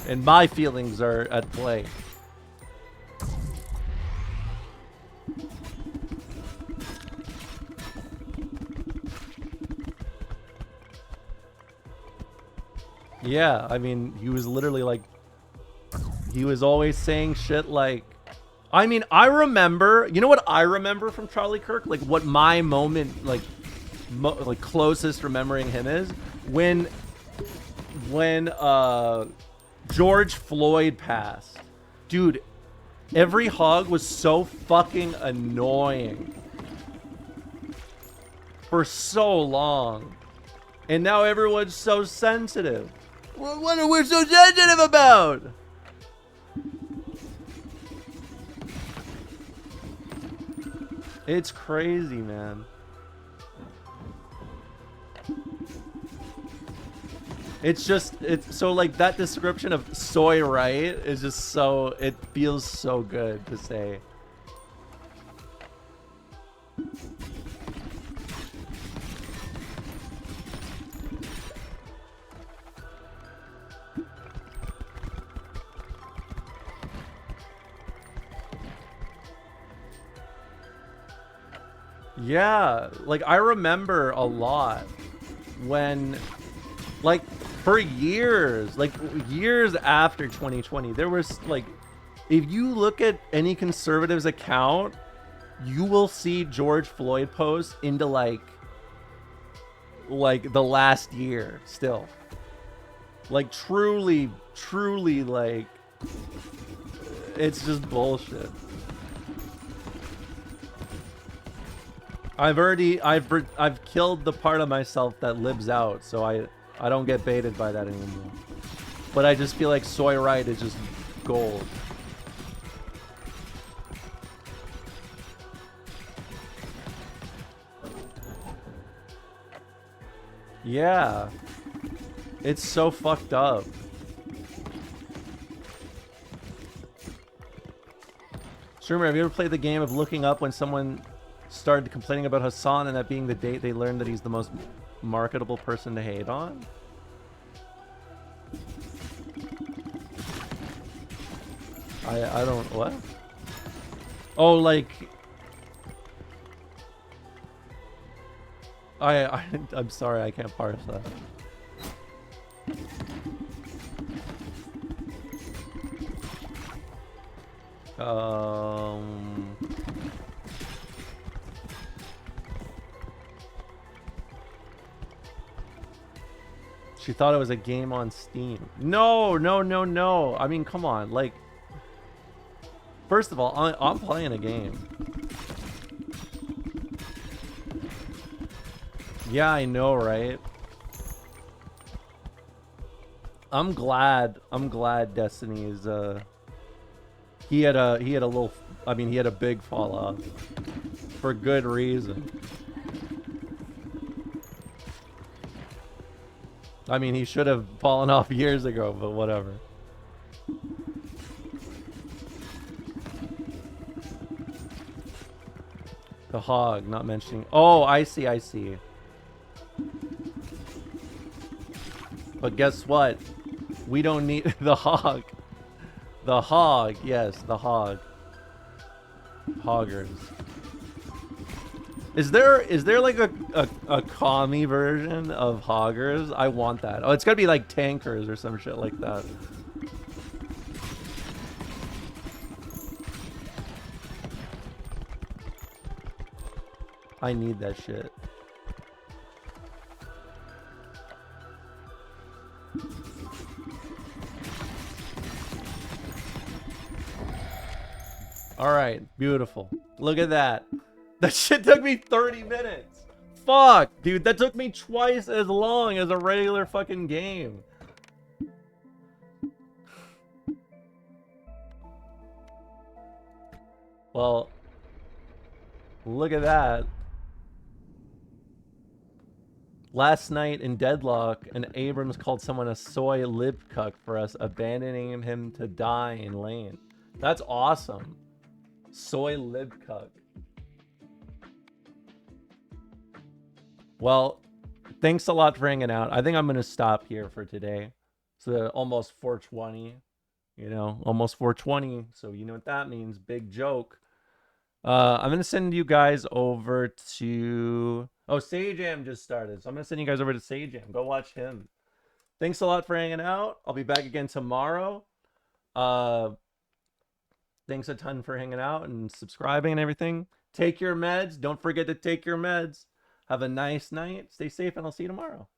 and my feelings are at play. Yeah, I mean, he was literally like, he was always saying shit like, I mean, I remember, you know what I remember from Charlie Kirk? Like what my moment, like closest remembering him is when George Floyd passed. Dude, every hog was so fucking annoying for so long. And now everyone's so sensitive. What are we so sensitive about? It's crazy, man. It's just, it's so like that description of soy right is just so, it feels so good to say. Yeah, like I remember a lot when, like, for years, like years after 2020, there was like, if you look at any conservative's account, you will see George Floyd posts into like the last year still. Like truly, like, it's just bullshit. I've killed the part of myself that lives out, so I don't get baited by that anymore. But I just feel like soy right is just gold. Yeah. It's so fucked up. Shermer, have you ever played the game of looking up when someone started complaining about Hassan and that being the date they learned that he's the most marketable person to hate on? I don't, what? Oh, like, I'm sorry, I can't parse that. She thought it was a game on Steam. No. I mean, come on. Like, first of all, I'm playing a game. Yeah, I know, right? I'm glad Destiny is he had a little, I mean, he had a big fall off for good reason. I mean, he should have fallen off years ago, but whatever. The hog, not mentioning. Oh, I see. But guess what? We don't need the hog. The hog, yes, the hog. Hoggers. Is there like a commie version of hoggers? I want that. Oh, it's gotta be like tankers or some shit like that. I need that shit. All right, beautiful. Look at that. That shit took me 30 minutes. Fuck, dude, that took me twice as long as a regular fucking game. Well, look at that. Last night in Deadlock, an Abrams called someone a soy libcuck for us abandoning him to die in lane. That's awesome. Soy libcuck. Well, thanks a lot for hanging out. I think I'm going to stop here for today. It's almost 420, you know, almost 420. So you know what that means. Big joke. I'm going to send you guys over to... Oh, Sajam just started. So I'm going to send you guys over to Sajam. Go watch him. Thanks a lot for hanging out. I'll be back again tomorrow. Thanks a ton for hanging out and subscribing and everything. Take your meds. Don't forget to take your meds. Have a nice night. Stay safe, and I'll see you tomorrow.